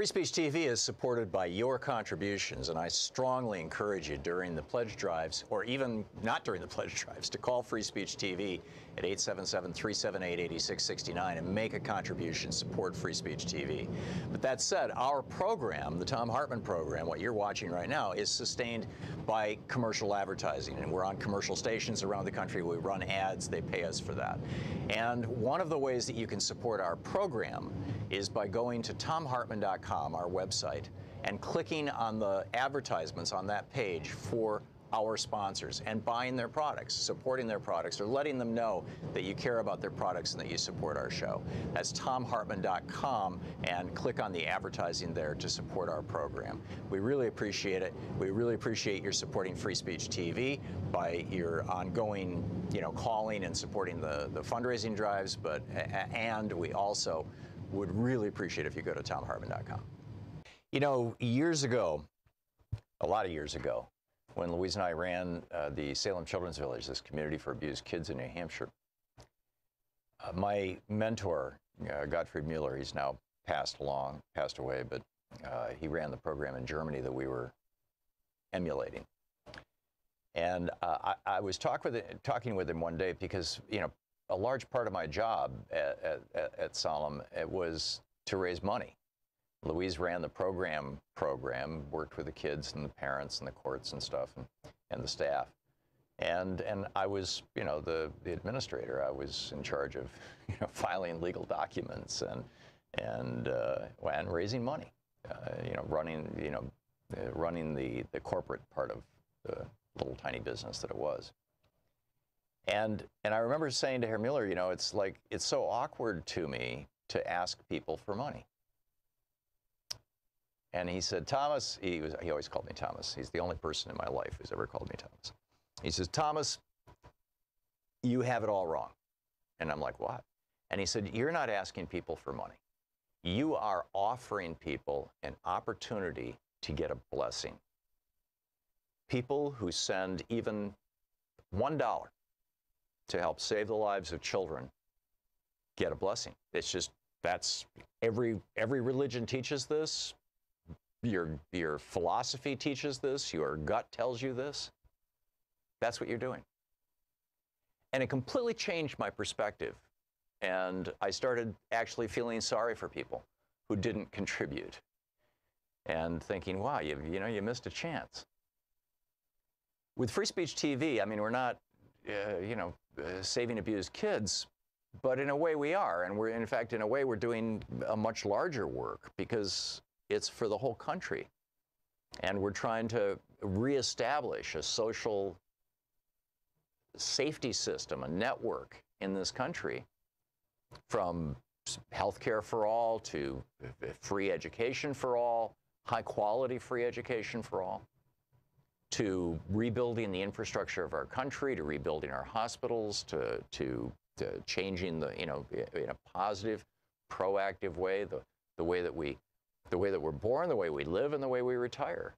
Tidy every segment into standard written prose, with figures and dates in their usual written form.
Free Speech TV is supported by your contributions, and I strongly encourage you during the pledge drives, or even not during the pledge drives, to call Free Speech TV at 877-378-8669 and make a contribution, support Free Speech TV. But that said, our program, the Thom Hartmann Program, what you're watching right now, is sustained by commercial advertising, and we're on commercial stations around the country. We run ads, they pay us for that. And one of the ways that you can support our program is by going to thomhartmann.com, our website, and clicking on the advertisements on that page for our sponsors and buying their products, supporting their products, or letting them know that you care about their products and that you support our show. That's thomhartmann.com, and click on the advertising there to support our program. We really appreciate it. We really appreciate your supporting Free Speech TV by your ongoing, calling and supporting the fundraising drives, and we also would really appreciate if you go to thomhartmann.com. Years ago, a lot of years ago, when Louise and I ran the Salem Children's Village, this community for abused kids in New Hampshire, my mentor, Gottfried Mueller, he's now passed away, but he ran the program in Germany that we were emulating. And I was talking with him one day because, a large part of my job at Salem was to raise money. Louise ran the program, worked with the kids and the parents and the courts and stuff and the staff. And I was, the administrator. I was in charge of, filing legal documents and raising money, running the corporate part of the little tiny business that it was. And I remember saying to Herr Mueller, it's so awkward to me to ask people for money. And he said, Thomas, he always called me Thomas. He's the only person in my life who's ever called me Thomas. He says, Thomas, you have it all wrong. And I'm like, what? And he said, you're not asking people for money. You are offering people an opportunity to get a blessing. People who send even $1 to help save the lives of children get a blessing. It's just, that's, every religion teaches this. Your philosophy teaches this. Your gut tells you this. That's what you're doing. And it completely changed my perspective. And I started actually feeling sorry for people who didn't contribute and thinking, wow, you missed a chance. With Free Speech TV, we're not, saving abused kids, but in a way we are. And in fact, in a way, we're doing a much larger work because it's for the whole country. And we're trying to reestablish a social safety system, a network in this country, from health care for all to free education for all, high quality free education for all, to rebuilding the infrastructure of our country, to rebuilding our hospitals, to changing in a positive, proactive way, the way that we're born, the way we live, and the way we retire,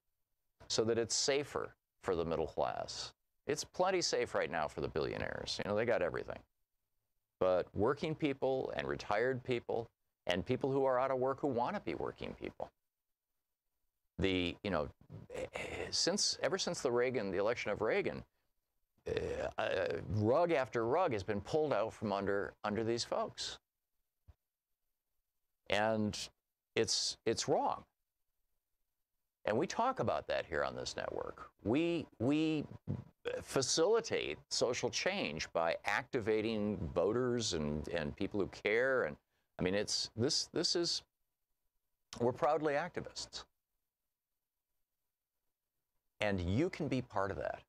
so that it's safer for the middle class. It's plenty safe right now for the billionaires. They got everything. But working people and retired people and people who are out of work who want to be working people. Ever since the election of Reagan, rug after rug has been pulled out from under these folks. And it's wrong. And we talk about that here on this network. We facilitate social change by activating voters and people who care. And we're proudly activists. And you can be part of that.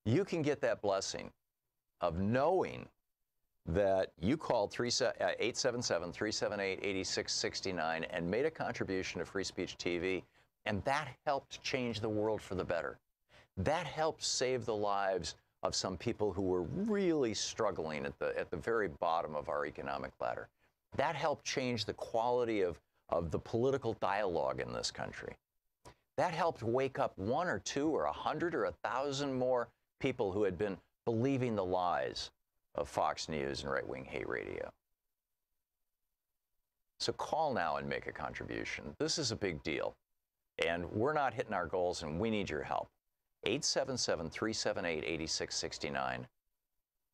You can get that blessing of knowing that you called 877-378-8669 and made a contribution to Free Speech TV, and that helped change the world for the better. That helped save the lives of some people who were really struggling at the very bottom of our economic ladder. That helped change the quality of the political dialogue in this country. That helped wake up 1 or 2 or 100 or 1,000 more people who had been believing the lies of Fox News and right-wing hate radio. So call now and make a contribution. This is a big deal. And we're not hitting our goals, and we need your help. 877-378-8669.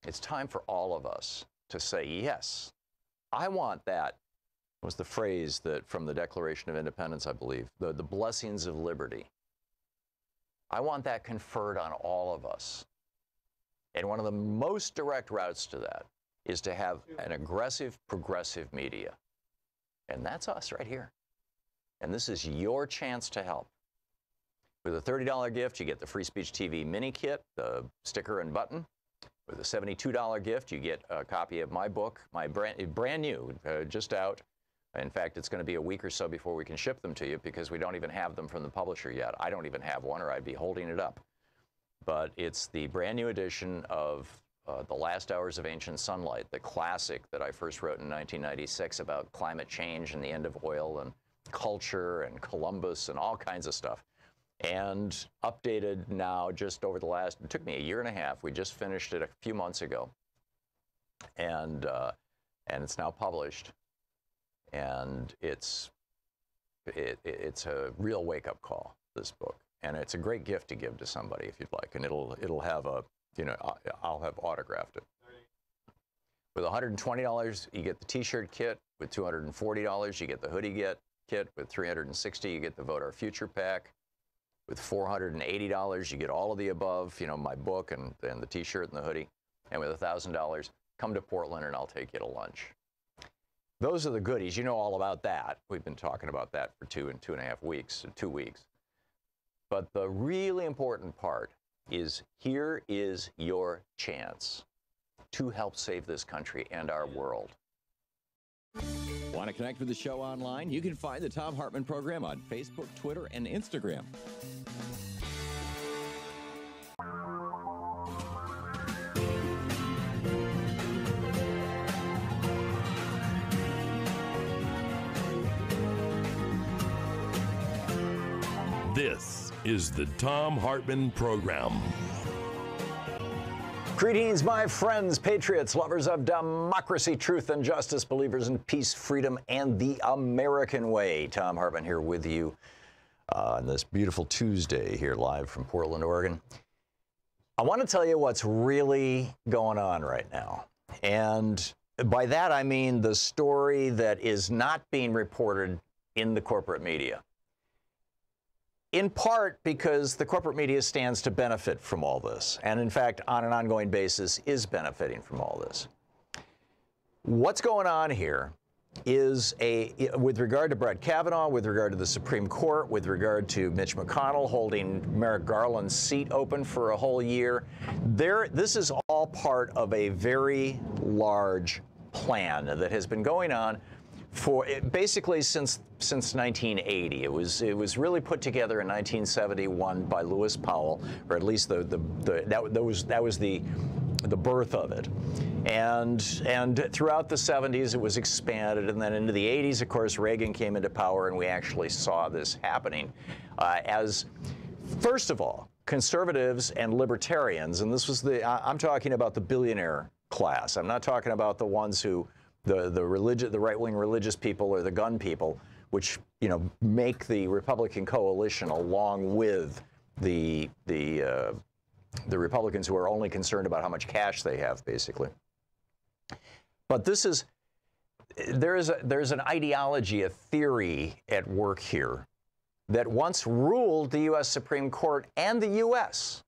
It's time for all of us to say, yes, I want that, was the phrase that from the Declaration of Independence, I believe, the blessings of liberty. I want that conferred on all of us. And one of the most direct routes to that is to have an aggressive, progressive media. And that's us right here. And this is your chance to help. With a $30 gift, you get the Free Speech TV mini kit, the sticker and button. With a $72 gift, you get a copy of my book, my brand new, just out. In fact, it's going to be a week or so before we can ship them to you because we don't even have them from the publisher yet. I don't even have one, or I'd be holding it up. But it's the brand new edition of The Last Hours of Ancient Sunlight, the classic that I first wrote in 1996 about climate change and the end of oil and culture and Columbus and all kinds of stuff. And updated now just over the last, it took me a year and a half. We just finished it a few months ago. And it's now published. And it's a real wake-up call, this book. And it's a great gift to give to somebody if you'd like. And it'll have a, you know, I'll have autographed it. With $120, you get the T-shirt kit. With $240, you get the hoodie kit. With $360, you get the Vote Our Future pack. With $480, you get all of the above, you know, my book and the T-shirt and the hoodie. And with $1,000, come to Portland and I'll take you to lunch. Those are the goodies. You know all about that. We've been talking about that for 2.5 weeks, 2 weeks. But the really important part is here is your chance to help save this country and our world. Want to connect with the show online? You can find the Thom Hartmann Program on Facebook, Twitter, and Instagram. This is the Thom Hartmann Program. Greetings, my friends, patriots, lovers of democracy, truth, and justice, believers in peace, freedom, and the American way. Thom Hartmann here with you on this beautiful Tuesday here live from Portland, Oregon. I want to tell you what's really going on right now. And by that, I mean the story that is not being reported in the corporate media. In part because the corporate media stands to benefit from all this, and in fact, on an ongoing basis, is benefiting from all this. What's going on here is with regard to Brett Kavanaugh, with regard to the Supreme Court, with regard to Mitch McConnell holding Merrick Garland's seat open for a whole year, this is all part of a very large plan that has been going on for basically since 1980. It was really put together in 1971 by Lewis Powell, or at least that was the birth of it. And throughout the 70s, it was expanded, and then into the 80s, of course, Reagan came into power, and we actually saw this happening as, first of all, conservatives and libertarians, and this was I'm talking about the billionaire class. I'm not talking about the ones who the right-wing religious people or the gun people, which, you know, make the Republican coalition along with the Republicans who are only concerned about how much cash they have, basically. But there's an ideology, a theory at work here that once ruled the U.S. Supreme Court and the U.S.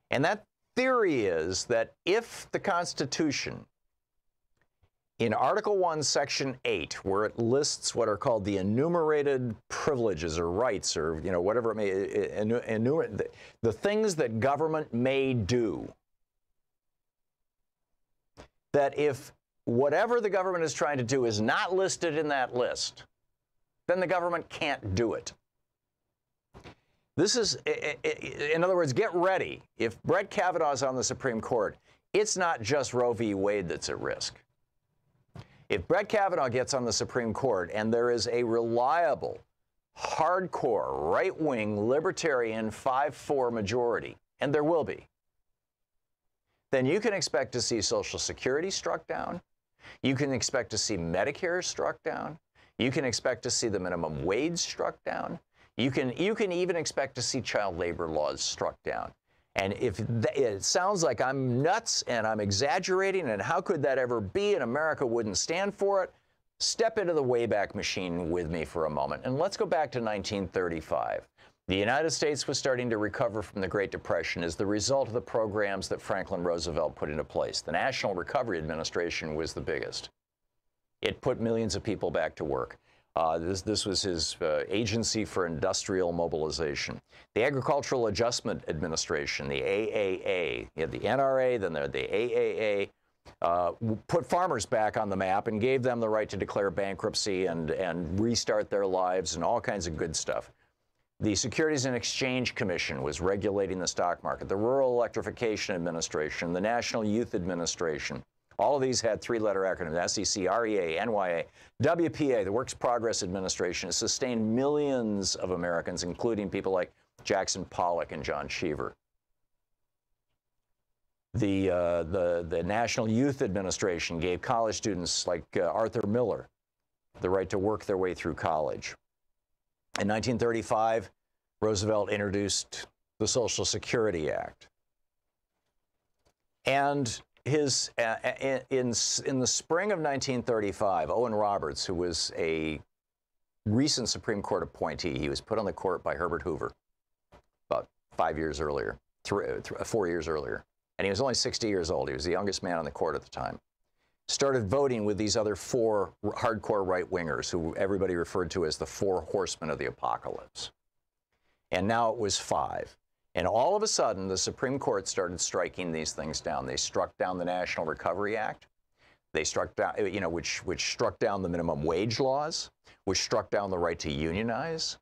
And that theory is that if the Constitution, in Article 1, Section 8, where it lists what are called the enumerated privileges or rights, or, you know, whatever it may, the things that government may do, that if whatever the government is trying to do is not listed in that list, then the government can't do it. This is, in other words, get ready. If Brett Kavanaugh is on the Supreme Court, it's not just Roe v. Wade that's at risk. If Brett Kavanaugh gets on the Supreme Court and there is a reliable, hardcore, right-wing, libertarian 5-4 majority, and there will be, then you can expect to see Social Security struck down. You can expect to see Medicare struck down. You can expect to see the minimum wage struck down. You can even expect to see child labor laws struck down. And if it sounds like I'm nuts and I'm exaggerating and how could that ever be and America wouldn't stand for it, step into the Wayback Machine with me for a moment. And let's go back to 1935. The United States was starting to recover from the Great Depression as the result of the programs that Franklin Roosevelt put into place. The National Recovery Administration was the biggest. It put millions of people back to work. This was his agency for industrial mobilization. The Agricultural Adjustment Administration, the AAA, you had the NRA, then the AAA, put farmers back on the map and gave them the right to declare bankruptcy and restart their lives and all kinds of good stuff. The Securities and Exchange Commission was regulating the stock market. The Rural Electrification Administration, the National Youth Administration. All of these had three-letter acronyms: SEC, REA, NYA, WPA, the Works Progress Administration, has sustained millions of Americans, including people like Jackson Pollock and John Cheever. The National Youth Administration gave college students like Arthur Miller the right to work their way through college. In 1935, Roosevelt introduced the Social Security Act. And in the spring of 1935, Owen Roberts, who was a recent Supreme Court appointee, he was put on the court by Herbert Hoover about 4 years earlier. And he was only 60 years old. He was the youngest man on the court at the time. Started voting with these other four hardcore right-wingers who everybody referred to as the four horsemen of the apocalypse. And now it was 5. And all of a sudden, the Supreme Court started striking these things down. They struck down the National Recovery Act. They struck down, which struck down the minimum wage laws, which struck down the right to unionize,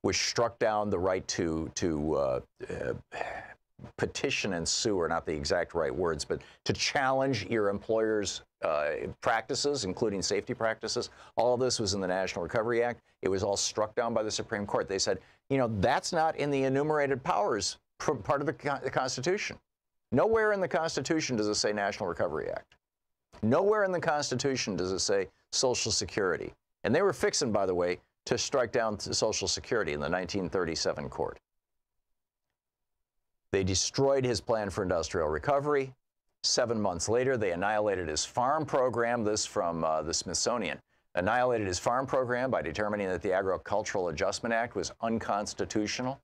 which struck down the right to petition and sue, are not the exact right words, but to challenge your employer's practices, including safety practices. All of this was in the National Recovery Act. It was all struck down by the Supreme Court. They said, that's not in the enumerated powers part of the Constitution. Nowhere in the Constitution does it say National Recovery Act. Nowhere in the Constitution does it say Social Security. And they were fixing, by the way, to strike down Social Security in the 1937 court. They destroyed his plan for industrial recovery. 7 months later, they annihilated his farm program. This from the Smithsonian. Annihilated his farm program by determining that the Agricultural Adjustment Act was unconstitutional.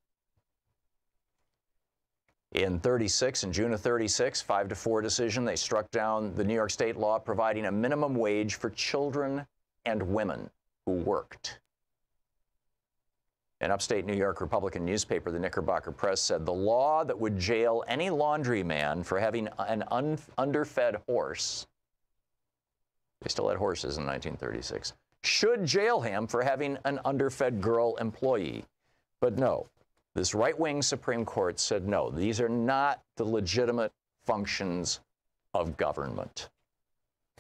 In June of 36, 5-4 decision, they struck down the New York State law providing a minimum wage for children and women who worked. An upstate New York Republican newspaper, the Knickerbocker Press, said the law that would jail any laundryman for having an underfed horse, they still had horses in 1936, should jail him for having an underfed girl employee. But no, this right-wing Supreme Court said no, these are not the legitimate functions of government.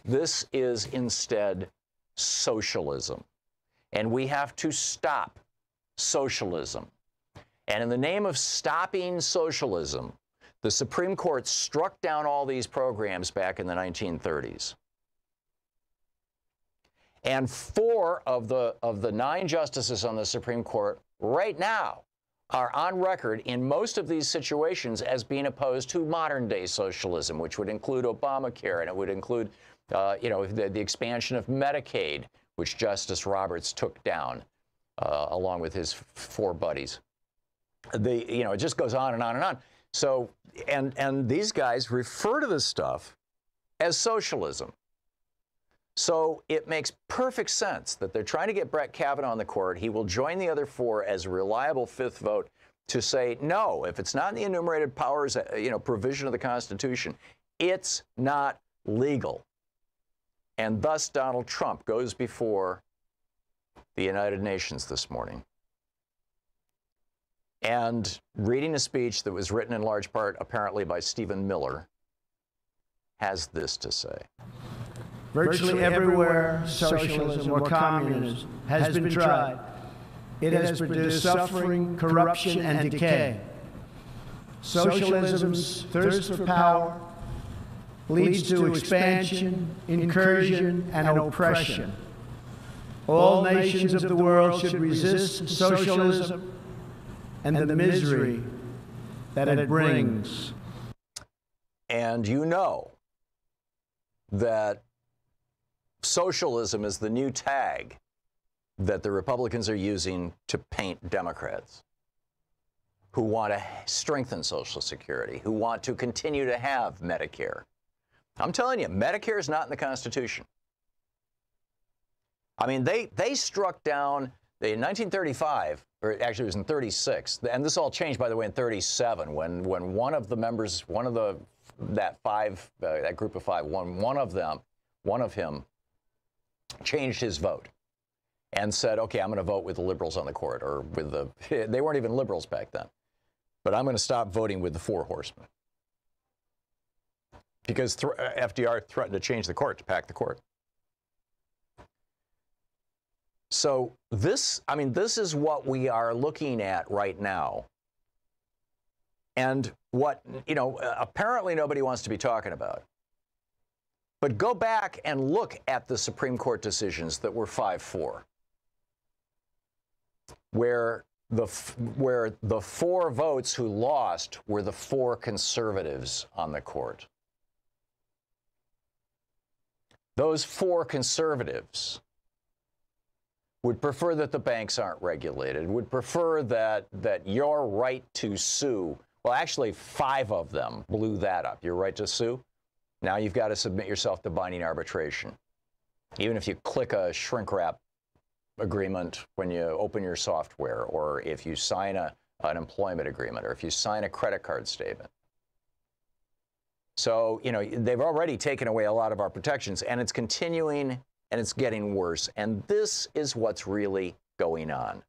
This is instead socialism. And we have to stop socialism. And in the name of stopping socialism, the Supreme Court struck down all these programs back in the 1930s. And 4 of the 9 justices on the Supreme Court right now are on record in most of these situations as being opposed to modern-day socialism, which would include Obamacare, and it would include, the expansion of Medicaid, which Justice Roberts took down, along with his 4 buddies. It just goes on and on and on. So, and these guys refer to this stuff as socialism. So it makes perfect sense that they're trying to get Brett Kavanaugh on the court. He will join the other 4 as a reliable 5th vote to say, no, if it's not in the enumerated powers, provision of the Constitution, it's not legal. And thus Donald Trump goes before the United Nations this morning and reading a speech that was written in large part apparently by Stephen Miller, has this to say. Virtually everywhere socialism or communism has been tried, it has produced suffering, corruption, and decay. Socialism's thirst for power leads to expansion, incursion, and oppression. All nations of the world should resist socialism and the misery that it brings. And you know that socialism is the new tag that the Republicans are using to paint Democrats who want to strengthen Social Security, who want to continue to have Medicare. I'm telling you, Medicare is not in the Constitution. I mean, they struck down in 1935, or actually it was in 36, and this all changed, by the way, in 37, when one of the members, that group of five, one of him changed his vote and said, okay, I'm going to vote with the liberals on the court, or with they weren't even liberals back then, but I'm going to stop voting with the four horsemen. Because FDR threatened to change the court, to pack the court. So this is what we are looking at right now. And what, apparently nobody wants to be talking about. But go back and look at the Supreme Court decisions that were 5-4, where the four votes who lost were the four conservatives on the court. Those four conservatives would prefer that the banks aren't regulated, would prefer that your right to sue, well, actually 5 of them blew that up, your right to sue. Now you've got to submit yourself to binding arbitration. Even if you click a shrink wrap agreement when you open your software, or if you sign an employment agreement, or if you sign a credit card statement. So, they've already taken away a lot of our protections, and it's continuing, and it's getting worse. And this is what's really going on.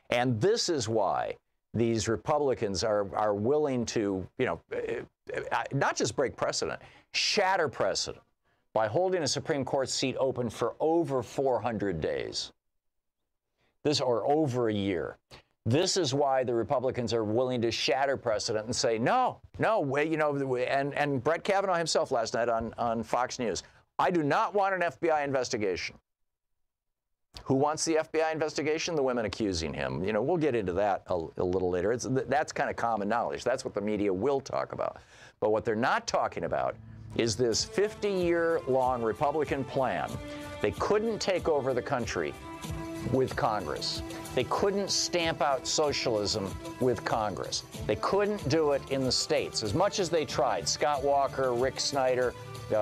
And this is why these Republicans are willing to, not just break precedent, shatter precedent by holding a Supreme Court seat open for over 400 days. Or over a year. This is why the Republicans are willing to shatter precedent and say, no, and Brett Kavanaugh himself last night on Fox News, I do not want an FBI investigation. Who wants the FBI investigation? The women accusing him. We'll get into that a little later. That's kind of common knowledge. That's what the media will talk about. But what they're not talking about is this 50-year-long Republican plan. They couldn't take over the country with Congress. They couldn't stamp out socialism with Congress. They couldn't do it in the states, as much as they tried. Scott Walker, Rick Snyder,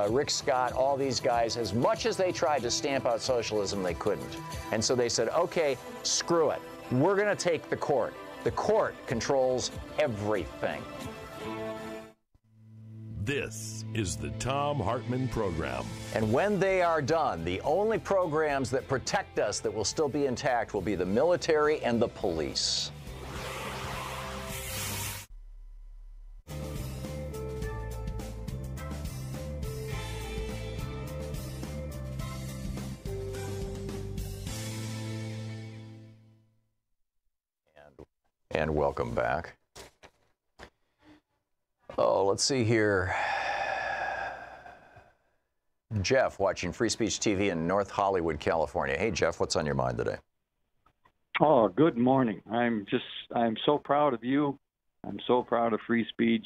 Rick Scott, all these guys, as much as they tried to stamp out socialism, they couldn't. And so they said, okay, screw it. We're going to take the court. The court controls everything. This is the Thom Hartmann Program. And when they are done, the only programs that protect us that will still be intact will be the military and the police. And welcome back. Oh, let's see here. Jeff, watching Free Speech TV in North Hollywood, California. Hey, Jeff, what's on your mind today? Oh, good morning. I'm so proud of you. I'm so proud of free speech.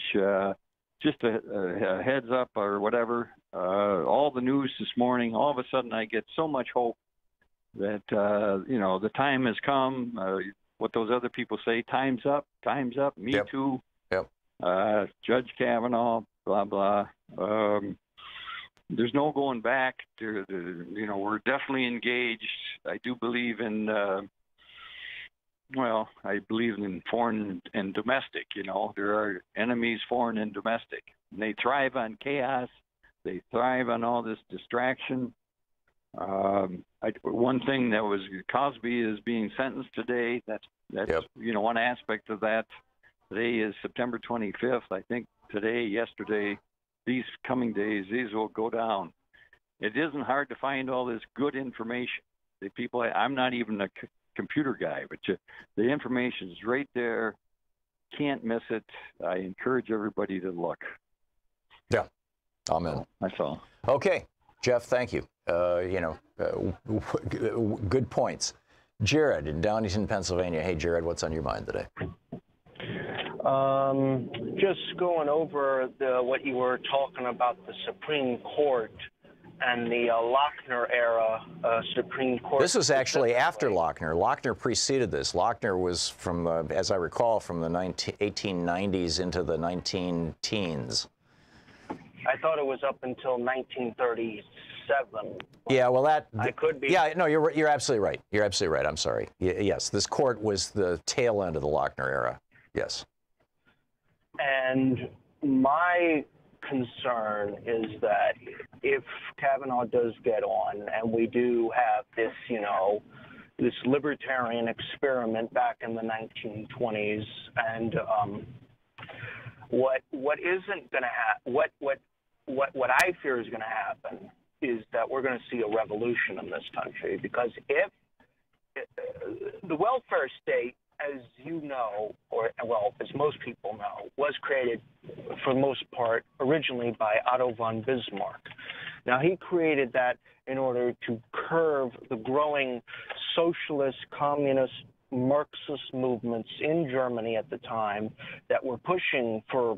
Just a heads up or whatever. All the news this morning, all of a sudden I get so much hope that, the time has come. What those other people say, time's up, me Yep. too. Yep. Judge Kavanaugh, blah, blah. There's no going back. We're definitely engaged. I do believe in, I believe in foreign and domestic. There are enemies, foreign and domestic. And they thrive on chaos. They thrive on all this distraction. One thing that was Cosby is being sentenced today. That's Yep. One aspect of that. Today is September 25th. I think today, yesterday, these coming days, these will go down. It isn't hard to find all this good information. The people, I'm not even a computer guy, but the information is right there. Can't miss it. I encourage everybody to look. Yeah. Amen. That's all. Okay, Jeff, thank you. Good points. Jared in Downingtown, Pennsylvania. Hey, Jared, what's on your mind today? Just going over what you were talking about, the Supreme Court and the Lochner era Supreme Court. This was actually after Lochner. Lochner preceded this. Lochner was from, as I recall, from the 1890s into the 19-teens. I thought it was up until 1937. Yeah, well, I could be. Yeah, no, you're absolutely right. You're absolutely right. I'm sorry. Yes, this court was the tail end of the Lochner era. Yes. And my concern is that if Kavanaugh does get on, and we do have this, this libertarian experiment back in the 1920s, and what isn't going to happen, what I fear is going to happen is that we're going to see a revolution in this country, because if the welfare state, as you know, as most people know, was created for the most part originally by Otto von Bismarck. Now, he created that in order to curb the growing socialist, communist, Marxist movements in Germany at the time that were pushing for,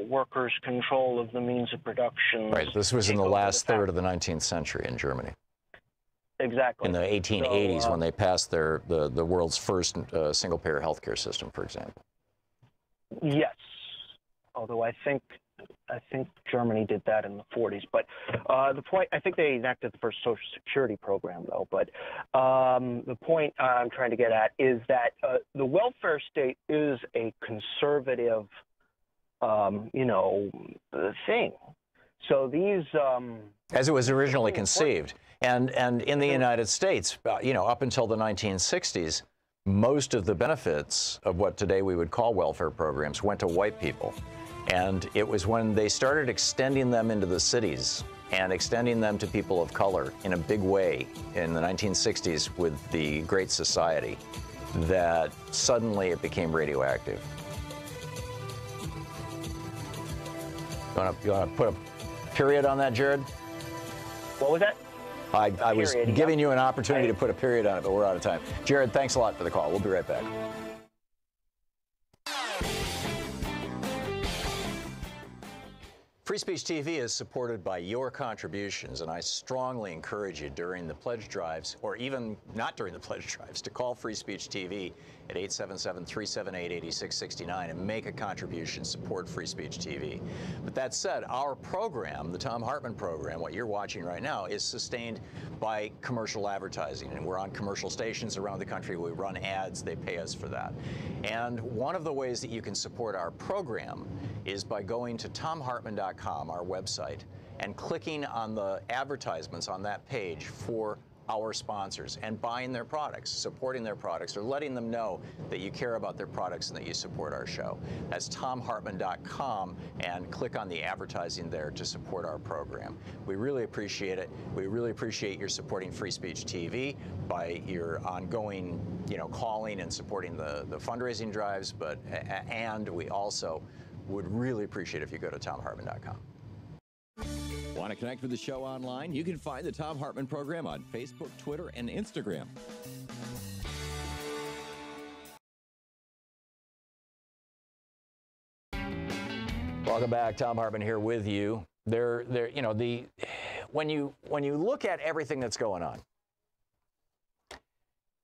workers' control of the means of production. Right. This was in the last third of the 19th century in Germany. Exactly. In the 1880s, when they passed the world's first single-payer healthcare system, for example. Yes, although I think Germany did that in the 40s. But the point, I think they enacted the first Social Security program, though. But the point I'm trying to get at is that the welfare state is a conservative, thing. So these, as it was originally conceived. And in the United States, up until the 1960s, most of the benefits of what today we would call welfare programs went to white people. And it was when they started extending them into the cities and extending them to people of color in a big way in the 1960s with the Great Society that suddenly it became radioactive. You want to put a period on that, Jared? What was that? I was giving you an opportunity to put a period on it, but we're out of time. Jared, thanks a lot for the call. We'll be right back. Free Speech TV is supported by your contributions, and I strongly encourage you during the pledge drives, or even not during the pledge drives, to call Free Speech TV at 877-378-8669 and make a contribution, support Free Speech TV. But that said, our program, the Thom Hartmann Program, what you're watching right now, is sustained by commercial advertising, and we're on commercial stations around the country. We run ads. They pay us for that. And one of the ways that you can support our program is by going to thomhartmann.com, our website, and clicking on the advertisements on that page for our sponsors and buying their products, supporting their products, or letting them know that you care about their products and that you support our show. That's thomhartmann.com, and click on the advertising there to support our program. We really appreciate it. We really appreciate your supporting Free Speech TV by your ongoing, calling and supporting the fundraising drives, and we also would really appreciate if you go to thomhartmann.com. Want to connect with the show online? You can find the Thom Hartmann Program on Facebook, Twitter, and Instagram. Welcome back. Thom Hartmann here with you. When you look at everything that's going on,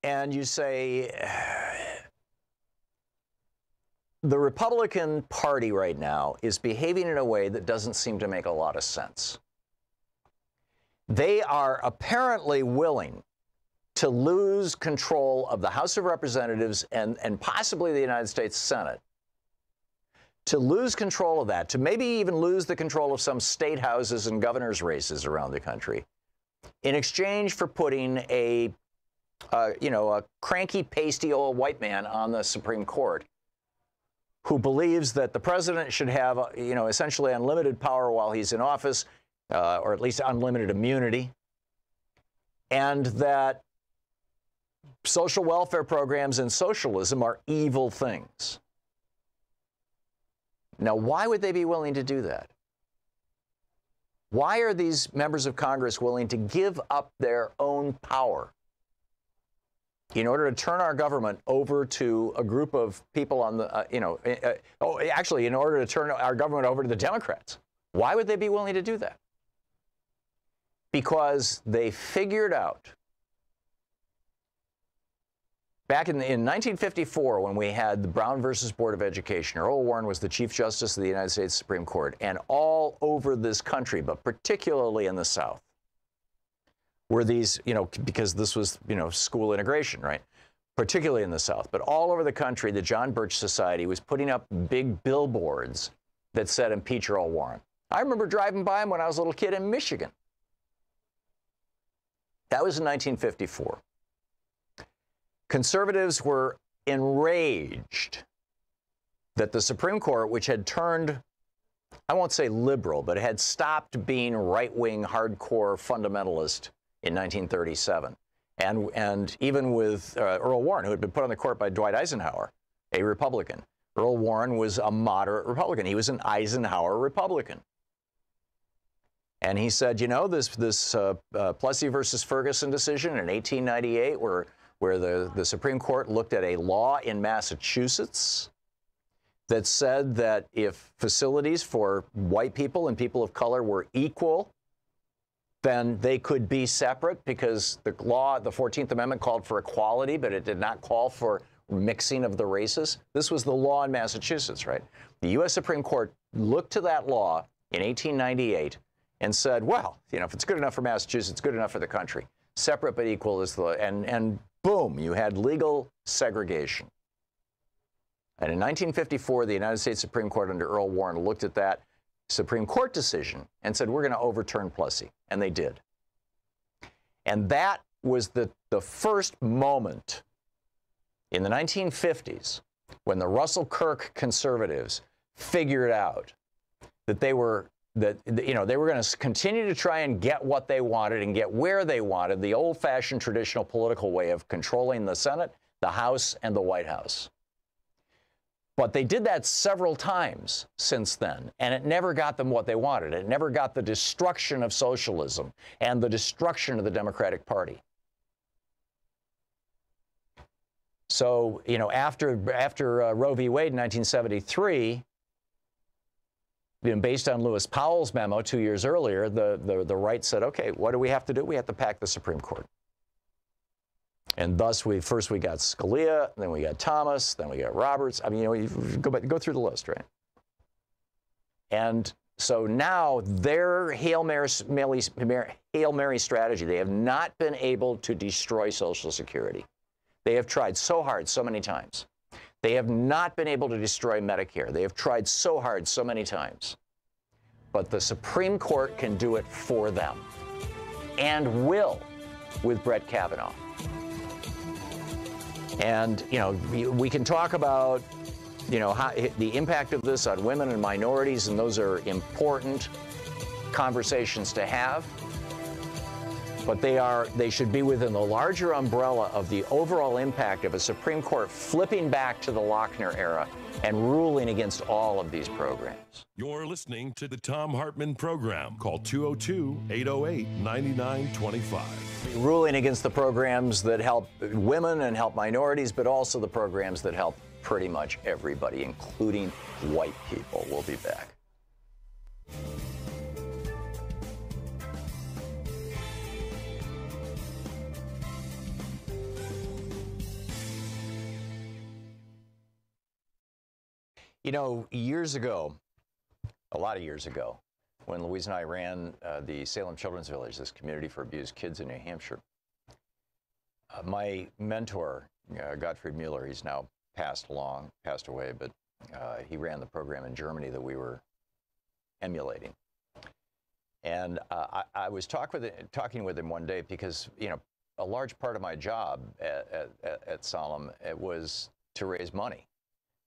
and you say the Republican Party right now is behaving in a way that doesn't seem to make a lot of sense. They are apparently willing to lose control of the House of Representatives and possibly the United States Senate, to lose control of that, to maybe even lose the control of some state houses and governor's races around the country, in exchange for putting a cranky, pasty old white man on the Supreme Court who believes that the president should have, essentially unlimited power while he's in office, or at least unlimited immunity, and that social welfare programs and socialism are evil things. Now, why would they be willing to do that? Why are these members of Congress willing to give up their own power in order to turn our government over to a group of people on the, actually, in order to turn our government over to the Democrats? Why would they be willing to do that? Because they figured out back in 1954, when we had the Brown versus Board of Education, Earl Warren was the Chief Justice of the United States Supreme Court, and all over this country, but particularly in the South, were these, because this was, school integration, right? Particularly in the South, but all over the country, the John Birch Society was putting up big billboards that said, "Impeach Earl Warren." I remember driving by them when I was a little kid in Michigan. That was in 1954. Conservatives were enraged that the Supreme Court, which had turned, I won't say liberal, but it had stopped being right-wing, hardcore fundamentalist in 1937. And even with Earl Warren, who had been put on the court by Dwight Eisenhower, a Republican. Earl Warren was a moderate Republican. He was an Eisenhower Republican. And he said, this Plessy versus Ferguson decision in 1898, where the Supreme Court looked at a law in Massachusetts that said that if facilities for white people and people of color were equal, then they could be separate, because the law, the 14th Amendment, called for equality, but it did not call for mixing of the races. This was the law in Massachusetts, right? The U.S. Supreme Court looked to that law in 1898 and said, well, if it's good enough for Massachusetts, it's good enough for the country. Separate but equal is the, and boom, you had legal segregation. And in 1954, the United States Supreme Court under Earl Warren looked at that Supreme Court decision and said, we're going to overturn Plessy. And they did. And that was the first moment in the 1950s when the Russell Kirk conservatives figured out that they were going to continue to try and get what they wanted and get where they wanted, the old-fashioned traditional political way of controlling the Senate, the House, and the White House. But they did that several times since then, and it never got them what they wanted. It never got the destruction of socialism and the destruction of the Democratic Party. So, after Roe v. Wade in 1973, based on Lewis Powell's memo 2 years earlier, the right said, okay, what do we have to do? We have to pack the Supreme Court. And thus, first we got Scalia, then we got Thomas, then we got Roberts. I mean, you go through the list, right? And so now their Hail Mary strategy, they have not been able to destroy Social Security. They have tried so hard so many times. They have not been able to destroy Medicare. They have tried so hard so many times. But the Supreme Court can do it for them, and will, with Brett Kavanaugh. And, we can talk about, how the impact of this on women and minorities, and those are important conversations to have. But they should be within the larger umbrella of the overall impact of a Supreme Court flipping back to the Lochner era and ruling against all of these programs. You're listening to the Thom Hartmann Program. Call 202-808-9925. Ruling against the programs that help women and help minorities, but also the programs that help pretty much everybody, including white people. We'll be back. Years ago, a lot of years ago, when Louise and I ran the Salem Children's Village, this community for abused kids in New Hampshire, my mentor, Gottfried Mueller, he's now passed away, but he ran the program in Germany that we were emulating. And I was talking with him one day because, a large part of my job at Salem, it was to raise money.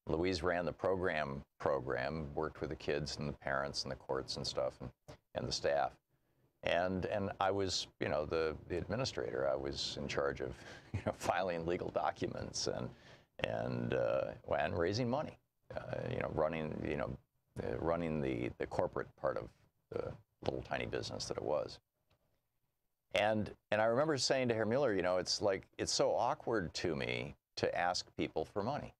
Louise ran the program, worked with the kids and the parents and the courts and stuff and the staff. And I was, the administrator. I was in charge of, filing legal documents and raising money, running the corporate part of little tiny business that it was. And I remember saying to Herr Mueller, you know, it's like, it's so awkward to me to ask people for money.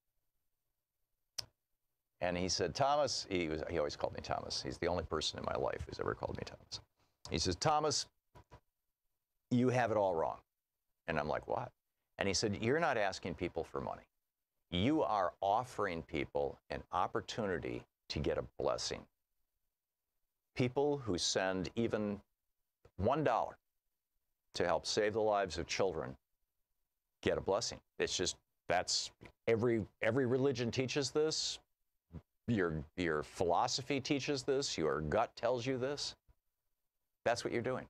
And he said, Thomas, he always called me Thomas. He's the only person in my life who's ever called me Thomas. He says, Thomas, you have it all wrong. And I'm like, what? And he said, you're not asking people for money. You are offering people an opportunity to get a blessing. People who send even $1 to help save the lives of children get a blessing. It's just, that's, every religion teaches this. Your philosophy teaches this. Your gut tells you this. That's what you're doing.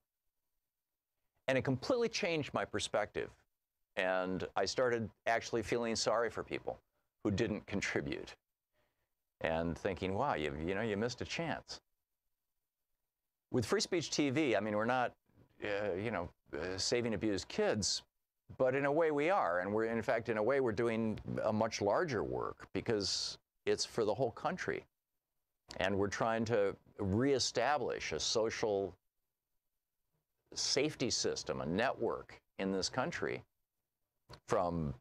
And it completely changed my perspective. And I started actually feeling sorry for people who didn't contribute and thinking, wow, you missed a chance. With Free Speech TV, I mean, we're not, saving abused kids, but in a way we are. And we're, in fact, in a way, we're doing a much larger work because it's for the whole country. And we're trying to reestablish a social safety system, a network in this country, from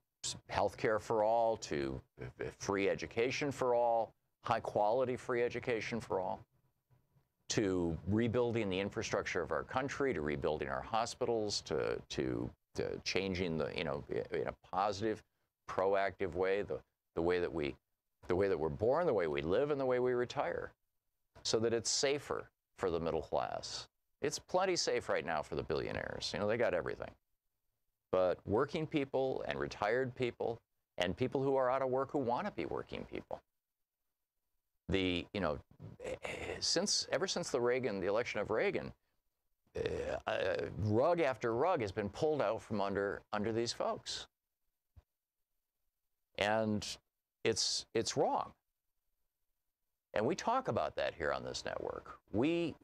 healthcare for all to free education for all, high quality free education for all, to rebuilding the infrastructure of our country, to rebuilding our hospitals, to changing the, in a positive, proactive way, the way that we're born, the way we live, and the way we retire, so that it's safer for the middle class. It's plenty safe right now for the billionaires. You know, they got everything. But working people and retired people and people who are out of work who want to be working people. Ever since the election of Reagan, rug after rug has been pulled out from under these folks. And it's wrong. And we talk about that here on this network. We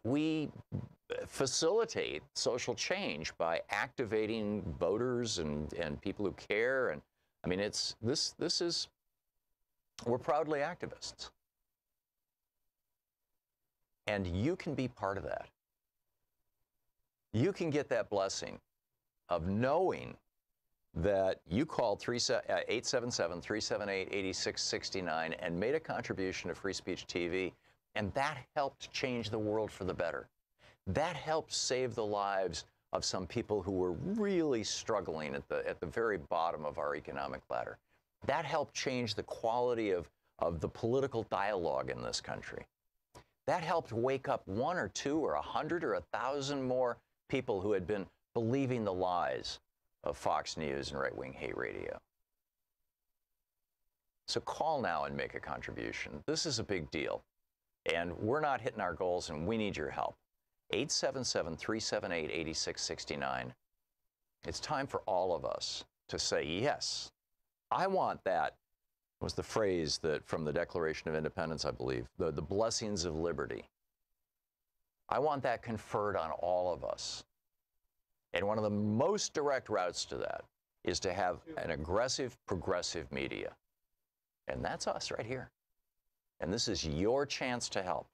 facilitate social change by activating voters and people who care. And I mean, we're proudly activists. And you can be part of that. You can get that blessing of knowing that you called 877-378-8669 and made a contribution to Free Speech TV, and that helped change the world for the better. That helped save the lives of some people who were really struggling at the very bottom of our economic ladder. That helped change the quality of the political dialogue in this country. That helped wake up 1 or 2 or 100 or 1,000 more people who had been believing the lies of Fox News and right-wing hate radio. So call now and make a contribution. This is a big deal. And we're not hitting our goals, and we need your help. 877-378-8669. It's time for all of us to say, yes, I want that, was the phrase that from the Declaration of Independence, I believe, the blessings of liberty. I want that conferred on all of us. And one of the most direct routes to that is to have an aggressive, progressive media. And that's us right here. And this is your chance to help.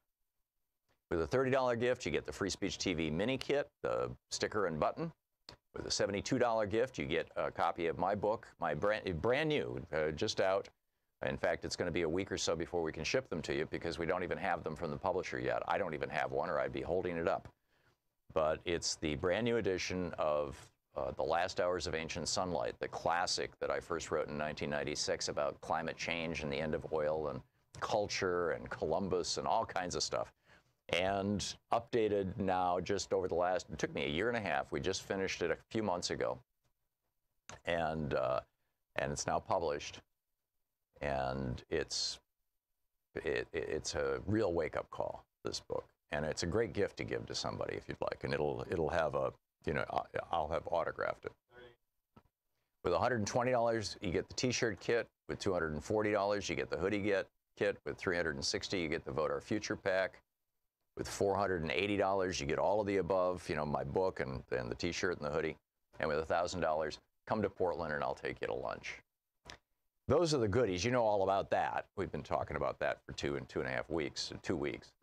With a $30 gift, you get the Free Speech TV mini kit, the sticker and button. With a $72 gift, you get a copy of my book, my brand new, just out. In fact, it's going to be a week or so before we can ship them to you because we don't even have them from the publisher yet. I don't even have one, or I'd be holding it up. But it's the brand new edition of The Last Hours of Ancient Sunlight, the classic that I first wrote in 1996 about climate change and the end of oil and culture and Columbus and all kinds of stuff. And updated now just over the last, it took me 1.5 years. We just finished it a few months ago. And it's now published. And it's a real wake-up call, this book. And it's a great gift to give to somebody if you'd like. And it'll have a, I'll have autographed it. With $120, you get the T-shirt kit. With $240, you get the hoodie kit. With $360, you get the Vote Our Future pack. With $480, you get all of the above, my book and the T-shirt and the hoodie. And with $1,000, come to Portland and I'll take you to lunch. Those are the goodies. You know all about that. We've been talking about that for 2.5 weeks, 2 weeks.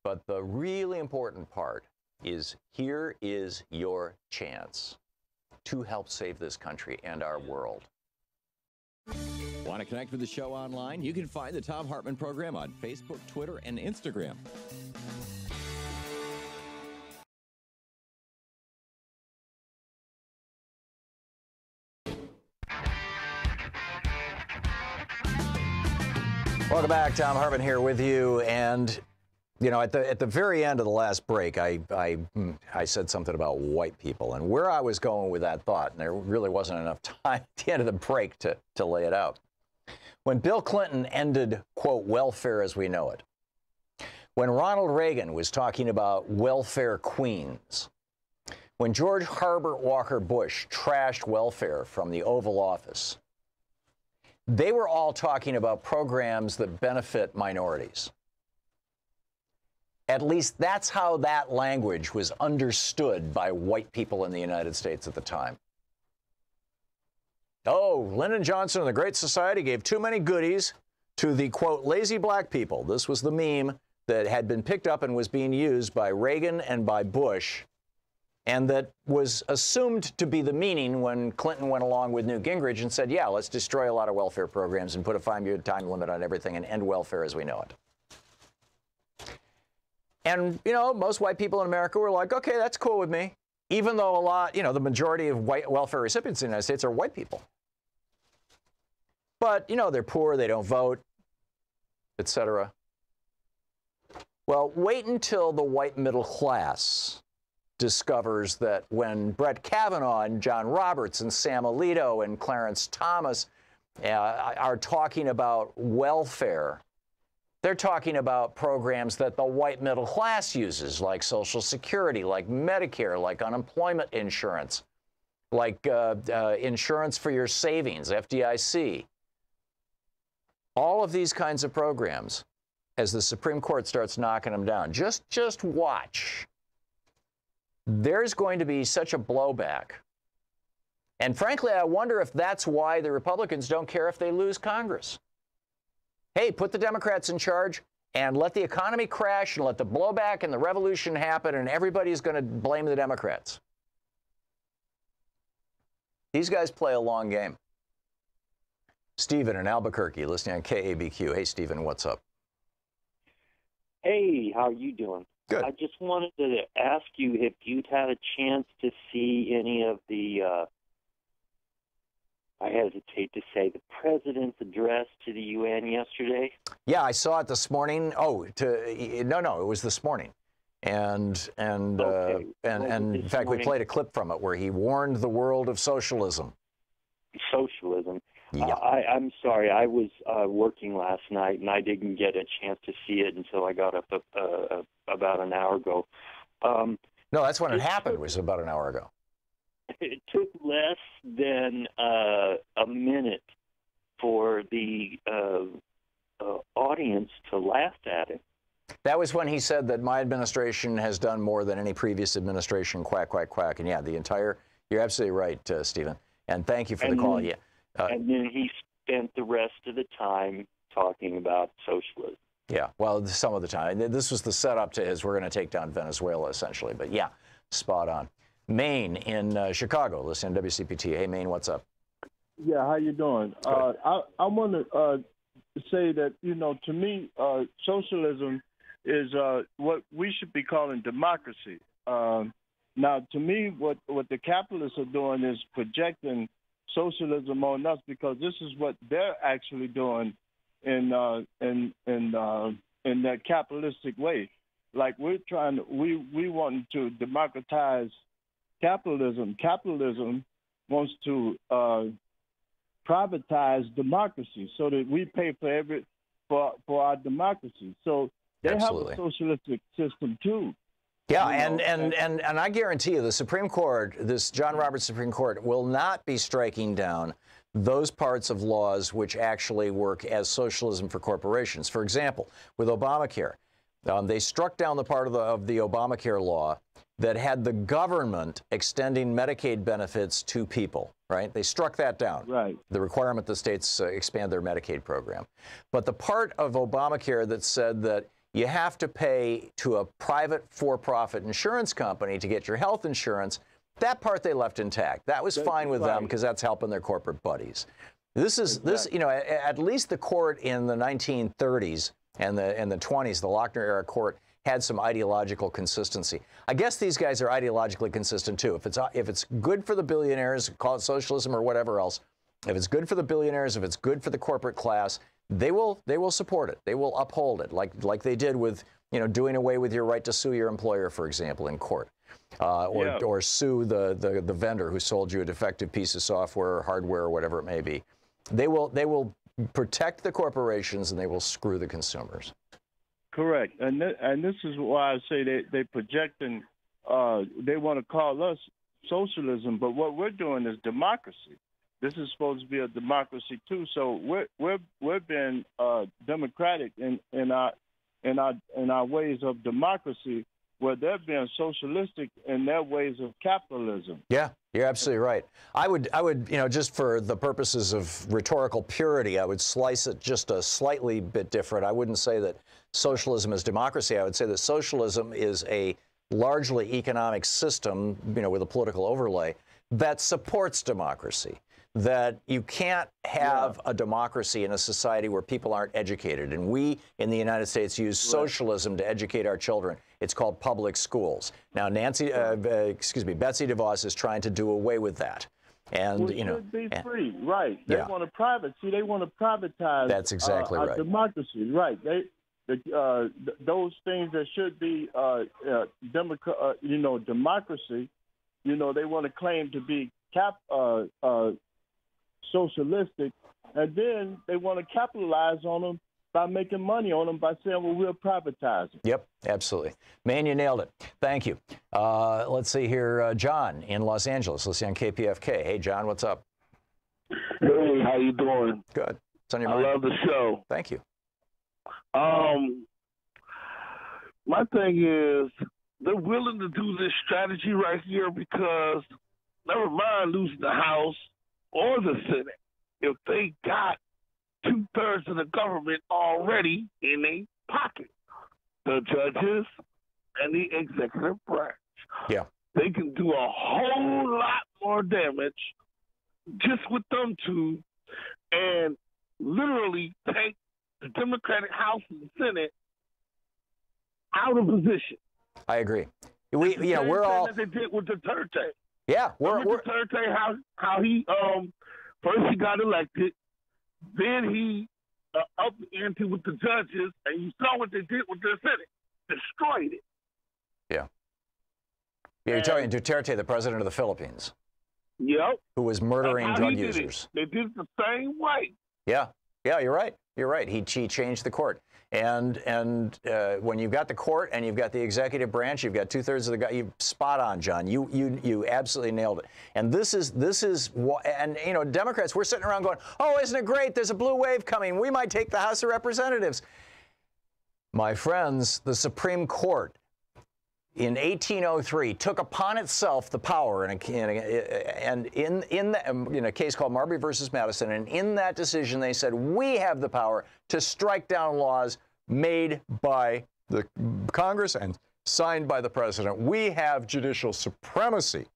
But the really important part is here is your chance to help save this country and our world. Want to connect with the show online? You can find the Thom Hartmann Program on Facebook, Twitter, and Instagram. Welcome back. Thom Hartmann here with you. And, you know, at the very end of the last break, I said something about white people. And where I was going with that thought, and there really wasn't enough time at the end of the break to lay it out. When Bill Clinton ended, quote, welfare as we know it, when Ronald Reagan was talking about welfare queens, when George Herbert Walker Bush trashed welfare from the Oval Office, they were all talking about programs that benefit minorities. At least that's how that language was understood by white people in the United States at the time. Oh, Lyndon Johnson and the Great Society gave too many goodies to the, quote, lazy black people. This was the meme that had been picked up and was being used by Reagan and by Bush, and that was assumed to be the meaning when Clinton went along with Newt Gingrich and said, yeah, let's destroy a lot of welfare programs and put a 5-year time limit on everything and end welfare as we know it. And, you know, most white people in America were like, okay, that's cool with me, even though a lot, you know, the majority of white welfare recipients in the United States are white people. But, you know, they're poor, they don't vote, etc. Well, wait until the white middle class discovers that when Brett Kavanaugh and John Roberts and Sam Alito and Clarence Thomas are talking about welfare, they're talking about programs that the white middle class uses, like Social Security, like Medicare, like unemployment insurance, like insurance for your savings, FDIC. All of these kinds of programs, as the Supreme Court starts knocking them down, just watch. There's going to be such a blowback. And frankly, I wonder if that's why the Republicans don't care if they lose Congress. Hey, put the Democrats in charge and let the economy crash and let the blowback and the revolution happen, and everybody's going to blame the Democrats. These guys play a long game. Stephen in Albuquerque, listening on KABQ. Hey, Stephen, what's up? Hey, how are you doing? Good. I just wanted to ask you if you'd had a chance to see any of the, I hesitate to say, the president's address to the UN yesterday. Yeah, I saw it this morning. Oh, no, it was this morning. And Okay. in fact, we played a clip from it where he warned the world of socialism. Socialism. Yeah. I'm sorry, I was working last night, and I didn't get a chance to see it until I got up about an hour ago. No, that's when it happened, was about an hour ago. It took less than a minute for the audience to laugh at it. That was when he said that my administration has done more than any previous administration, quack, quack, quack. And yeah, you're absolutely right, Stephen. And thank you for the call. Yeah. And then he spent the rest of the time talking about socialism. Yeah, well, some of the time. This was the setup to his, we're going to take down Venezuela, essentially. But yeah, spot on. Maine in Chicago, listen to WCPT. Hey, Maine, what's up? Yeah, how you doing? I want to say that, you know, to me, socialism is what we should be calling democracy. Now, to me, what the capitalists are doing is projecting socialism on us, because this is what they're actually doing in that capitalistic way. Like we want to democratize capitalism. Capitalism wants to privatize democracy so that we pay for our democracy. So they Absolutely. have a socialistic system too. Yeah, and I guarantee you the Supreme Court, this John Roberts Supreme Court, will not be striking down those parts of laws which actually work as socialism for corporations. For example, with Obamacare, they struck down the part of the Obamacare law that had the government extending Medicaid benefits to people, right? They struck that down. Right. The requirement that states expand their Medicaid program. But the part of Obamacare that said that you have to pay to a private for-profit insurance company to get your health insurance. That part they left intact. That was fine with them because that's helping their corporate buddies. This is you know, at least the court in the 1930s and the 20s, the Lochner era court, had some ideological consistency. I guess these guys are ideologically consistent too. If it's good for the billionaires, call it socialism or whatever else, if it's good for the billionaires, if it's good for the corporate class, they will support it. They will uphold it, like they did with, you know, doing away with your right to sue your employer, for example, in court, or sue the vendor who sold you a defective piece of software or hardware or whatever it may be. They will protect the corporations and they will screw the consumers. Correct, and this is why I say they projecting. They want to call us socialism, but what we're doing is democracy. This is supposed to be a democracy too. So we're being democratic in our ways of democracy, where they're being socialistic in their ways of capitalism. Yeah, you're absolutely right. I would, you know, just for the purposes of rhetorical purity, I would slice it just a slightly bit different. I wouldn't say that socialism is democracy. I would say that socialism is a largely economic system, you know, with a political overlay that supports democracy. That you can't have a democracy in a society where people aren't educated. And we in the United States use socialism to educate our children. It's called public schools. Now, Betsy DeVos is trying to do away with that. And, you know, should be free, right? They want to they want to privatize. That's exactly our right. Democracy, right? Those things that should be democracy. You know, they want to claim to be socialistic, and then they want to capitalize on them by making money on them by saying, well, we'll privatize it. Yep, absolutely. Man, you nailed it. Thank you. Let's see here. John in Los Angeles. Let's see on KPFK. Hey, John, what's up? Hey, how you doing? Good. It's on your mind. I love the show. Thank you. My thing is, they're willing to do this strategy right here because never mind losing the House or the Senate, if they got 2/3 of the government already in their pocket, the judges and the executive branch. Yeah. They can do a whole lot more damage just with them two and literally take the Democratic House and Senate out of position. I agree. We're all. As they did with Duterte. Yeah, we're Duterte, how he first he got elected, then he upped the ante with the judges, and you saw what they did with the Senate, destroyed it. Yeah. Yeah, you're talking Duterte, the president of the Philippines. Yep. Who was murdering drug users. They did it the same way. Yeah. Yeah, you're right. You're right. He changed the court. And when you've got the court and you've got the executive branch, you've got 2/3 of the guy. You spot on, John. You absolutely nailed it. And this is and you know, Democrats, we're sitting around going, oh, isn't it great? There's a blue wave coming. We might take the House of Representatives. My friends, the Supreme Court in 1803 took upon itself the power in a case called Marbury versus Madison, and in that decision they said we have the power to strike down laws made by the Congress and signed by the president. We have judicial supremacy.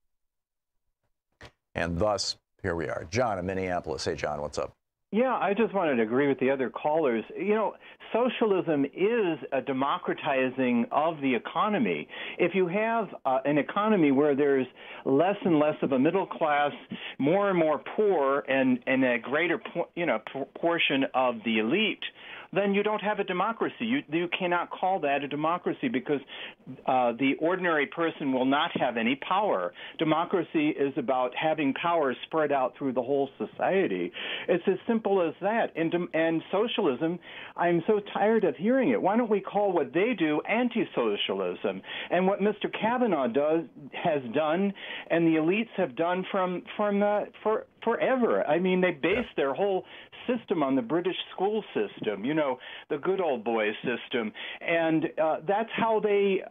And thus, here we are. John in Minneapolis. Hey, John, what's up? Yeah, I just wanted to agree with the other callers. You know, socialism is a democratizing of the economy. If you have an economy where there's less and less of a middle class, more and more poor, and a greater portion of the elite, then you don't have a democracy. You cannot call that a democracy because the ordinary person will not have any power. Democracy is about having power spread out through the whole society. It's as simple as that. And socialism, I'm so tired of hearing it. Why don't we call what they do anti-socialism? And what Mr. Kavanaugh has done and the elites have done for forever. I mean, they based their whole system on the British school system, you know, the good old boy system, and that's how they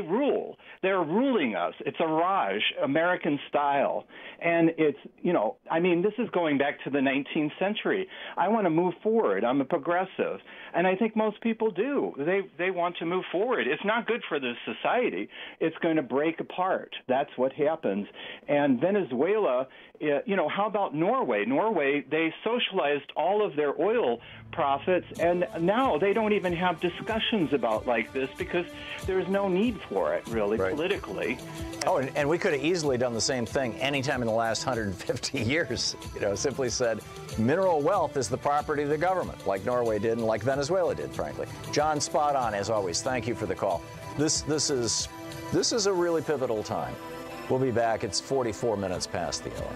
rule. They're ruling us. It's a Raj, American style, and it's, you know, I mean, this is going back to the 19th century. I want to move forward. I'm a progressive, and I think most people do. They want to move forward. It's not good for the society. It's going to break apart. That's what happens. And Venezuela, you know, how about Norway? Norway, they socialized all of their oil profits, and now they don't even have discussions about like this because there's no need for it, really, politically. Oh, and we could have easily done the same thing anytime in the last 150 years. You know, simply said, mineral wealth is the property of the government, like Norway did and like Venezuela did, frankly. John, spot on, as always. Thank you for the call. This is a really pivotal time. We'll be back. It's 44 minutes past the hour.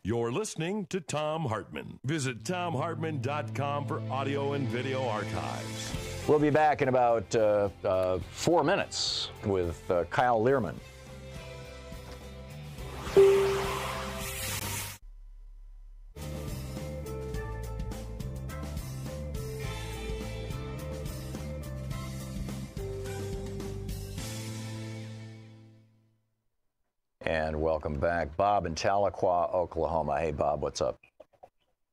You're listening to Thom Hartmann. Visit thomhartmann.com for audio and video archives. We'll be back in about 4 minutes with Kyle Learman. And welcome back. Bob in Tahlequah, Oklahoma. Hey, Bob, what's up?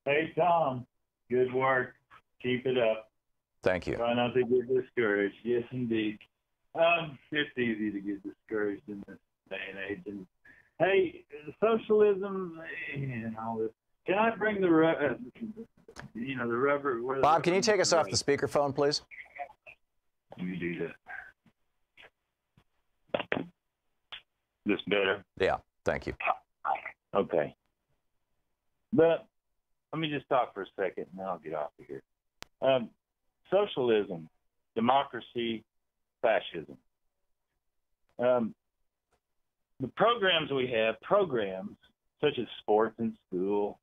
Hey, Tom. Good work. Keep it up. Thank you. Try not to get discouraged. Yes, indeed. It's easy to get discouraged in this day and age. And, hey, socialism and all this. Can I bring the rubber? Bob, can you take us off the speakerphone, please? Let me do that. This better? Yeah, thank you. Okay. But let me just talk for a second, and then I'll get off of here. Socialism, democracy, fascism. The programs we have, programs such as sports in school,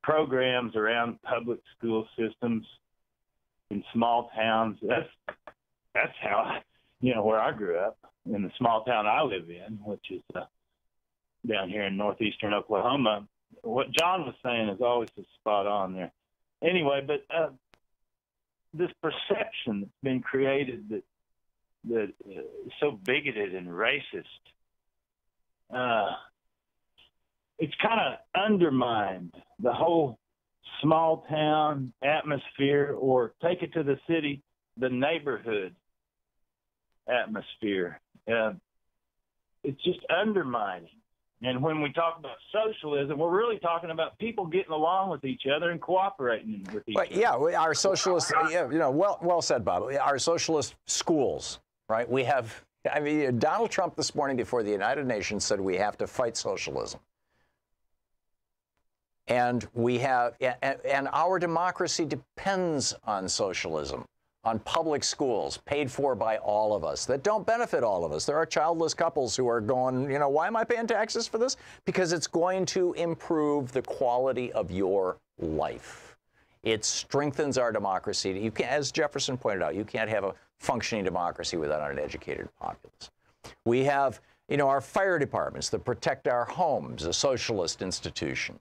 programs around public school systems in small towns, that's how, where I grew up. In the small town I live in, which is down here in northeastern Oklahoma. What John was saying is always spot on there. Anyway, but this perception that's been created that is so bigoted and racist, it's kind of undermined the whole small town atmosphere, or take it to the city, the neighborhood atmosphere. It's just undermining. And when we talk about socialism, we're really talking about people getting along with each other and cooperating with each other. Yeah, our socialist, well said, Bob. Our socialist schools, right? We have, Donald Trump this morning before the United Nations said we have to fight socialism. And we have, and our democracy depends on socialism, on public schools paid for by all of us that don't benefit all of us. There are childless couples who are going, why am I paying taxes for this? Because it's going to improve the quality of your life. It strengthens our democracy. You can, as Jefferson pointed out, you can't have a functioning democracy without an educated populace. We have, our fire departments that protect our homes, a socialist institution.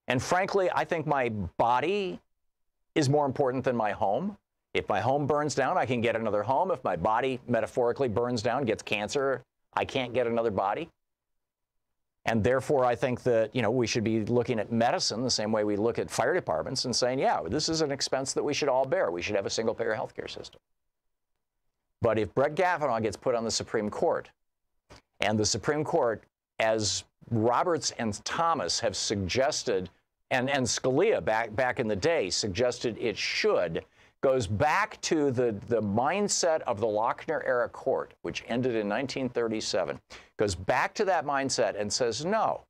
And frankly, I think my body is more important than my home. If my home burns down, I can get another home. If my body metaphorically burns down, gets cancer, I can't get another body. And therefore, I think that, we should be looking at medicine the same way we look at fire departments and saying, yeah, this is an expense that we should all bear. We should have a single-payer healthcare system. But if Brett Kavanaugh gets put on the Supreme Court, and the Supreme Court, as Roberts and Thomas have suggested, and Scalia back in the day suggested it should, goes back to the mindset of the Lochner-era court, which ended in 1937, goes back to that mindset and says, no,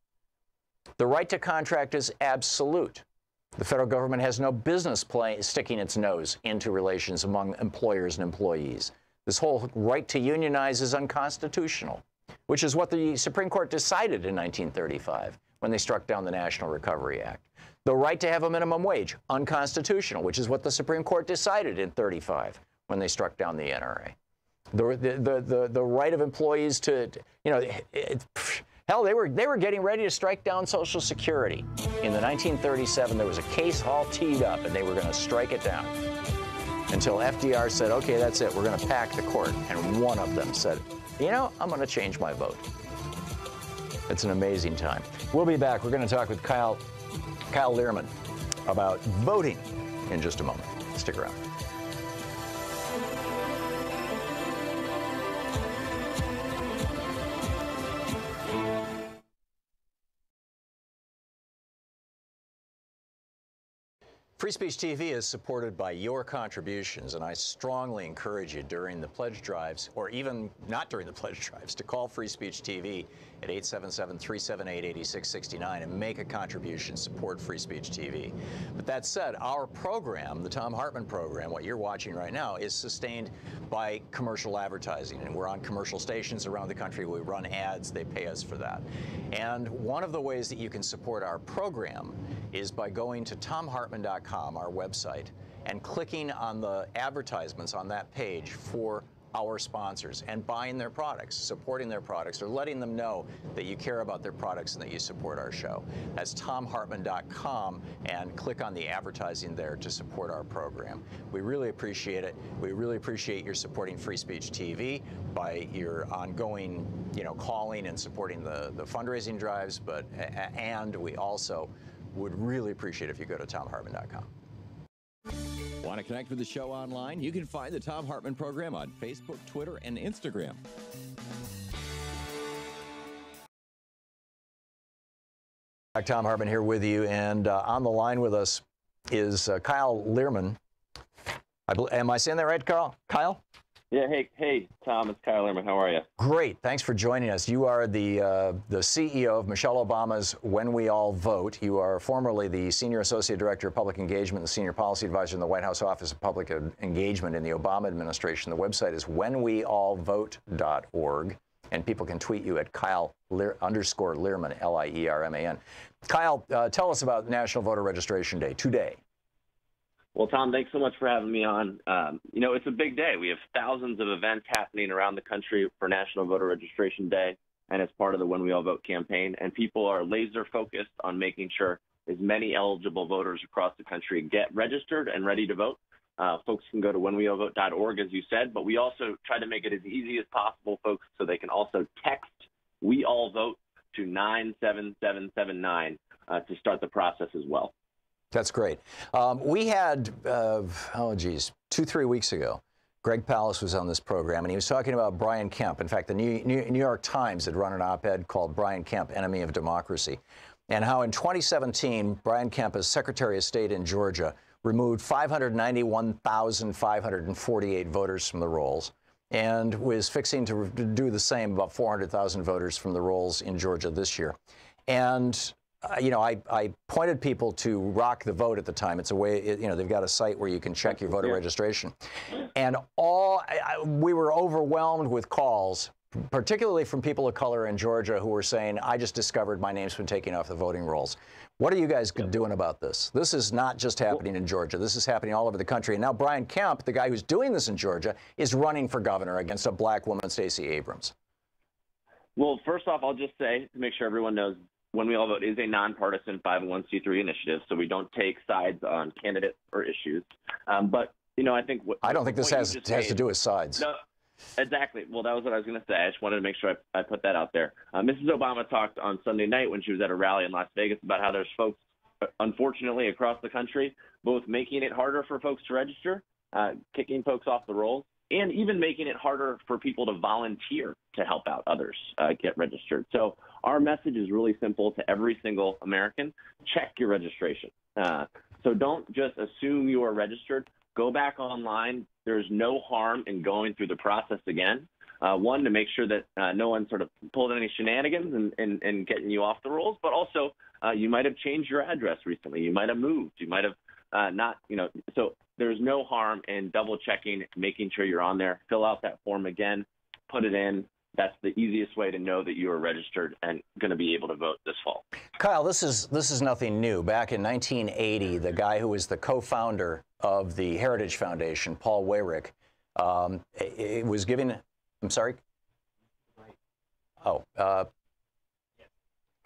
the right to contract is absolute. The federal government has no business sticking its nose into relations among employers and employees. This whole right to unionize is unconstitutional, which is what the Supreme Court decided in 1935 when they struck down the National Recovery Act. The right to have a minimum wage, unconstitutional, which is what the Supreme Court decided in 35 when they struck down the NRA. The right of employees to, Hell, they were getting ready to strike down Social Security. In the 1937, there was a case all teed up, and they were going to strike it down. Until FDR said, okay, that's it, we're going to pack the court. And one of them said, you know, I'm going to change my vote. It's an amazing time. We'll be back. We're going to talk with Kyle Learman about voting in just a moment. Stick around. Free Speech TV is supported by your contributions, and I strongly encourage you during the pledge drives, or even not during the pledge drives, to call Free Speech TV at 877-378-8669 and make a contribution, support Free Speech TV. But that said, our program, the Thom Hartmann Program, what you're watching right now, is sustained by commercial advertising, and we're on commercial stations around the country. We run ads, they pay us for that. And one of the ways that you can support our program is by going to thomhartmann.com, our website, and clicking on the advertisements on that page for our sponsors and buying their products, supporting their products, or letting them know that you care about their products and that you support our show. That's thomhartmann.com, and click on the advertising there to support our program. We really appreciate it. We really appreciate your supporting Free Speech TV by your ongoing, calling and supporting the fundraising drives, and we also would really appreciate if you go to thomhartmann.com. Want to connect with the show online? You can find the Thom Hartmann Program on Facebook, Twitter, and Instagram. Thom Hartmann here with you, and on the line with us is Kyle Learman. Am I saying that right, Carl? Kyle? Yeah, hey, Tom, it's Kyle Learman. How are you? Great. Thanks for joining us. You are the CEO of Michelle Obama's When We All Vote. You are formerly the Senior Associate Director of Public Engagement and Senior Policy Advisor in the White House Office of Public Engagement in the Obama administration. The website is whenweallvote.org, and people can tweet you at Kyle_Learman, L-I-E-R-M-A-N. Kyle, tell us about National Voter Registration Day today. Well, Tom, thanks so much for having me on. It's a big day. We have thousands of events happening around the country for National Voter Registration Day, and it's part of the When We All Vote campaign. And people are laser focused on making sure as many eligible voters across the country get registered and ready to vote. Folks can go to whenweallvote.org, as you said, but we also try to make it as easy as possible, folks, so they can also text We All Vote to 97779 to start the process as well. That's great. We had, 2-3 weeks ago, Greg Palast was on this program, and he was talking about Brian Kemp. In fact, the New York Times had run an op-ed called Brian Kemp, Enemy of Democracy, and how in 2017, Brian Kemp, as Secretary of State in Georgia, removed 591,548 voters from the rolls, and was fixing to do the same, about 400,000 voters from the rolls in Georgia this year. And I pointed people to Rock the Vote at the time. It's a way, they've got a site where you can check your voter registration. And we were overwhelmed with calls, particularly from people of color in Georgia who were saying, I just discovered my name's been taken off the voting rolls. What are you guys doing about this? This is not just happening in Georgia. This is happening all over the country. And now Brian Kemp, the guy who's doing this in Georgia, is running for governor against a black woman, Stacey Abrams. Well, first off, I'll just say, to make sure everyone knows, When We All Vote is a nonpartisan 501c3 initiative, so we don't take sides on candidates or issues. But I think I don't think this has to do with sides. No, exactly. Well, that was what I was going to say. I just wanted to make sure I put that out there. Mrs. Obama talked on Sunday night when she was at a rally in Las Vegas about how there's folks, unfortunately, across the country, both making it harder for folks to register, kicking folks off the rolls, and even making it harder for people to volunteer to help out others get registered. So our message is really simple to every single American. Check your registration. So don't just assume you are registered. Go back online. There's no harm in going through the process again. One, to make sure that no one sort of pulled any shenanigans and getting you off the rolls, but also you might have changed your address recently. You might have moved. You might have not, so there's no harm in double checking, making sure you're on there. Fill out that form again, put it in. That's the easiest way to know that you are registered and going to be able to vote this fall. Kyle, this is nothing new. Back in 1980, the guy who was the co-founder of the Heritage Foundation, Paul Weyrich, it was giving. I'm sorry. Oh.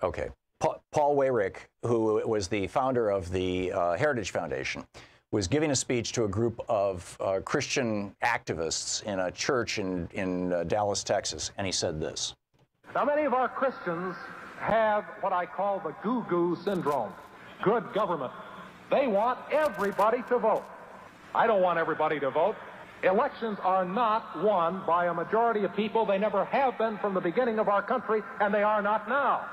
Okay. Paul Weyrich, who was the founder of the Heritage Foundation, was giving a speech to a group of Christian activists in a church in Dallas, Texas, and he said this. Now, many of our Christians have what I call the goo-goo syndrome, good government. They want everybody to vote. I don't want everybody to vote. Elections are not won by a majority of people. They never have been from the beginning of our country, and they are not now.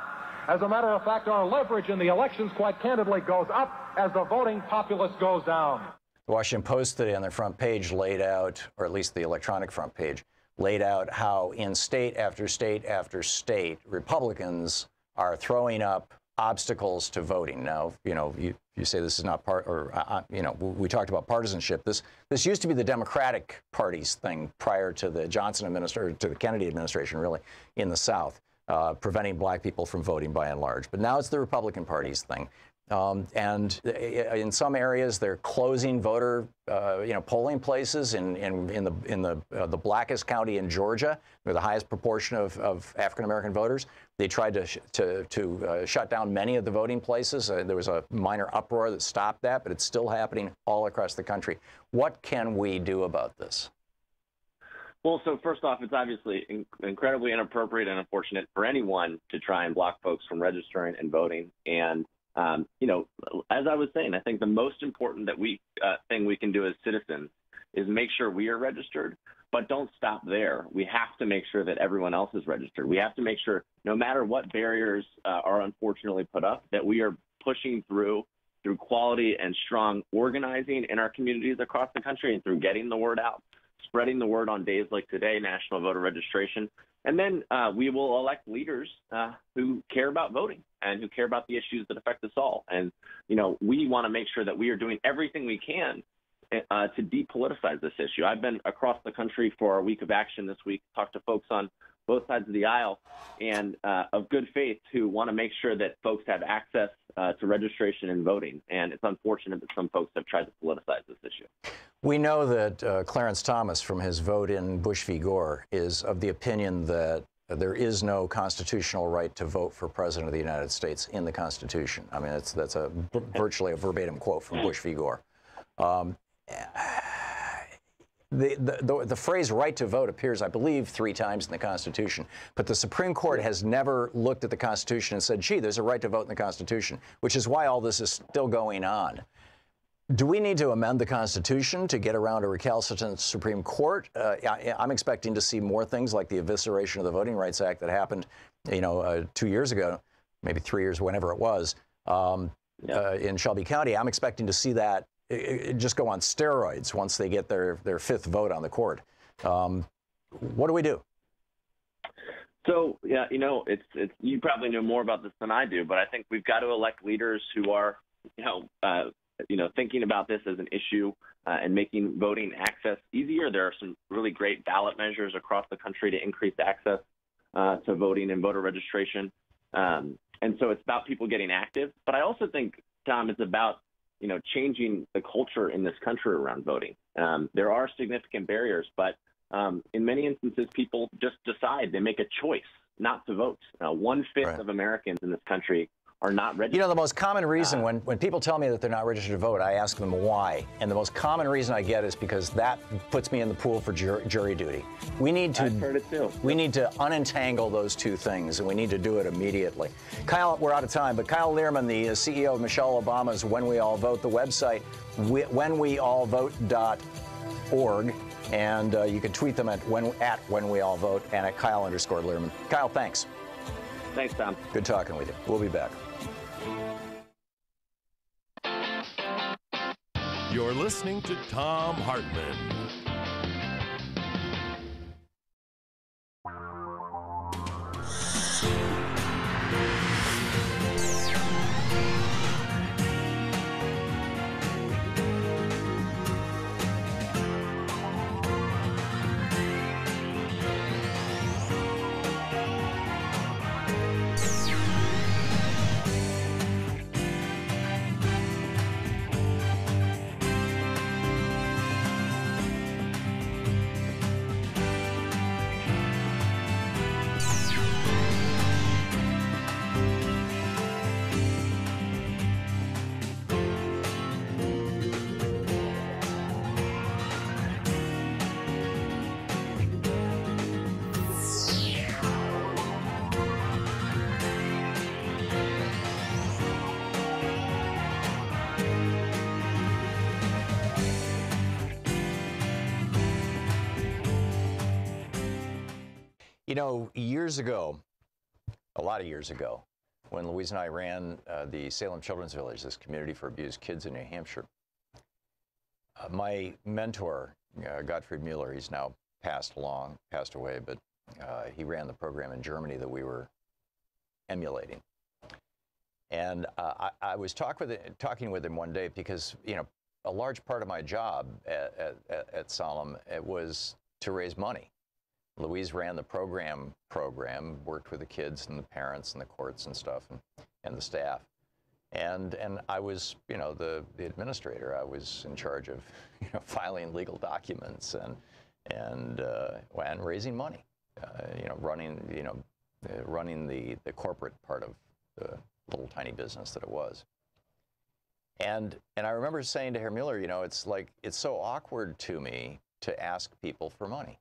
As a matter of fact, our leverage in the elections, quite candidly, goes up as the voting populace goes down. The Washington Post today on their front page laid out, or at least the electronic front page, laid out how in state after state after state, Republicans are throwing up obstacles to voting. Now, you say this is not we talked about partisanship. This used to be the Democratic Party's thing prior to the Johnson administration, to the Kennedy administration, really, in the South. Preventing black people from voting by and large. But now it's the Republican Party's thing. And in some areas, they're closing voter, polling places in the blackest county in Georgia, where the highest proportion of African-American voters. They tried to shut down many of the voting places. There was a minor uproar that stopped that, but it's still happening all across the country. What can we do about this? Well, so first off, it's obviously incredibly inappropriate and unfortunate for anyone to try and block folks from registering and voting. And, as I was saying, I think the most important thing we can do as citizens is make sure we are registered, but don't stop there. We have to make sure that everyone else is registered. We have to make sure, no matter what barriers are unfortunately put up, that we are pushing through quality and strong organizing in our communities across the country and through getting the word out. Spreading the word on days like today, National Voter Registration. And then we will elect leaders who care about voting and who care about the issues that affect us all. And, we want to make sure that we are doing everything we can to depoliticize this issue. I've been across the country for a week of action this week, talked to folks on both sides of the aisle and of good faith who want to make sure that folks have access to registration and voting. And it's unfortunate that some folks have tried to politicize this issue. We know that Clarence Thomas, from his vote in Bush v. Gore, is of the opinion that there is no constitutional right to vote for President of the United States in the Constitution. I mean, that's virtually a verbatim quote from Bush v. Gore. The phrase right to vote appears, I believe, 3 times in the Constitution, but the Supreme Court has never looked at the Constitution and said, gee, there's a right to vote in the Constitution, which is why all this is still going on. Do we need to amend the Constitution to get around a recalcitrant Supreme Court? I'm expecting to see more things like the evisceration of the Voting Rights Act that happened, 2 years ago, maybe 3 years, whenever it was, in Shelby County. I'm expecting to see that just go on steroids once they get their 5th vote on the court. What do we do? So, yeah, it's you probably know more about this than I do, but I think we've got to elect leaders who are, thinking about this as an issue and making voting access easier. There are some really great ballot measures across the country to increase access to voting and voter registration. And so it's about people getting active. But I also think, Tom, it's about, changing the culture in this country around voting. There are significant barriers, but in many instances, people just decide, they make a choice not to vote. 1/5 of Americans in this country are not registered. The most common reason when people tell me that they're not registered to vote, I ask them why. And the most common reason I get is because that puts me in the pool for jury duty. We need to, I've heard it too. We need to unentangle those two things, and we need to do it immediately. Kyle, we're out of time, but Kyle Learman, the CEO of Michelle Obama's When We All Vote, the website, whenweallvote.org, and you can tweet them at when we all vote and at Kyle_Learman. Kyle, thanks. Thanks, Tom. Good talking with you. We'll be back. You're listening to Thom Hartmann. You know, years ago, a lot of years ago, when Louise and I ran the Salem Children's Village, this community for abused kids in New Hampshire, my mentor, Gottfried Mueller, he's now passed away, but he ran the program in Germany that we were emulating. And I was talking with him one day because, you know, a large part of my job at Salem was to raise money. Louise ran the program, worked with the kids and the parents and the courts and stuff and the staff. And I was, you know, the administrator. I was in charge of, you know, filing legal documents and raising money, you know, running the corporate part of the little tiny business that it was. And I remember saying to Herr Mueller, you know, it's like, it's so awkward to me to ask people for money.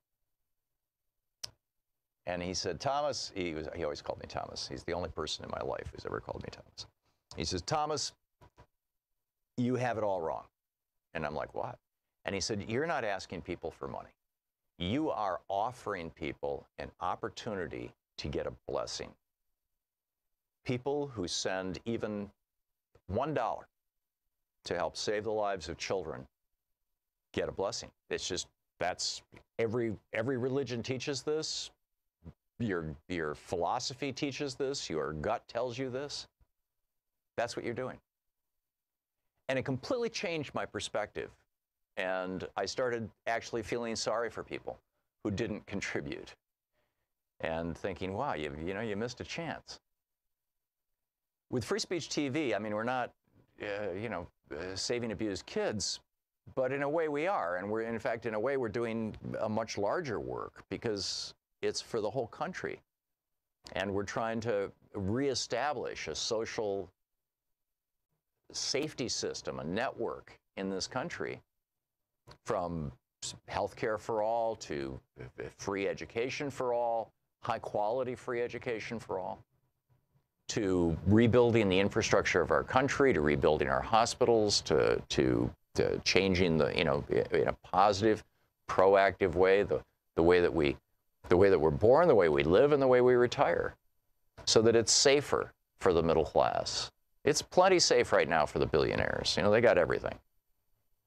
And he said, Thomas, he always called me Thomas. He's the only person in my life who's ever called me Thomas. He says, Thomas, you have it all wrong. And I'm like, what? And he said, you're not asking people for money. You are offering people an opportunity to get a blessing. People who send even $1 to help save the lives of children get a blessing. It's just, that's, every religion teaches this. Your philosophy teaches this. Your gut tells you this. That's what you're doing. And it completely changed my perspective. And I started actually feeling sorry for people who didn't contribute and thinking, wow, you know, you missed a chance. With Free Speech TV, I mean, we're not, you know, saving abused kids, but in a way we are. And we're, in fact, in a way, we're doing a much larger work because it's for the whole country. And we're trying to reestablish a social safety system, a network in this country, from healthcare for all to free education for all, high quality free education for all, to rebuilding the infrastructure of our country, to rebuilding our hospitals, to changing the, you know, in a positive, proactive way, the way that we're born, the way we live, and the way we retire, so that it's safer for the middle class. It's plenty safe right now for the billionaires. You know, they got everything.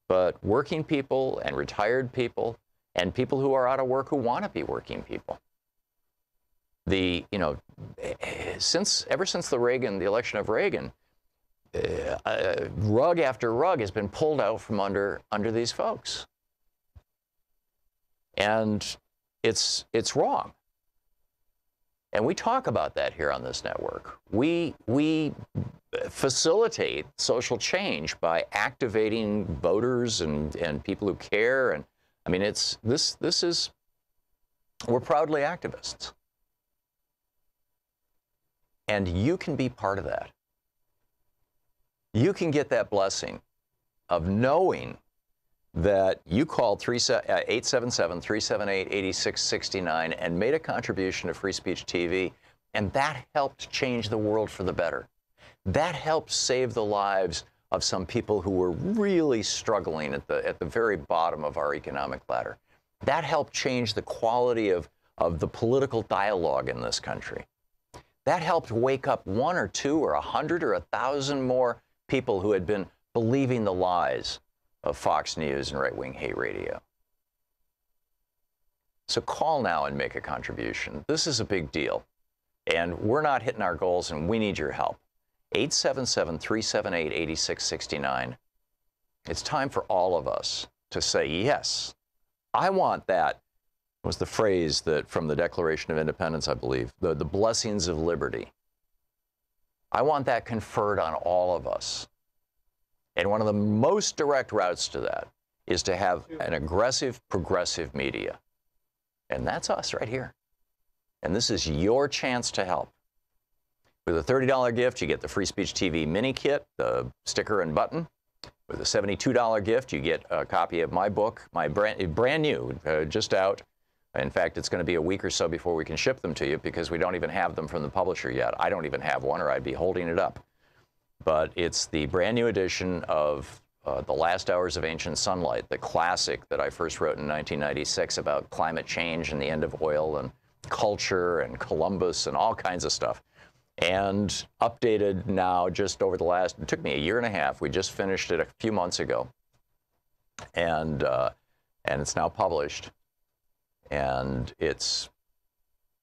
But working people and retired people and people who are out of work who want to be working people. You know, ever since the election of Reagan, rug after rug has been pulled out from under these folks. And it's wrong. And we talk about that here on this network. We facilitate social change by activating voters and people who care. And I mean, we're proudly activists. And you can be part of that. You can get that blessing of knowing that you called 877-378-8669 and made a contribution to Free Speech TV, and that helped change the world for the better. That helped save the lives of some people who were really struggling at the very bottom of our economic ladder. That helped change the quality of the political dialogue in this country. That helped wake up 1 or 2 or 100 or 1,000 more people who had been believing the lies of Fox News and right-wing hate radio. So call now and make a contribution. This is a big deal. And we're not hitting our goals, and we need your help. 877-378-8669. It's time for all of us to say, yes, I want that, was the phrase that from the Declaration of Independence, I believe, the blessings of liberty. I want that conferred on all of us. And one of the most direct routes to that is to have an aggressive, progressive media. And that's us right here. And this is your chance to help. With a $30 gift, you get the Free Speech TV mini kit, the sticker and button. With a $72 gift, you get a copy of my book, my brand new, just out. In fact, it's going to be a week or so before we can ship them to you because we don't even have them from the publisher yet. I don't even have one, or I'd be holding it up. But it's the brand new edition of The Last Hours of Ancient Sunlight, the classic that I first wrote in 1996 about climate change and the end of oil and culture and Columbus and all kinds of stuff. And updated now just over the last, it took me a year and a half. We just finished it a few months ago. And it's now published. And it's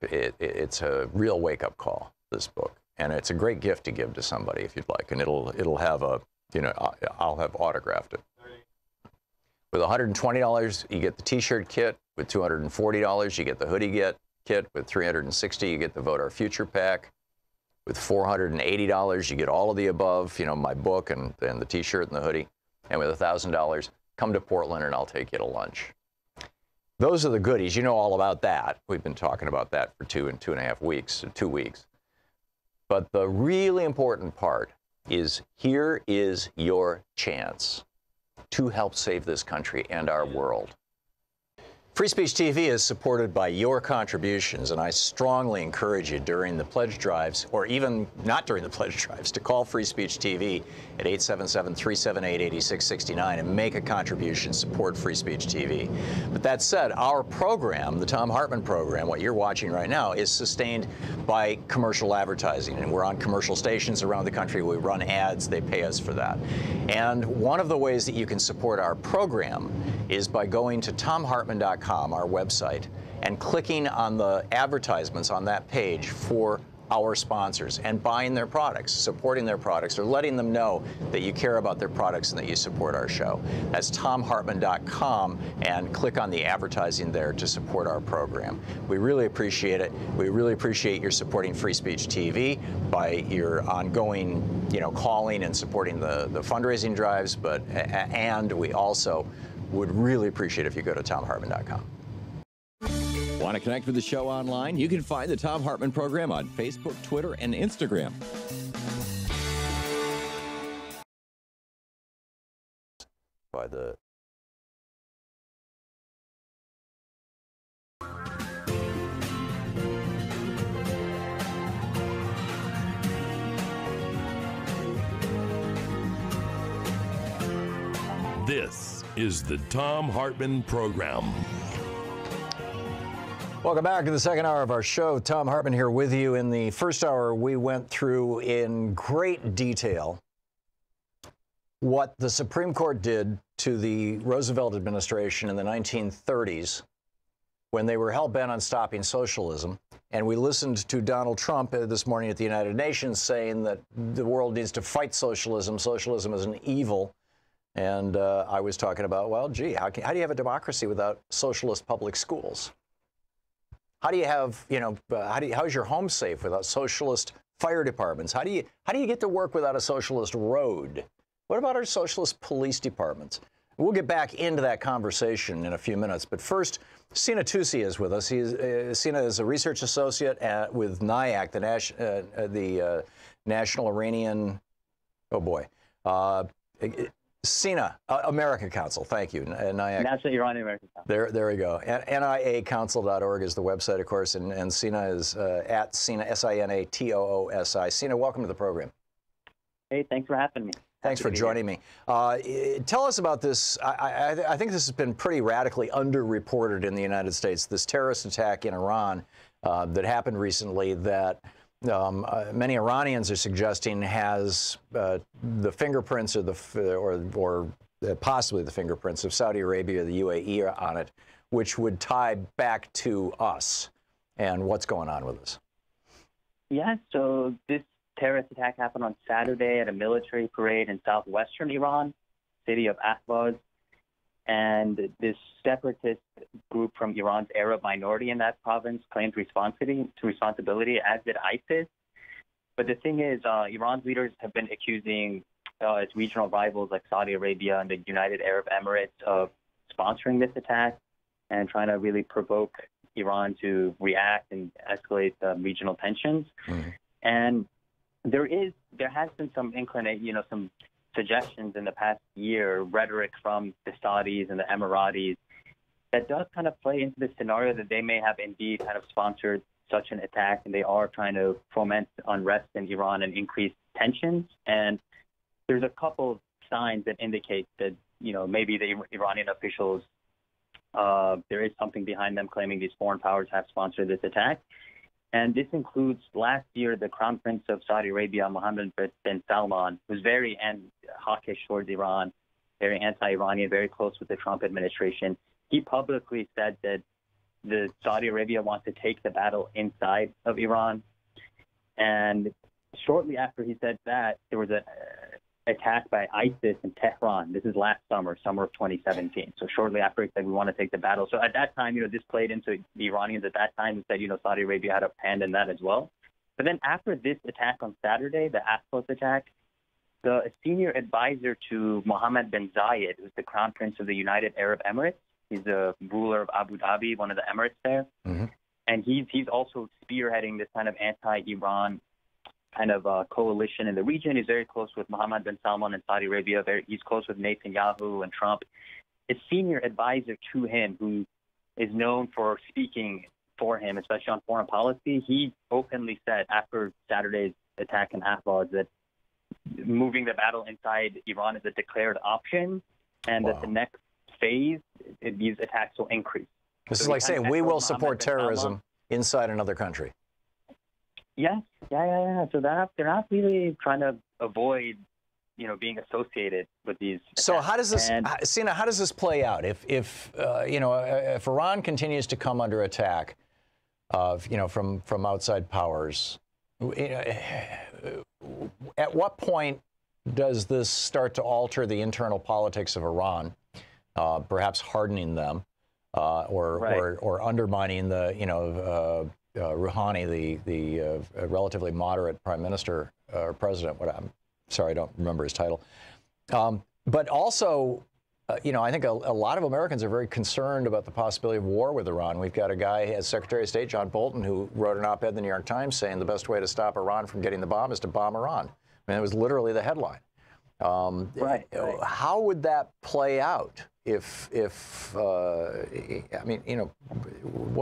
a real wake-up call, this book. And it's a great gift to give to somebody if you'd like. And it'll have a, you know, I'll have autographed it. With $120, you get the T-shirt kit. With $240, you get the hoodie kit. With $360, you get the Vote Our Future pack. With $480, you get all of the above, you know, my book and the T-shirt and the hoodie. And with $1,000, come to Portland and I'll take you to lunch. Those are the goodies. You know all about that. We've been talking about that for 2.5 weeks, 2 weeks. But the really important part is here is your chance to help save this country and our world. Free Speech TV is supported by your contributions, and I strongly encourage you during the pledge drives, or even not during the pledge drives, to call Free Speech TV at 877-378-8669 and make a contribution, support Free Speech TV. But that said, our program, the Thom Hartmann Program, what you're watching right now, is sustained by commercial advertising, and we're on commercial stations around the country. We run ads. They pay us for that. And one of the ways that you can support our program is by going to thomhartmann.com, our website, and clicking on the advertisements on that page for our sponsors and buying their products, supporting their products, or letting them know that you care about their products and that you support our show. That's thomhartmann.com, and click on the advertising there to support our program. We really appreciate it. We really appreciate your supporting Free Speech TV by your ongoing, you know, calling and supporting the fundraising drives, and we also would really appreciate if you go to thomhartmann.com. Want to connect with the show online? You can find the Thom Hartmann Program on Facebook, Twitter, and Instagram. By the This is the Thom Hartmann Program. Welcome back to the second hour of our show. Thom Hartmann here with you. In the first hour, we went through in great detail what the Supreme Court did to the Roosevelt administration in the 1930s when they were hell-bent on stopping socialism. And we listened to Donald Trump this morning at the United Nations saying that the world needs to fight socialism. Socialism is an evil. And I was talking about, well, gee, how do you have a democracy without socialist public schools? How do you have, you know, how's your home safe without socialist fire departments? How do you get to work without a socialist road? What about our socialist police departments? We'll get back into that conversation in a few minutes. But first, Sina Tusi is with us. Sina is a research associate with NIAC, the National Iranian, oh boy, Sina, American Council, thank you. NIAC. National Iranian American Council. There we go. NIACouncil.org is the website, of course, and Sina is at Sina, SINATOOSI. Sina, welcome to the program. Hey, thanks for having me. Thanks for joining me. Tell us about this. I think this has been pretty radically underreported in the United States, this terrorist attack in Iran that happened recently that many Iranians are suggesting has the fingerprints or possibly the fingerprints of Saudi Arabia, the UAE on it, which would tie back to us. And what's going on with this? Yeah, so this terrorist attack happened on Saturday at a military parade in southwestern Iran, city of Ahvaz. And this separatist group from Iran's Arab minority in that province claimed responsibility, as did ISIS. But the thing is, Iran's leaders have been accusing its regional rivals like Saudi Arabia and the United Arab Emirates of sponsoring this attack and trying to really provoke Iran to react and escalate regional tensions. Mm-hmm. And there has been some some suggestions in the past year, rhetoric from the Saudis and the Emiratis that does kind of play into the scenario that they may have indeed kind of sponsored such an attack, and they are trying to foment unrest in Iran and increase tensions. And there's a couple of signs that indicate that, maybe the Iranian officials there is something behind them claiming these foreign powers have sponsored this attack. And this includes last year the Crown Prince of Saudi Arabia, Mohammed bin Salman, who's very hawkish towards Iran, very anti-Iranian, very close with the Trump administration. He publicly said that the Saudi Arabia wants to take the battle inside of Iran. And shortly after he said that, there was an attack by ISIS in Tehran. This is last summer of 2017. So shortly after he said, we want to take the battle. So at that time, this played into the Iranians at that time who said, Saudi Arabia had a hand in that as well. But then after this attack on Saturday, the Ascos attack, the senior advisor to Mohammed bin Zayed, who's the Crown Prince of the United Arab Emirates, he's the ruler of Abu Dhabi, one of the Emirates there. Mm-hmm. And he's also spearheading this kind of anti-Iran kind of coalition in the region. He's very close with Mohammed bin Salman in Saudi Arabia. He's close with Netanyahu and Trump. A senior advisor to him who is known for speaking for him, especially on foreign policy, he openly said after Saturday's attack in Ahvaz that moving the battle inside Iran is a declared option and that the next phase, these attacks will increase. This is like saying we will support terrorism inside another country. Yes, yeah. So they're not really trying to avoid, being associated with these attacks. So how does this, Sina, how does this play out? If Iran continues to come under attack, from outside powers, at what point does this start to alter the internal politics of Iran, perhaps hardening them, or undermining the Rouhani, the relatively moderate prime minister or president? I'm sorry, I don't remember his title. But also, I think a lot of Americans are very concerned about the possibility of war with Iran. We've got a guy as Secretary of State, John Bolton, who wrote an op-ed in the New York Times saying the best way to stop Iran from getting the bomb is to bomb Iran. I mean, it was literally the headline. How would that play out? What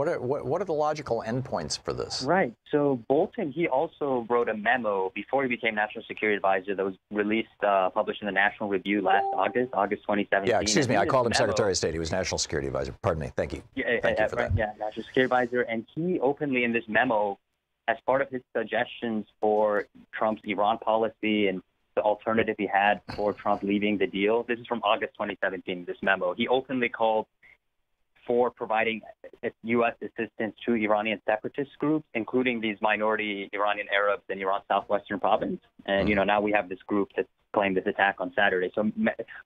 are the logical endpoints for this? Right. So Bolton, he also wrote a memo before he became National Security Advisor that was released, published in the National Review last August 2017. Yeah, excuse me, I called him Secretary of State. He was National Security Advisor. Pardon me. Thank you. Thank you for that. Yeah, National Security Advisor. And he openly in this memo, as part of his suggestions for Trump's Iran policy and the alternative he had for Trump leaving the deal. This is from August 2017, this memo. He openly called for providing U.S. assistance to Iranian separatist groups, including these minority Iranian Arabs in Iran's southwestern province. And, now we have this group that claimed this attack on Saturday. So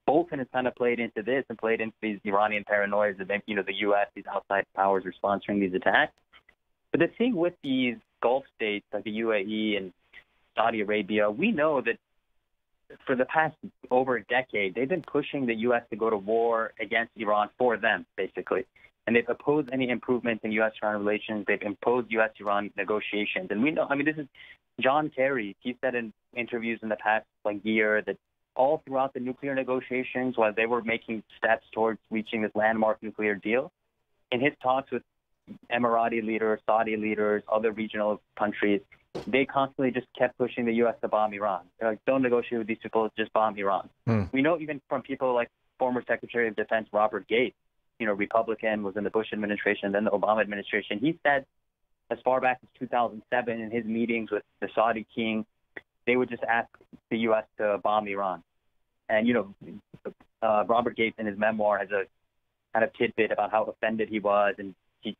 Bolton has kind of played into this and played into these Iranian paranoias that, the U.S., these outside powers are sponsoring these attacks. But the thing with these Gulf states like the UAE and Saudi Arabia, we know that for the past over a decade, they've been pushing the U.S. to go to war against Iran for them, basically. And they've opposed any improvements in U.S.-Iran relations. They've imposed U.S.-Iran negotiations. And we know, this is John Kerry. He said in interviews in the past year that all throughout the nuclear negotiations, while they were making steps towards reaching this landmark nuclear deal, in his talks with Emirati leaders, Saudi leaders, other regional countries, they constantly just kept pushing the U.S. to bomb Iran. They're like, don't negotiate with these people, just bomb Iran. We know even from people like former Secretary of Defense Robert Gates, Republican, was in the Bush administration, then the Obama administration. He said as far back as 2007 in his meetings with the Saudi king, they would just ask the U.S. to bomb Iran. And, Robert Gates in his memoir has a kind of tidbit about how offended he was. And he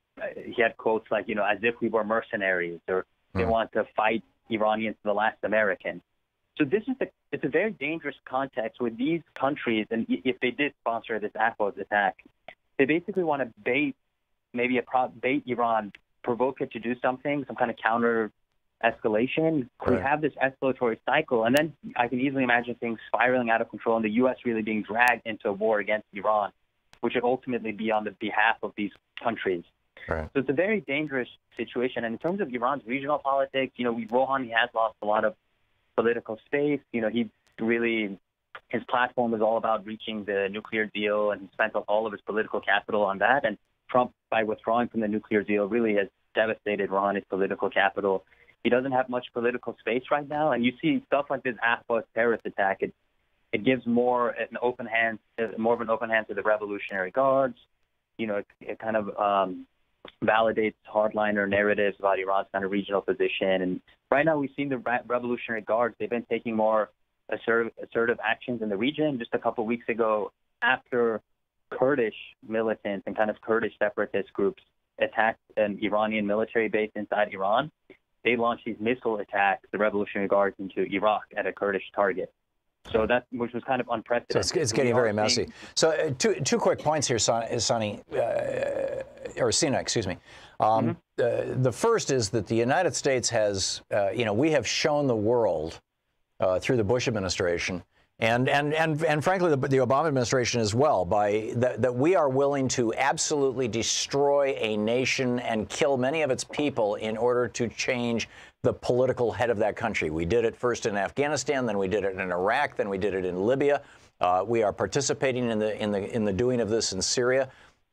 had quotes like, as if we were mercenaries, or they want to fight Iranians to the last American. So it's a very dangerous context with these countries, and if they did sponsor this Ahvaz attack, they basically want to bait Iran, provoke it to do something, some kind of counter escalation. We have this escalatory cycle, and then I can easily imagine things spiraling out of control and the U.S. really being dragged into a war against Iran, which would ultimately be on the behalf of these countries. So it's a very dangerous situation. And in terms of Iran's regional politics, Rouhani has lost a lot of political space. His platform was all about reaching the nuclear deal, and he spent all of his political capital on that. And Trump, by withdrawing from the nuclear deal, really has devastated Rouhani's political capital. He doesn't have much political space right now. And you see stuff like this Ahvaz terrorist attack. It gives more of an open hand to the Revolutionary Guards. it kind of validates hardliner narratives about Iran's kind of regional position. And right now we've seen the Revolutionary Guards, they've been taking more assertive actions in the region. Just a couple of weeks ago, after Kurdish militants and kind of Kurdish separatist groups attacked an Iranian military base inside Iran, they launched these missile attacks, the Revolutionary Guards, into Iraq at a Kurdish target. So which was kind of unprecedented. So it's getting very messy. So two quick points here, Sina, excuse me. The first is that the United States has, we have shown the world through the Bush administration and frankly the Obama administration as well, that we are willing to absolutely destroy a nation and kill many of its people in order to change the political head of that country. We did it first in Afghanistan, then we did it in Iraq, then we did it in Libya. We are participating in the doing of this in Syria.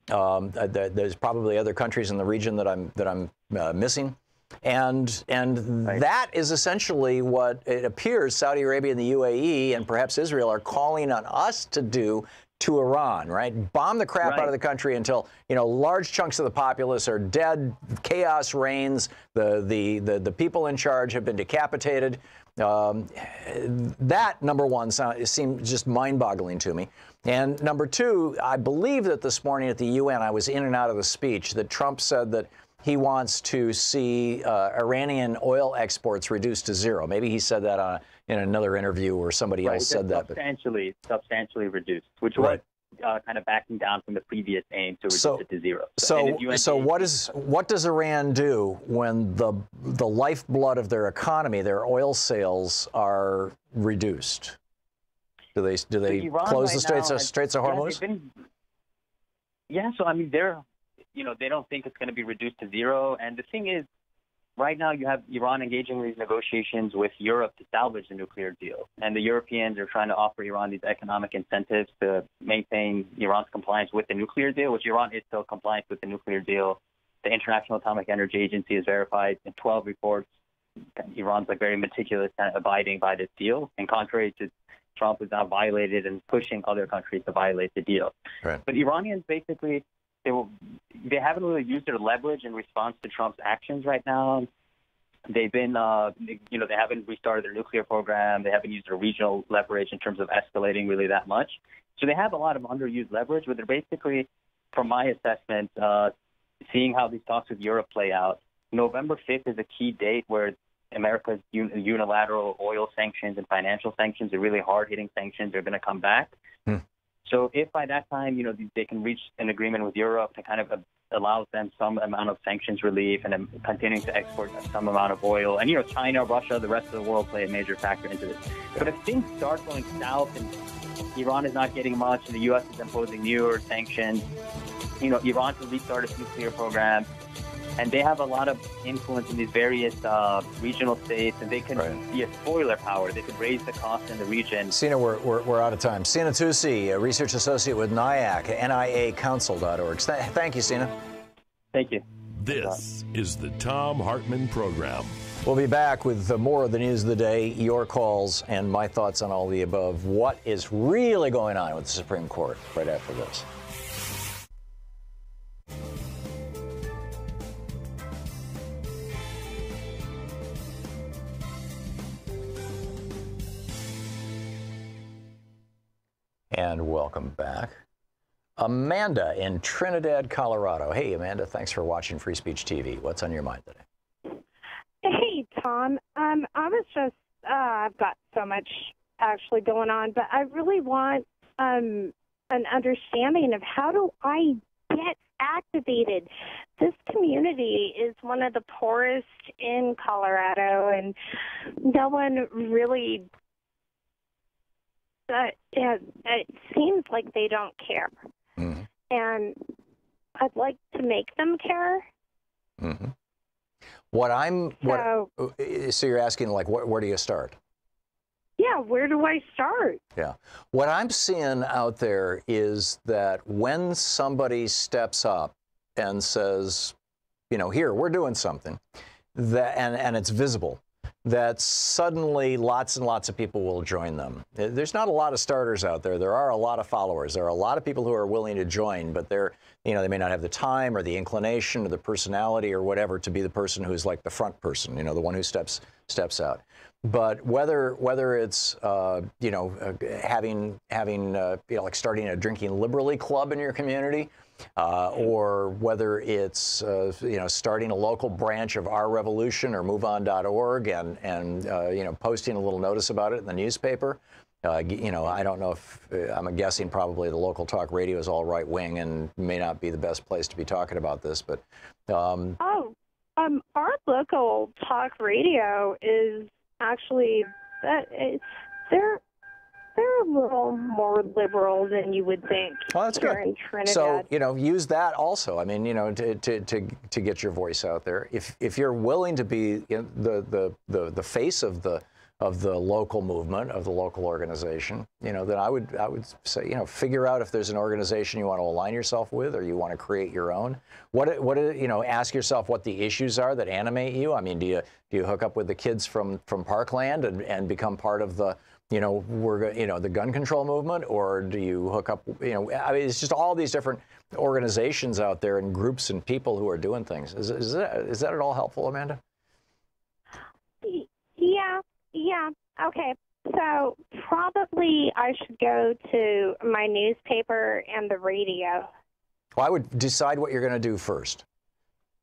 There's probably other countries in the region that I'm missing. And that is essentially what it appears Saudi Arabia and the UAE and perhaps Israel are calling on us to do to Iran, right? Bomb the crap out of the country until, large chunks of the populace are dead, chaos reigns, the people in charge have been decapitated. That, number one, seemed just mind-boggling to me. And number two, I believe that this morning at the UN, I was in and out of the speech, that Trump said that he wants to see Iranian oil exports reduced to zero. Maybe he said that in another interview or somebody else said that. Substantially reduced, which was kind of backing down from the previous aim to reduce it to zero. So what does Iran do when the lifeblood of their economy, their oil sales, are reduced? Do they close the Straits of Hormuz? So I mean they don't think it's going to be reduced to zero. And the thing is, right now you have Iran engaging in these negotiations with Europe to salvage the nuclear deal. And the Europeans are trying to offer Iran these economic incentives to maintain Iran's compliance with the nuclear deal, which Iran is still compliant with the nuclear deal. The International Atomic Energy Agency has verified in 12 reports Iran's very meticulous and abiding by this deal. And contrary to Trump, is now violated and pushing other countries to violate the deal. Right. But Iranians basically, they haven't really used their leverage in response to Trump's actions right now. They've been, they haven't restarted their nuclear program. They haven't used their regional leverage in terms of escalating really that much. So they have a lot of underused leverage, but they're basically, from my assessment, seeing how these talks with Europe play out. November 5th is a key date where America's unilateral oil sanctions and financial sanctions, the really hard-hitting sanctions, are going to come back. So if by that time, they can reach an agreement with Europe to kind of allows them some amount of sanctions relief and then continuing to export some amount of oil. And, China, Russia, the rest of the world play a major factor into this. But if things start going south and Iran is not getting much and the U.S. is imposing newer sanctions, Iran can restart its nuclear program. And they have a lot of influence in these various regional states, and they can be a spoiler power. They could raise the cost in the region. Sina, we're out of time. Sina Tusi, a research associate with NIAC, NIACouncil.org. Thank you, Sina. Thank you. This is the Thom Hartmann Program. We'll be back with more of the news of the day, your calls, and my thoughts on all the above. What is really going on with the Supreme Court right after this? And welcome back. Amanda in Trinidad, Colorado. Hey, Amanda, thanks for watching Free Speech TV. What's on your mind today? Hey, Tom. I was just, I've got so much actually going on, but I really want an understanding of how do I get activated. This community is one of the poorest in Colorado, and no one really it seems like they don't care. Mm-hmm. And I'd like to make them care. Mm-hmm. So you're asking, where do you start? Yeah, where do I start? Yeah. What I'm seeing out there is that when somebody steps up and says, here, we're doing something, and it's visible, that suddenly lots and lots of people will join them. There's not a lot of starters out there. There are a lot of followers. There are a lot of people who are willing to join, but they may not have the time or the inclination or the personality or whatever to be the person who's like the front person, the one who steps out. But whether it's having like starting a drinking liberally club in your community, or whether it's starting a local branch of Our Revolution or MoveOn.org and posting a little notice about it in the newspaper. I don't know if I'm guessing probably the local talk radio is all right wing and may not be the best place to be talking about this, but our local talk radio is actually they're a little more liberal than you would think. Well, that's good. In Trinidad. So, use that also. I mean, to get your voice out there. If you're willing to be the face of the local movement, of the local organization, then I would say, figure out if there's an organization you want to align yourself with, or you want to create your own. Ask yourself what the issues are that animate you. I mean, do you hook up with the kids from Parkland and become part of the the gun control movement, or do you hook up, it's just all these different organizations out there and groups and people who are doing things. Is that at all helpful, Amanda? Yeah. Okay. So probably I should go to my newspaper and the radio. Well, I would decide what you're going to do first.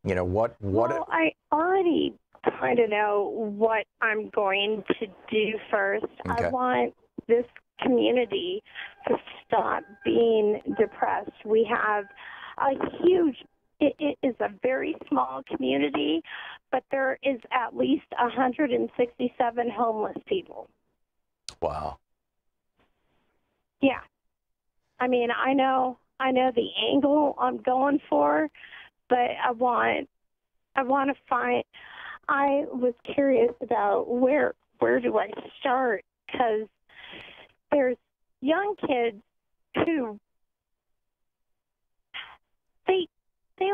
Well, I already kind of know what I'm going to do first. Okay. I want this community to stop being depressed. We have it is a very small community, but there is at least 167 homeless people. Wow. Yeah. I mean, I know the angle I'm going for, but I want to find. I was curious about where do I start, because there's young kids who they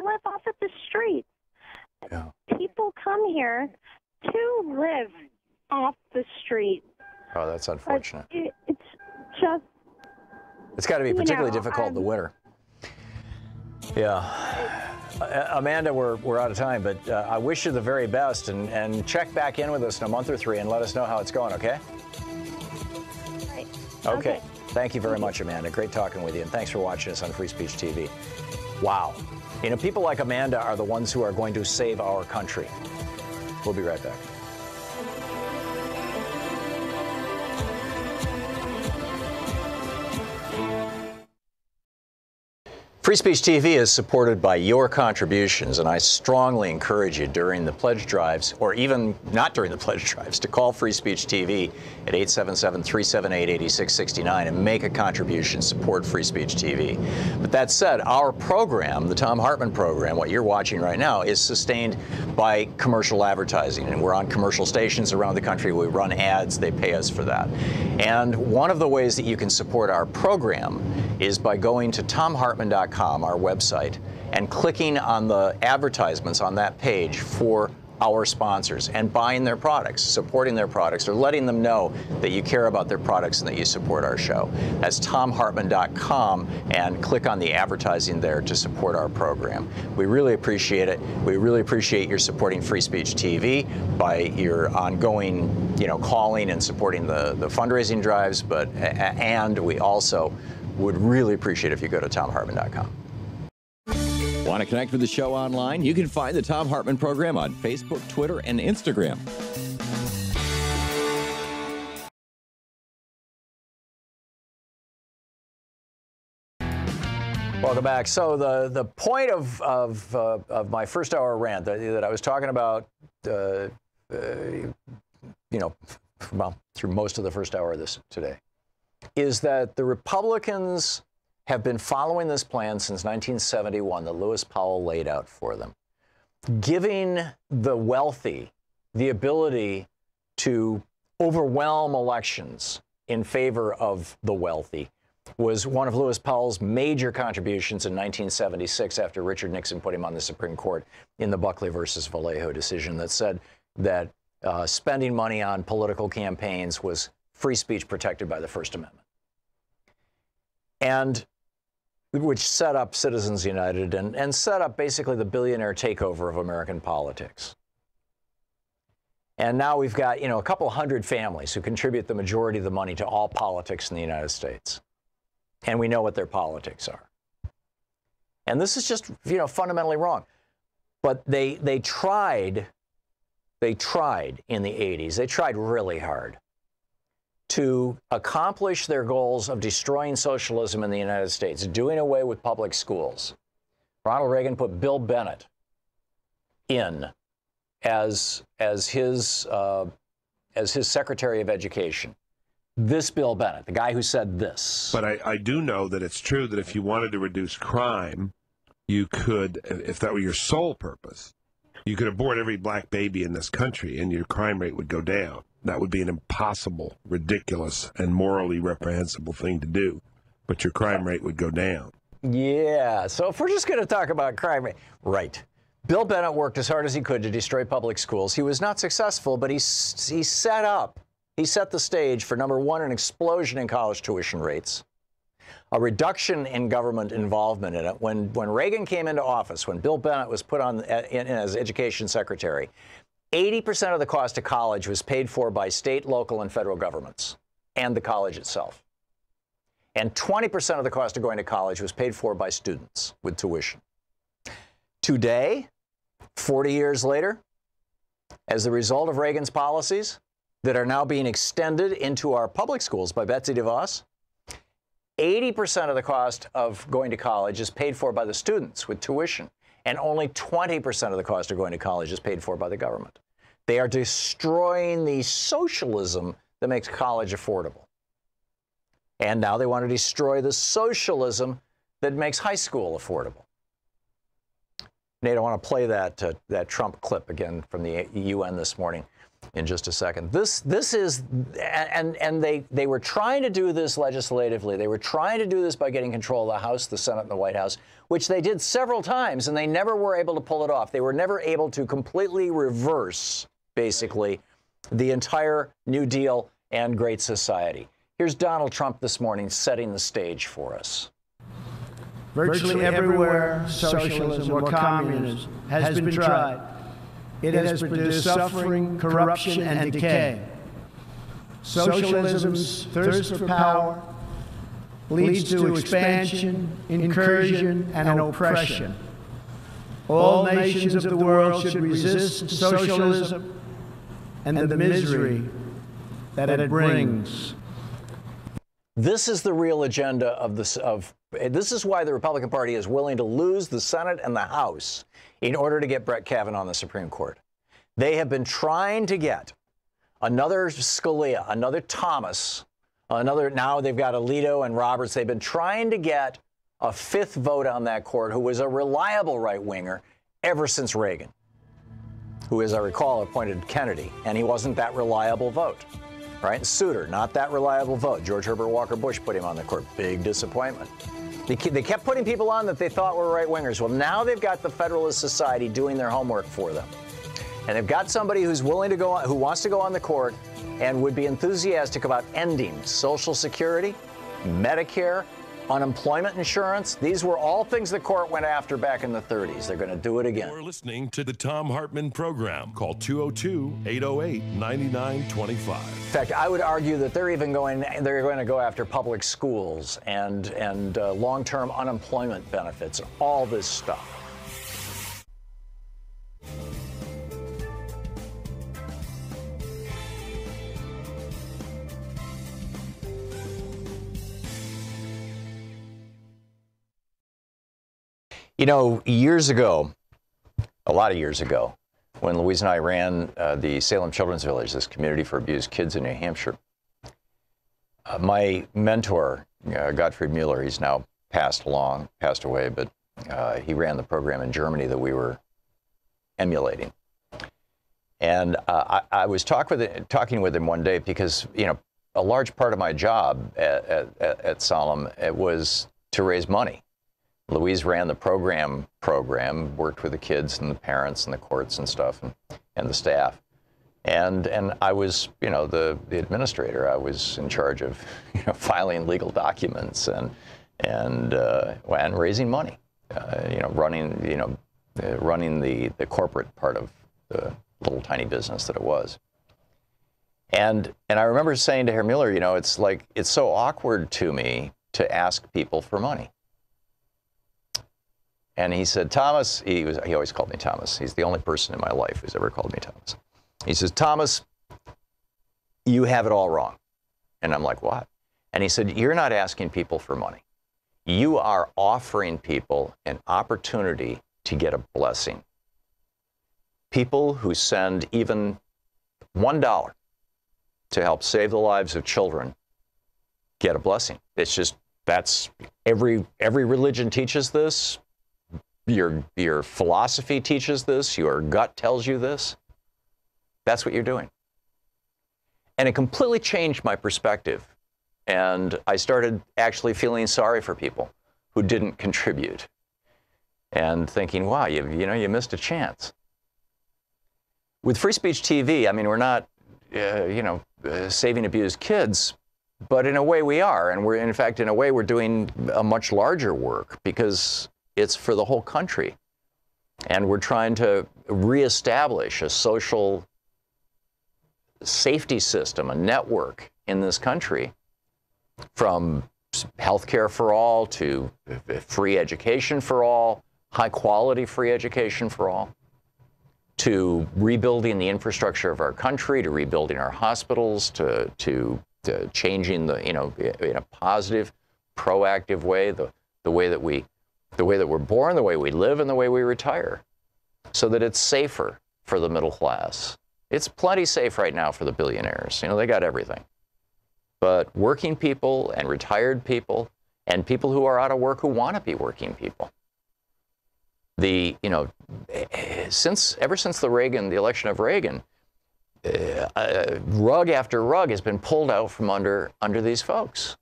live off of the streets. Yeah. People come here to live off the street. Oh, that's unfortunate. It's just. It's got to be particularly difficult in the winter. Yeah. Amanda, we're out of time, but I wish you the very best, and check back in with us in a month or three and let us know how it's going, okay? Right. Okay. Thank you very much, Amanda. Great talking with you, and thanks for watching us on Free Speech TV. Wow. People like Amanda are the ones who are going to save our country. We'll be right back. Free Speech TV is supported by your contributions, and I strongly encourage you during the pledge drives, or even not during the pledge drives, to call Free Speech TV at 877-378-8669 and make a contribution, support Free Speech TV. But that said, our program, the Thom Hartmann Program, what you're watching right now, is sustained by commercial advertising, and we're on commercial stations around the country. We run ads, they pay us for that. And one of the ways that you can support our program is by going to thomhartmann.com, our website, and clicking on the advertisements on that page for our sponsors and buying their products, supporting their products, or letting them know that you care about their products and that you support our show. That's thomhartmann.com, and click on the advertising there to support our program. We really appreciate it. We really appreciate your supporting Free Speech TV by your ongoing, calling and supporting the fundraising drives, and we also would really appreciate if you go to thomhartmann.com. Want to connect with the show online? You can find the Thom Hartmann Program on Facebook, Twitter, and Instagram. Welcome back. So the point of my first hour rant that I was talking about, through most of the first hour of this today, is that the Republicans have been following this plan since 1971 that Lewis Powell laid out for them, giving the wealthy the ability to overwhelm elections in favor of the wealthy was one of Lewis Powell's major contributions in 1976 after Richard Nixon put him on the Supreme Court in the Buckley versus Vallejo decision that said that spending money on political campaigns was free speech protected by the First Amendment. And which set up Citizens United and set up basically the billionaire takeover of American politics. And now we've got, a couple hundred families who contribute the majority of the money to all politics in the United States. And we know what their politics are. And this is just, fundamentally wrong. But they tried in the 80s, they tried really hard to accomplish their goals of destroying socialism in the United States, doing away with public schools. Ronald Reagan put Bill Bennett in as his Secretary of Education. This Bill Bennett, the guy who said this. But I do know that it's true that if you wanted to reduce crime, you could, if that were your sole purpose, you could abort every black baby in this country and your crime rate would go down. That would be an impossible, ridiculous, and morally reprehensible thing to do. But your crime rate would go down. Yeah, so if we're just going to talk about crime rate, right. Bill Bennett worked as hard as he could to destroy public schools. He was not successful, but he set the stage for, number one, an explosion in college tuition rates, a reduction in government involvement in it. When Reagan came into office, when Bill Bennett was put on in as education secretary, 80% of the cost of college was paid for by state, local, and federal governments and the college itself. And 20% of the cost of going to college was paid for by students with tuition. Today, 40 years later, as a result of Reagan's policies that are now being extended into our public schools by Betsy DeVos, 80% of the cost of going to college is paid for by the students with tuition, and only 20% of the cost of going to college is paid for by the government. They are destroying the socialism that makes college affordable. And now they want to destroy the socialism that makes high school affordable. Nate, I want to play that Trump clip again from the UN this morning in just a second. This is, and they were trying to do this legislatively. They were trying to do this by getting control of the House, the Senate, and the White House, which they did several times, and they never were able to pull it off. They were never able to completely reverse, basically, the entire New Deal and Great Society. Here's Donald Trump this morning setting the stage for us. Virtually everywhere socialism or communism has been tried, it has produced suffering, corruption, and decay. Socialism's thirst for power leads to expansion, incursion, and oppression. All nations of the world should resist socialism and the misery that it brings. This is the real agenda of this. This is why the Republican Party is willing to lose the Senate and the House in order to get Brett Kavanaugh on the Supreme Court. They have been trying to get another Scalia, another Thomas, now they've got Alito and Roberts. They've been trying to get a fifth vote on that court who was a reliable right-winger ever since Reagan, who, as I recall, appointed Kennedy, and he wasn't that reliable vote. Right? Souter, not that reliable vote. George Herbert Walker Bush put him on the court. Big disappointment. They kept putting people on that they thought were right-wingers. Well, now they've got the Federalist Society doing their homework for them. And they've got somebody who's willing to go on, who wants to go on the court and would be enthusiastic about ending Social Security, Medicare, unemployment insurance. These were all things the court went after back in the 30s. They're going to do it again. You're listening to the Thom Hartmann Program. Call 202-808-9925. In fact, I would argue that they're going to go after public schools and long-term unemployment benefits, all this stuff. You know, years ago, a lot of years ago, when Louise and I ran the Salem Children's Village, this community for abused kids in New Hampshire, my mentor, Gottfried Mueller, he's now passed away, but he ran the program in Germany that we were emulating. And I was talking with him one day because, you know, a large part of my job at Salem, it was to raise money. Louise ran the program, worked with the kids and the parents and the courts and stuff and the staff. And I was, the administrator. I was in charge of, filing legal documents and raising money, running the corporate part of the little tiny business that it was. And I remember saying to Herr Mueller, it's so awkward to me to ask people for money. And he said, Thomas, he always called me Thomas. He's the only person in my life who's ever called me Thomas. He says, Thomas, you have it all wrong. And I'm like, what? And he said, you're not asking people for money. You are offering people an opportunity to get a blessing. People who send even $1 to help save the lives of children get a blessing. It's just, that's every religion teaches this. Your philosophy teaches this. Your gut tells you this. That's what you're doing. And it completely changed my perspective. And I started actually feeling sorry for people who didn't contribute and thinking, wow, you missed a chance. With Free Speech TV, I mean, we're not, saving abused kids, but in a way we are. And in fact, in a way, we're doing a much larger work because it's for the whole country. And we're trying to reestablish a social safety system, a network in this country, from healthcare for all to free education for all, high quality free education for all, to rebuilding the infrastructure of our country, to rebuilding our hospitals, to changing in a positive, proactive way, the way that we're born, the way we live, and the way we retire, so that it's safer for the middle class. It's plenty safe right now for the billionaires. They got everything. But working people and retired people and people who are out of work who want to be working people. Ever since the election of Reagan, rug after rug has been pulled out from under these folks.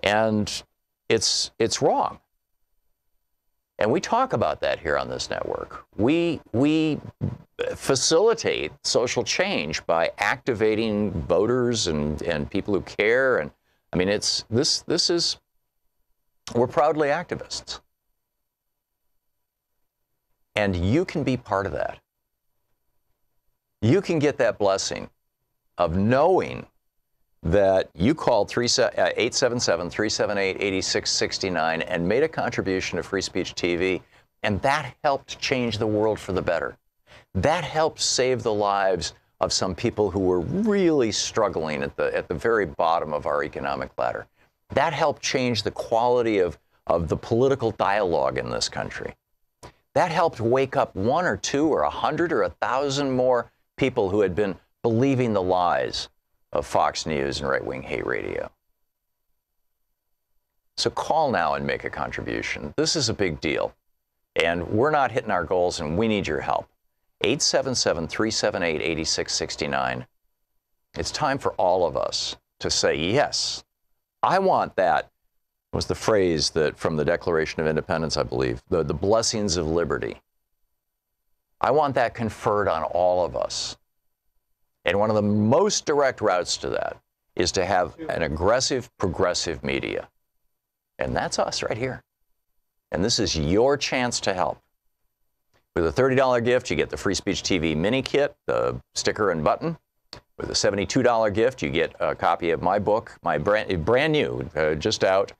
And it's wrong. And we talk about that here on this network. We facilitate social change by activating voters and people who care. And I mean, we're proudly activists. And you can be part of that. You can get that blessing of knowing that you called 877-378-8669 and made a contribution to Free Speech TV, and that helped change the world for the better. That helped save the lives of some people who were really struggling at the very bottom of our economic ladder. That helped change the quality of the political dialogue in this country. That helped wake up 1 or 2 or 100 or 1,000 more people who had been believing the lies of Fox News and right-wing hate radio. So call now and make a contribution. This is a big deal. And we're not hitting our goals, and we need your help. 877-378-8669. It's time for all of us to say, yes, I want that. Was the phrase that from the Declaration of Independence, I believe, the blessings of liberty. I want that conferred on all of us. And one of the most direct routes to that is to have an aggressive, progressive media. And that's us right here. And this is your chance to help. With a $30 gift, you get the Free Speech TV mini kit, the sticker and button. With a $72 gift, you get a copy of my book, my brand new, just out.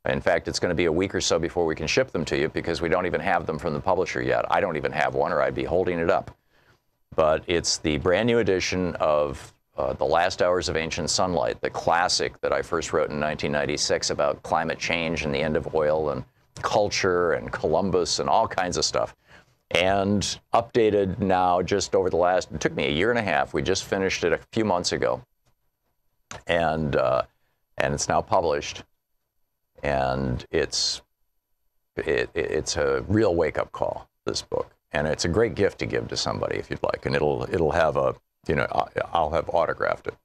In fact, it's going to be a week or so before we can ship them to you because we don't even have them from the publisher yet. I don't even have one, or I'd be holding it up. But it's the brand new edition of The Last Hours of Ancient Sunlight, the classic that I first wrote in 1996 about climate change and the end of oil and culture and Columbus and all kinds of stuff. And updated now just over it took me a year and a half. We just finished it a few months ago. And it's now published. And it's a real wake-up call, this book. And it's a great gift to give to somebody if you'd like. And it'll have I'll have autographed it.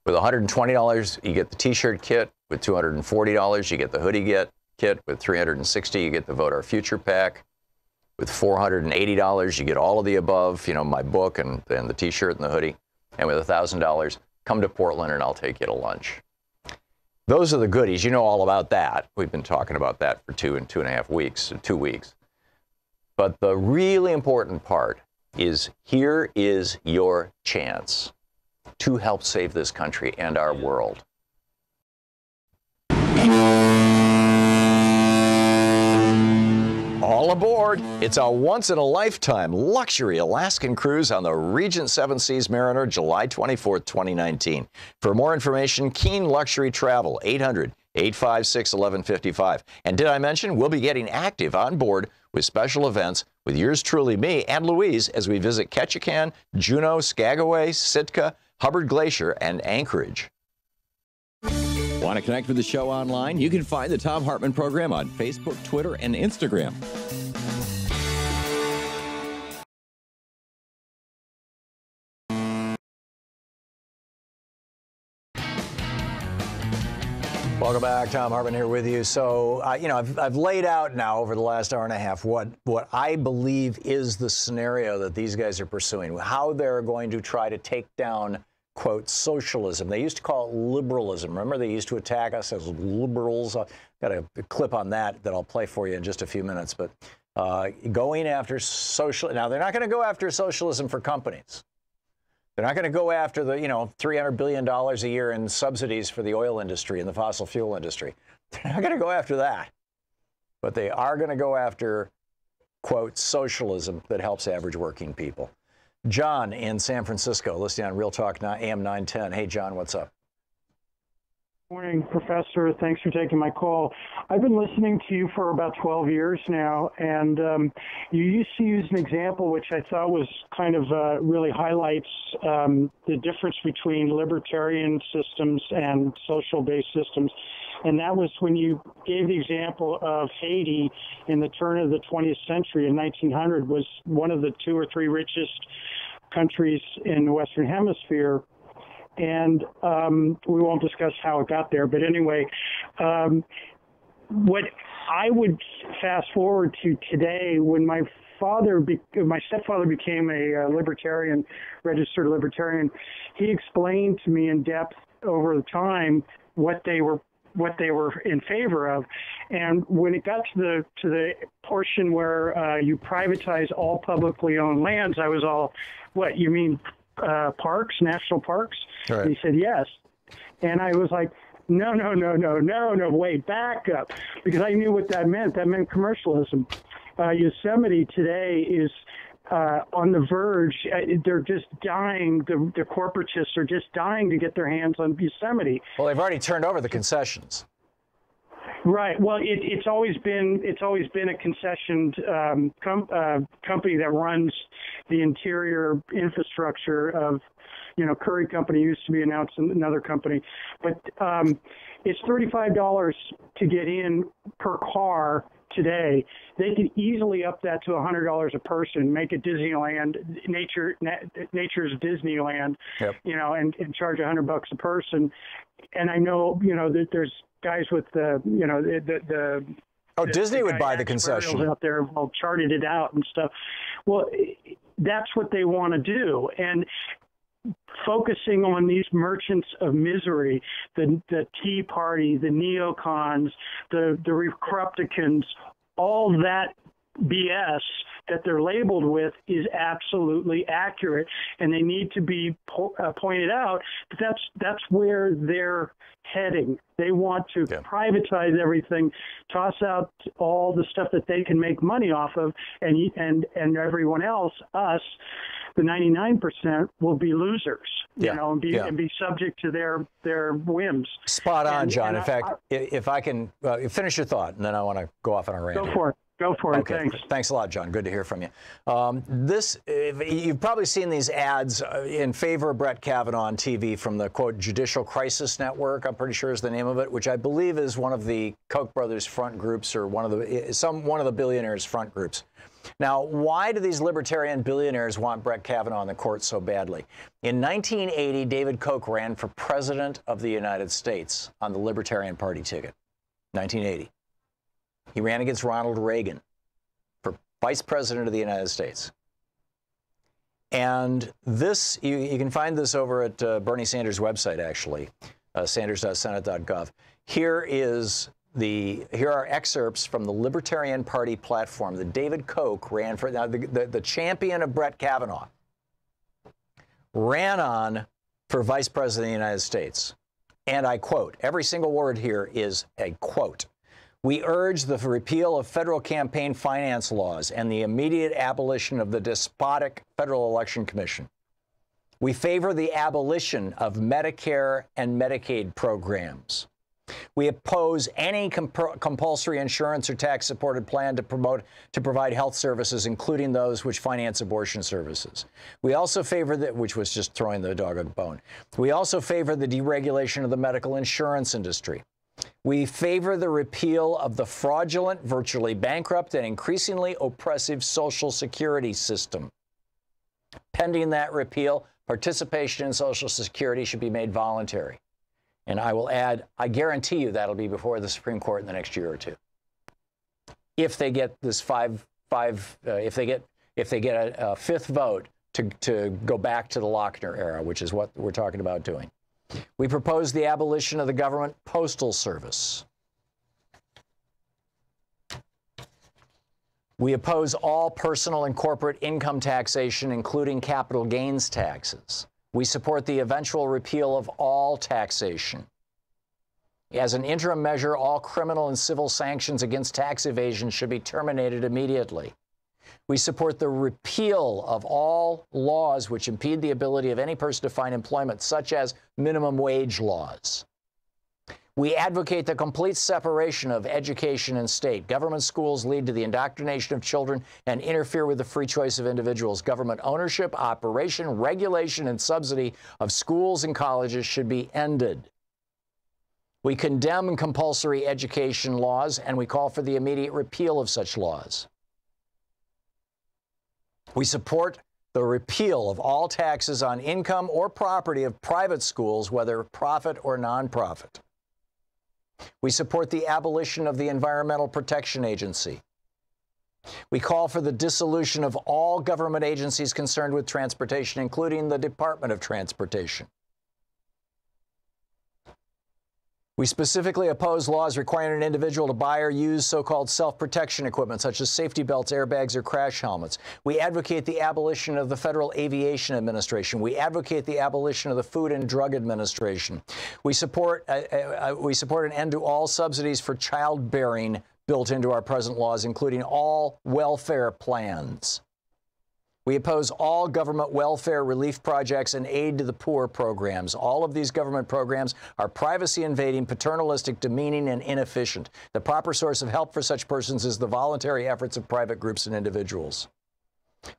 With $120, you get the T-shirt kit. With $240, you get the hoodie kit. With $360, you get the Vote Our Future pack. With $480, you get all of the above, you know, my book and the T-shirt and the hoodie. And with $1,000, come to Portland and I'll take you to lunch. Those are the goodies. You know all about that. We've been talking about that for 2.5 weeks, 2 weeks. But the really important part is here is your chance to help save this country and our world. All aboard! It's a once-in-a-lifetime luxury Alaskan cruise on the Regent Seven Seas Mariner, July 24th, 2019. For more information, Keen Luxury Travel, 800-856-1155. And did I mention we'll be getting active on board with special events with yours truly, me, and Louise, as we visit Ketchikan, Juneau, Skagway, Sitka, Hubbard Glacier, and Anchorage. Want to connect with the show online? You can find the Thom Hartmann Program on Facebook, Twitter, and Instagram. Welcome back. Thom Hartmann here with you. So, you know, I've laid out now over the last hour and a half what I believe is the scenario that these guys are pursuing, how they're going to try to take down, quote, socialism. They used to call it liberalism. Remember, they used to attack us as liberals. I've got a clip on that I'll play for you in just a few minutes. But going after now, they're not going to go after socialism for companies. They're not going to go after the, you know, $300 billion a year in subsidies for the oil industry and the fossil fuel industry. They're not going to go after that. But they are going to go after, quote, socialism that helps average working people. John in San Francisco, listening on Real Talk AM 910. Hey, John, what's up? Morning, Professor. Thanks for taking my call. I've been listening to you for about 12 years now, and you used to use an example which I thought was kind of really highlights the difference between libertarian systems and social-based systems. And that was when you gave the example of Haiti in the turn of the 20th century in 1900 was one of the 2 or 3 richest countries in the Western Hemisphere. And we won't discuss how it got there. But anyway, what I would fast forward to today, when my stepfather became a libertarian, registered libertarian, he explained to me in depth over the time what they were in favor of. And when it got to the portion where you privatize all publicly owned lands, I was all, what, you mean parks, national parks? Right. And he said, yes. And I was like, no, wait, back up. Because I knew what that meant. That meant commercialism. Yosemite today is on the verge. They're just dying. The corporatists are just dying to get their hands on Yosemite. Well, they've already turned over the concessions. Right. Well, it's always been a concessioned company that runs the interior infrastructure of, you know, Curry Company used to be announced another company, but it's $35 to get in per car today. They could easily up that to $100 a person, make it Disneyland, nature's Disneyland, yep. You know, and charge $100 a person. And I know, you know, that there's guys with the, you know, Disney would buy the concession out there, all charted it out and stuff. Well, that's what they want to do, and focusing on these merchants of misery, the Tea Party, the neocons, the Republicans, all that BS that they're labeled with is absolutely accurate, and they need to be pointed out. But that's where they're heading. They want to privatize everything, toss out all the stuff that they can make money off of, and everyone else, us, the 99%, will be losers. You know, and be subject to their whims. Spot on, John. In fact, if I can finish your thought, and then I want to go off on a rant. Go for it. Go for it. Okay. Thanks. Thanks a lot, John. Good to hear from you. You've probably seen these ads in favor of Brett Kavanaugh on TV from the, quote, Judicial Crisis Network, I'm pretty sure is the name of it, which I believe is one of the Koch brothers front groups, or one of the billionaires front groups. Now, why do these libertarian billionaires want Brett Kavanaugh on the court so badly? In 1980, David Koch ran for president of the United States on the Libertarian Party ticket. 1980. He ran against Ronald Reagan for Vice President of the United States. And this, you can find this over at Bernie Sanders' website, actually, sanders.senate.gov. Here are excerpts from the Libertarian Party platform that David Koch ran for. Now, the champion of Brett Kavanaugh ran on for Vice President of the United States. And I quote, every single word here is a quote. We urge the repeal of federal campaign finance laws and the immediate abolition of the despotic Federal Election Commission. We favor the abolition of Medicare and Medicaid programs. We oppose any compulsory insurance or tax-supported plan to provide health services, including those which finance abortion services. We also favor which was just throwing the dog a bone. We also favor the deregulation of the medical insurance industry. We favor the repeal of the fraudulent, virtually bankrupt, and increasingly oppressive Social Security system. Pending that repeal, participation in Social Security should be made voluntary. And I will add, I guarantee you that'll be before the Supreme Court in the next year or two. If they get this if they get a fifth vote to go back to the Lochner era, which is what we're talking about doing. We propose the abolition of the government postal service. We oppose all personal and corporate income taxation, including capital gains taxes. We support the eventual repeal of all taxation. As an interim measure, all criminal and civil sanctions against tax evasion should be terminated immediately. We support the repeal of all laws which impede the ability of any person to find employment, such as minimum wage laws. We advocate the complete separation of education and state. Government schools lead to the indoctrination of children and interfere with the free choice of individuals. Government ownership, operation, regulation, and subsidy of schools and colleges should be ended. We condemn compulsory education laws, and we call for the immediate repeal of such laws. We support the repeal of all taxes on income or property of private schools, whether profit or nonprofit. We support the abolition of the Environmental Protection Agency. We call for the dissolution of all government agencies concerned with transportation, including the Department of Transportation. We specifically oppose laws requiring an individual to buy or use so-called self-protection equipment, such as safety belts, airbags, or crash helmets. We advocate the abolition of the Federal Aviation Administration. We advocate the abolition of the Food and Drug Administration. We support an end to all subsidies for childbearing built into our present laws, including all welfare plans. We oppose all government welfare relief projects and aid to the poor programs. All of these government programs are privacy-invading, paternalistic, demeaning, and inefficient. The proper source of help for such persons is the voluntary efforts of private groups and individuals.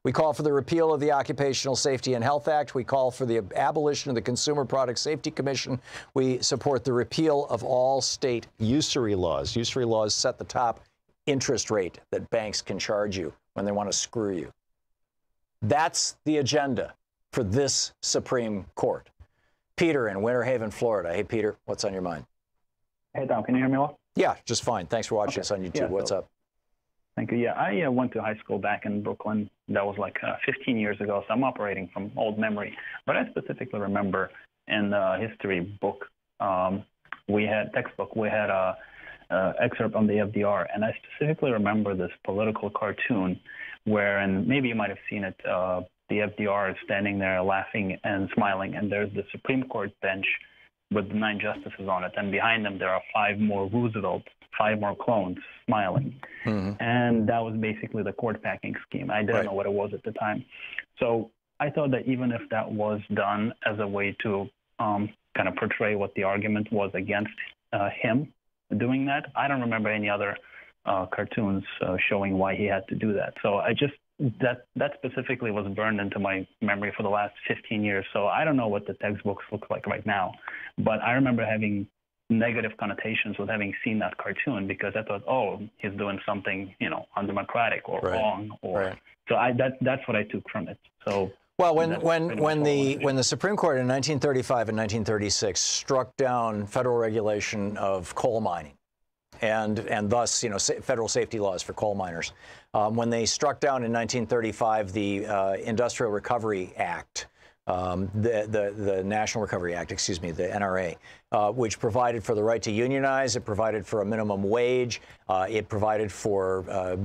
We call for the repeal of the Occupational Safety and Health Act. We call for the abolition of the Consumer Product Safety Commission. We support the repeal of all state usury laws. Usury laws set the top interest rate that banks can charge you when they want to screw you. That's the agenda for this Supreme Court. Peter in Winter Haven, Florida. Hey, Peter, what's on your mind? Hey, Tom, can you hear me well? Yeah, just fine. Thanks for watching us on YouTube. What's up? Thank you. Yeah, I went to high school back in Brooklyn. That was like 15 years ago, so I'm operating from old memory. But I specifically remember in the history book, we had a excerpt on the FDR, and I specifically remember this political cartoon where, and maybe you might have seen it, the FDR is standing there laughing and smiling, and there's the Supreme Court bench with 9 justices on it, and behind them there are 5 more Roosevelts, 5 more clones smiling. Mm-hmm. And that was basically the court packing scheme. I didn't know what it was at the time. So I thought that even if that was done as a way to kind of portray what the argument was against him doing that, I don't remember any other cartoons showing why he had to do that. So I just, that specifically was burned into my memory for the last 15 years. So I don't know what the textbooks look like right now, but I remember having negative connotations with having seen that cartoon because I thought, oh, he's doing something, undemocratic or wrong, or so that's what I took from it. So. Well, when the Supreme Court in 1935 and 1936 struck down federal regulation of coal mining, and thus, federal safety laws for coal miners. When they struck down in 1935 the Industrial Recovery Act, the National Recovery Act, excuse me, the NRA, which provided for the right to unionize. It provided for a minimum wage. It provided for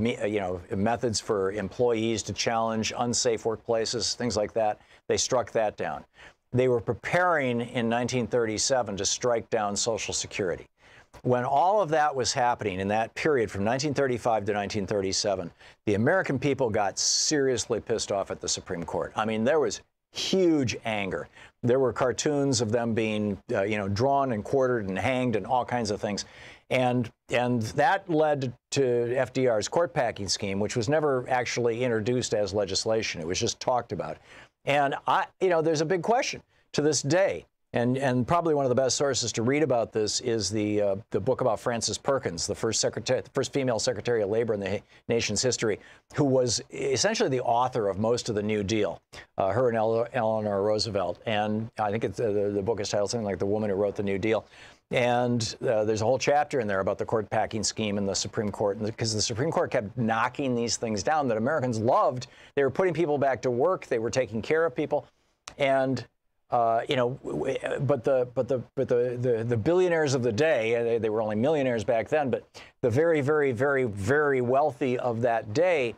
methods for employees to challenge unsafe workplaces, things like that. They struck that down. They were preparing in 1937 to strike down Social Security. When all of that was happening in that period from 1935 to 1937, the American people got seriously pissed off at the Supreme Court. I mean, there was huge anger. There were cartoons of them being, drawn and quartered and hanged and all kinds of things. And that led to FDR's court packing scheme, which was never actually introduced as legislation. It was just talked about. And there's a big question to this day. And probably one of the best sources to read about this is the book about Frances Perkins, the first female Secretary of Labor in the nation's history, who was essentially the author of most of the New Deal, her and Eleanor Roosevelt. And I think the book is titled something like The Woman Who Wrote the New Deal. And there's a whole chapter in there about the court packing scheme in the Supreme Court, because the Supreme Court kept knocking these things down that Americans loved. They were putting people back to work. They were taking care of people. And but the billionaires of the day, they were only millionaires back then, but the very, very, very, very wealthy of that day,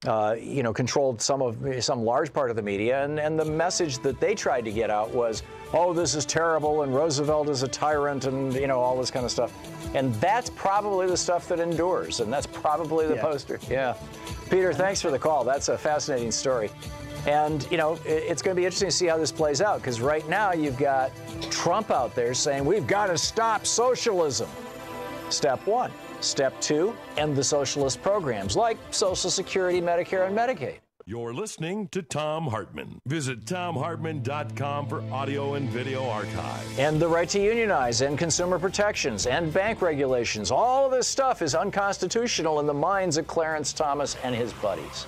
controlled some large part of the media, and the message that they tried to get out was, oh, this is terrible, and Roosevelt is a tyrant, and all this kind of stuff. And that's probably the stuff that endures, and that's probably the poster. Yeah. Peter, thanks for the call. That's a fascinating story. And, it's going to be interesting to see how this plays out, because right now you've got Trump out there saying we've got to stop socialism. Step one. Step two, end the socialist programs like Social Security, Medicare, and Medicaid. You're listening to Thom Hartmann. Visit ThomHartmann.com for audio and video archive. And the right to unionize, and consumer protections, and bank regulations. All of this stuff is unconstitutional in the minds of Clarence Thomas and his buddies.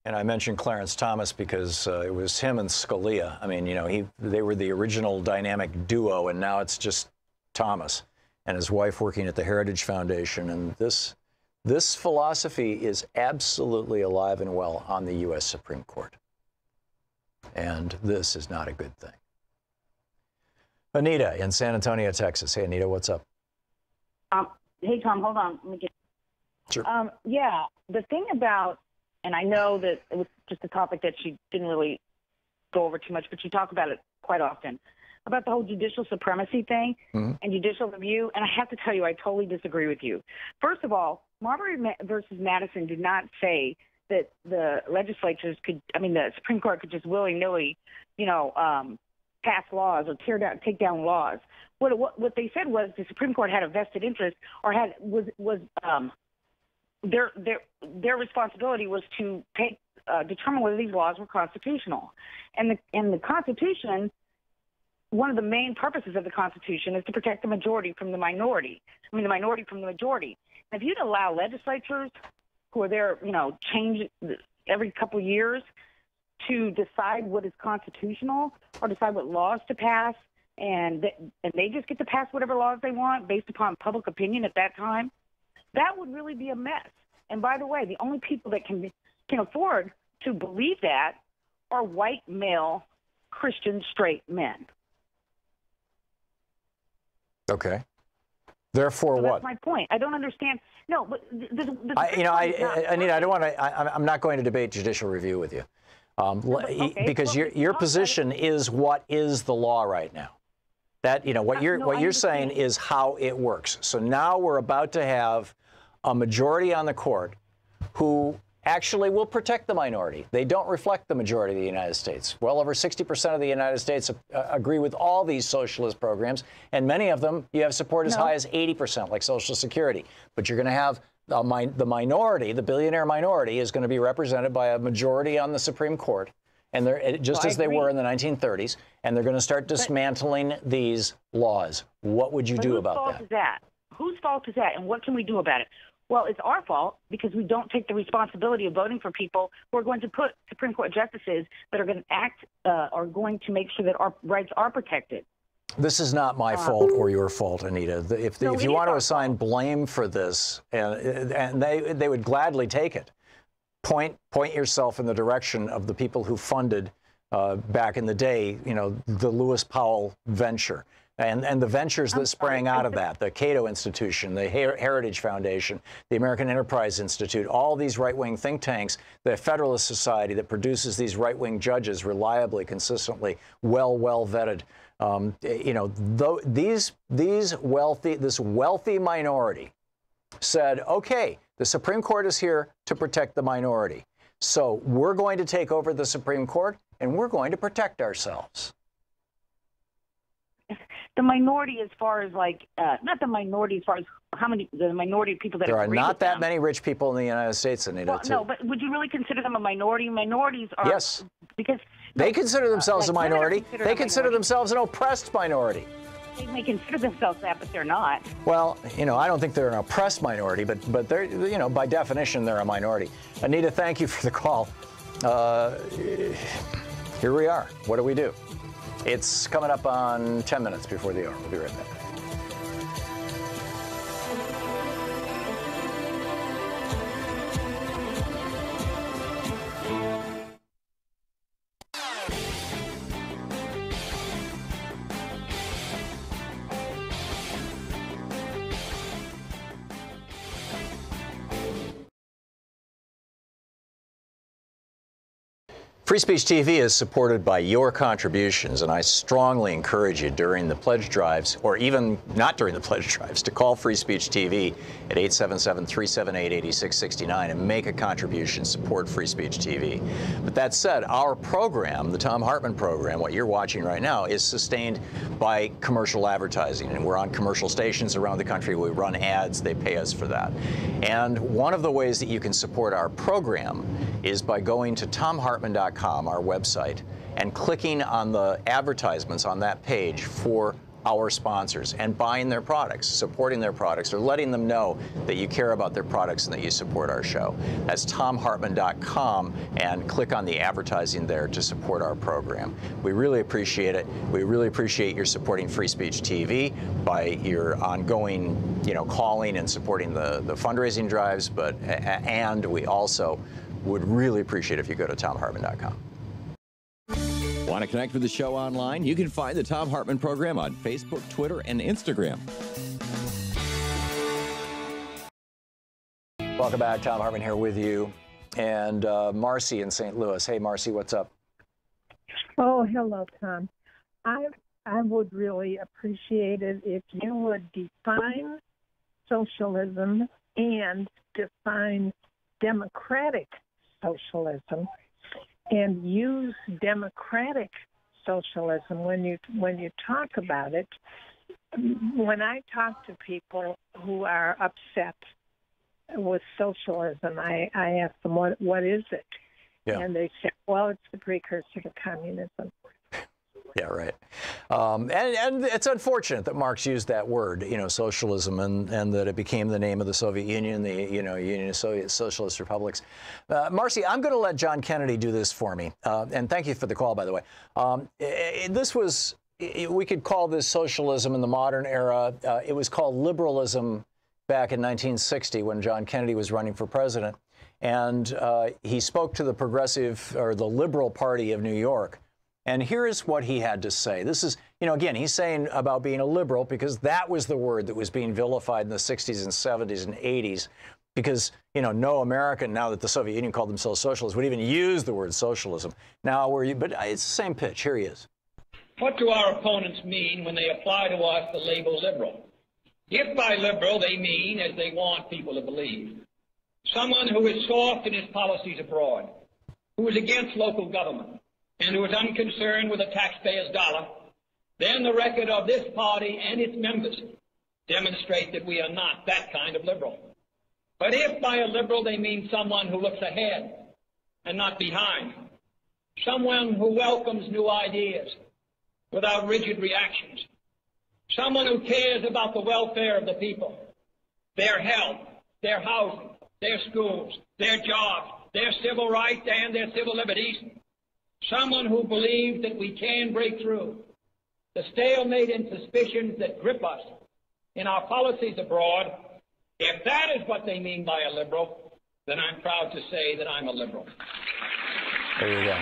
And I mentioned Clarence Thomas because it was him and Scalia. I mean, they were the original dynamic duo, and now it's just Thomas and his wife working at the Heritage Foundation. And this philosophy is absolutely alive and well on the U.S. Supreme Court. And this is not a good thing. Anita in San Antonio, Texas. Hey, Anita, what's up? Hey, Tom, hold on. Let me get. Sure. Yeah, the thing about, and I know that it was just a topic that she didn't really go over too much, but she talked about it quite often, about the whole judicial supremacy thing and judicial review. And I have to tell you, I totally disagree with you. First of all, Marbury versus Madison did not say that the legislatures could, the Supreme Court could just willy-nilly, pass laws or take down laws. What they said was the Supreme Court had a vested interest, or their responsibility was to determine whether these laws were constitutional. And the Constitution, one of the main purposes of the Constitution is to protect the majority from the minority. The minority from the majority. And if you'd allow legislatures who are there, change every couple of years to decide what is constitutional or decide what laws to pass, and they just get to pass whatever laws they want based upon public opinion at that time, that would really be a mess. And by the way, the only people that can afford to believe that are white, male, Christian, straight men. Okay. Therefore, so what? That's my point. I don't understand. No, but Anita, I don't want to. I'm not going to debate judicial review with you, because your position is what is the law right now. That what you're saying is how it works. So now we're about to have a majority on the court who actually will protect the minority. They don't reflect the majority of the United States. Well over 60% of the United States agree with all these socialist programs, and many of them you have support as high as 80%, like Social Security. But you're going to have the minority, the billionaire minority, is going to be represented by a majority on the Supreme Court, and they're just as they were in the 1930s, and they're going to start dismantling these laws. What would you do about that? Whose fault is that? Whose fault is that? And what can we do about it? Well, it's our fault because we don't take the responsibility of voting for people who are going to put Supreme Court justices that are going to act, are going to make sure that our rights are protected. This is not my fault or your fault, Anita. If you want to assign blame for this, and they would gladly take it, point yourself in the direction of the people who funded back in the day, you know, the Lewis Powell venture. And the ventures that sprang out of that, the Cato Institution, the Heritage Foundation, the American Enterprise Institute, all these right-wing think tanks, the Federalist Society that produces these right-wing judges reliably, consistently, well vetted. You know, this wealthy minority said, okay, the Supreme Court is here to protect the minority. So we're going to take over the Supreme Court and we're going to protect ourselves. The minority, as far as like, not the minority as far as how many, the minority of people that there are agree not with that them. many rich people in the United States, Anita. Well, no, but would you really consider them a minority? Minorities are, yes, because they consider themselves like a minority. They consider themselves an oppressed minority. They may consider themselves that, but they're not. Well, you know, I don't think they're an oppressed minority, but they're, you know, by definition, they're a minority. Anita, thank you for the call. Here we are. What do we do? It's coming up on 10 minutes before the hour. We'll be right back. Free Speech TV is supported by your contributions, and I strongly encourage you during the pledge drives, or even not during the pledge drives, to call Free Speech TV at 877-378-8669 and make a contribution, support Free Speech TV. But that said, our program, the Thom Hartmann Program, what you're watching right now, is sustained by commercial advertising, and we're on commercial stations around the country. We run ads. They pay us for that. And one of the ways that you can support our program is by going to thomhartmann.com, our website, and clicking on the advertisements on that page for our sponsors and buying their products, supporting their products, or letting them know that you care about their products and that you support our show. That's thomhartmann.com, and click on the advertising there to support our program. We really appreciate it. We really appreciate your supporting Free Speech TV by your ongoing, you know, calling and supporting the fundraising drives, and we also would really appreciate if you go to thomhartmann.com. Want to connect with the show online? You can find the Thom Hartmann Program on Facebook, Twitter, and Instagram. Welcome back. Thom Hartmann here with you. And Marcy in St. Louis. Hey, Marcy, what's up? Oh, hello, Tom. I would really appreciate it if you would define socialism and define democratic socialism, and use democratic socialism when you talk about it. When I talk to people who are upset with socialism, I ask them, what is it? Yeah. And they say, well, it's the precursor to communism. Yeah, right. And it's unfortunate that Marx used that word, you know, socialism, and that it became the name of the Soviet Union, the, you know, Union of Soviet Socialist Republics. Marcy, I'm going to let John Kennedy do this for me. And thank you for the call, by the way. This was, we could call this socialism in the modern era. It was called liberalism back in 1960 when John Kennedy was running for president. And he spoke to the progressive, or the Liberal Party of New York. And here is what he had to say. This is, you know, again, he's saying about being a liberal because that was the word that was being vilified in the 60s and 70s and 80s. Because, you know, no American, now that the Soviet Union called themselves socialists, would even use the word socialism. Now, but it's the same pitch. Here he is. What do our opponents mean when they apply to us the label liberal? If by liberal they mean, as they want people to believe, someone who is soft in his policies abroad, who is against local government, and who is unconcerned with the taxpayer's dollar, then the record of this party and its members demonstrate that we are not that kind of liberal. But if by a liberal they mean someone who looks ahead and not behind, someone who welcomes new ideas without rigid reactions, someone who cares about the welfare of the people, their health, their housing, their schools, their jobs, their civil rights, and their civil liberties. Someone who believes that we can break through the stalemate and suspicions that grip us in our policies abroad. If that is what they mean by a liberal, then I'm proud to say that I'm a liberal. There you go.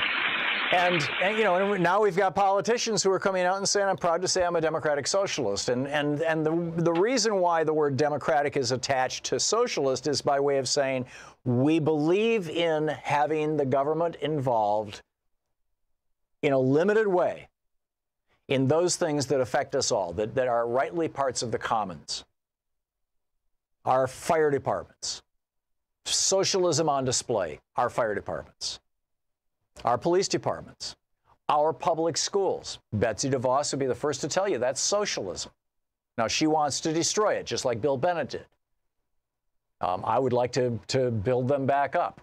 And now we've got politicians who are coming out and saying, I'm proud to say I'm a democratic socialist. And the reason why the word democratic is attached to socialist is by way of saying we believe in having the government involved in a limited way in those things that affect us all, that are rightly parts of the commons. Our fire departments. Socialism on display, our fire departments. Our police departments, our public schools. Betsy DeVos would be the first to tell you that's socialism. Now, she wants to destroy it, just like Bill Bennett did. I would like to build them back up.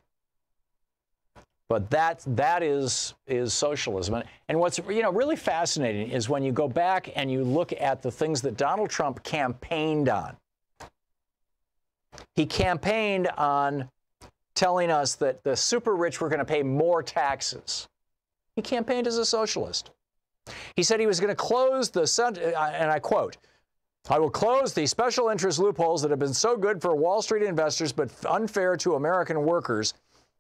But that is socialism. And what's really fascinating is when you go back and you look at the things that Donald Trump campaigned on. He campaigned on telling us that the super rich were going to pay more taxes. He campaigned as a socialist. He said he was going to close and I quote, I will close the special interest loopholes that have been so good for Wall Street investors but unfair to American workers,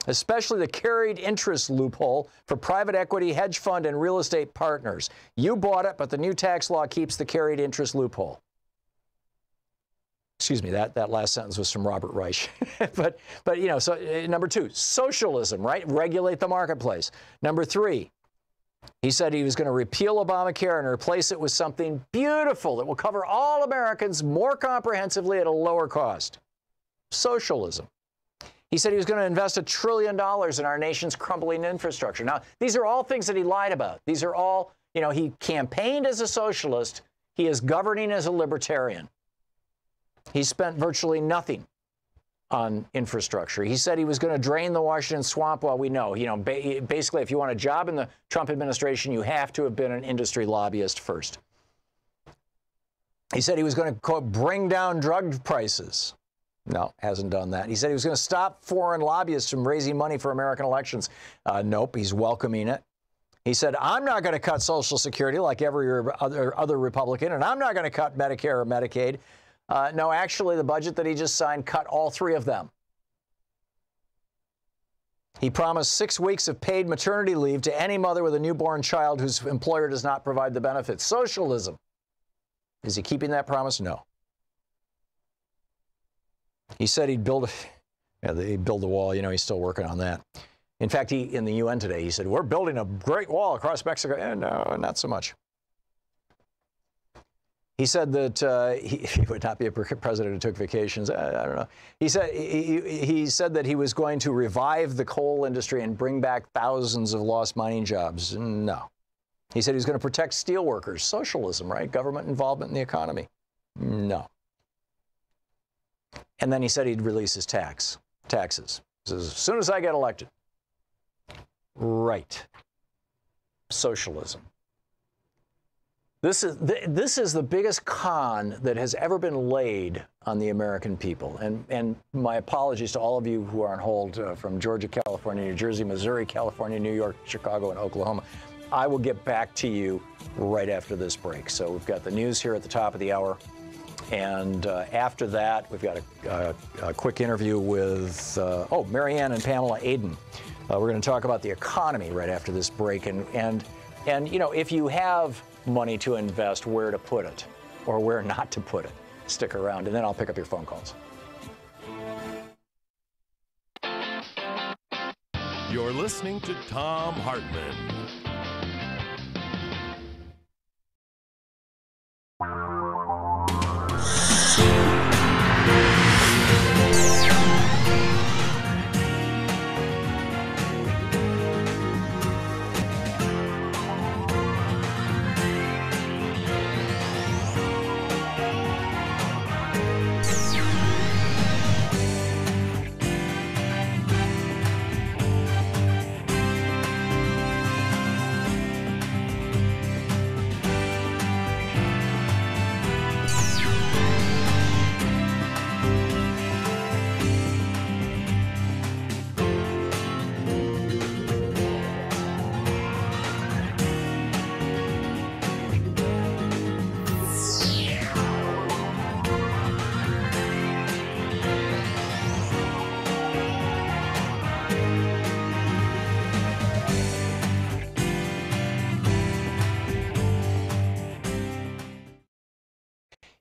especially the carried interest loophole for private equity, hedge fund, and real estate partners. You bought it, but the new tax law keeps the carried interest loophole. Excuse me, that last sentence was from Robert Reich. but so number two, socialism, right? Regulate the marketplace. Number three, he said he was going to repeal Obamacare and replace it with something beautiful that will cover all Americans more comprehensively at a lower cost. Socialism. He said he was going to invest $1 trillion in our nation's crumbling infrastructure. Now, these are all things that he lied about. These are all, he campaigned as a socialist. He is governing as a libertarian. He spent virtually nothing on infrastructure. He said he was going to drain the Washington swamp. Well, we know, basically, if you want a job in the Trump administration, you have to have been an industry lobbyist first. He said he was going to, quote, bring down drug prices. No, hasn't done that. He said he was going to stop foreign lobbyists from raising money for American elections. Nope, he's welcoming it. He said, I'm not going to cut Social Security like every other Republican, and I'm not going to cut Medicare or Medicaid. No, actually, the budget that he just signed cut all three of them. He promised 6 weeks of paid maternity leave to any mother with a newborn child whose employer does not provide the benefits. Socialism. Is he keeping that promise? No. He said he'd build the wall. He's still working on that. In fact, in the UN today, he said, we're building a great wall across Mexico. No, not so much. He said that he would not be a president who took vacations. I don't know. He said that he was going to revive the coal industry and bring back thousands of lost mining jobs. No. He said he was going to protect steel workers. Socialism, right? Government involvement in the economy. No. And then he said he'd release his taxes. He says, as soon as I get elected. Right. Socialism. This is the biggest con that has ever been laid on the American people. And my apologies to all of you who are on hold from Georgia, California, New Jersey, Missouri, California, New York, Chicago, and Oklahoma. I will get back to you right after this break. So we've got the news here at the top of the hour. And after that, we've got a quick interview with, Marianne and Pamela Aden. We're going to talk about the economy right after this break. And if you have money to invest, where to put it or where not to put it. Stick around, and then I'll pick up your phone calls. You're listening to Thom Hartmann.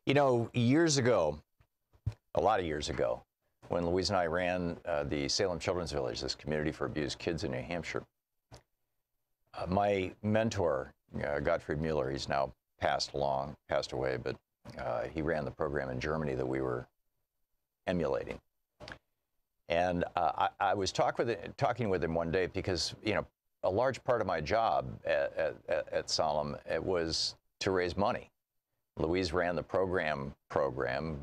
You know, years ago, a lot of years ago, when Louise and I ran the Salem Children's Village, this community for abused kids in New Hampshire, my mentor, Gottfried Mueller, he's now passed away, but he ran the program in Germany that we were emulating. And I was talking with him one day because, you know, a large part of my job at Salem was to raise money. Louise ran the program,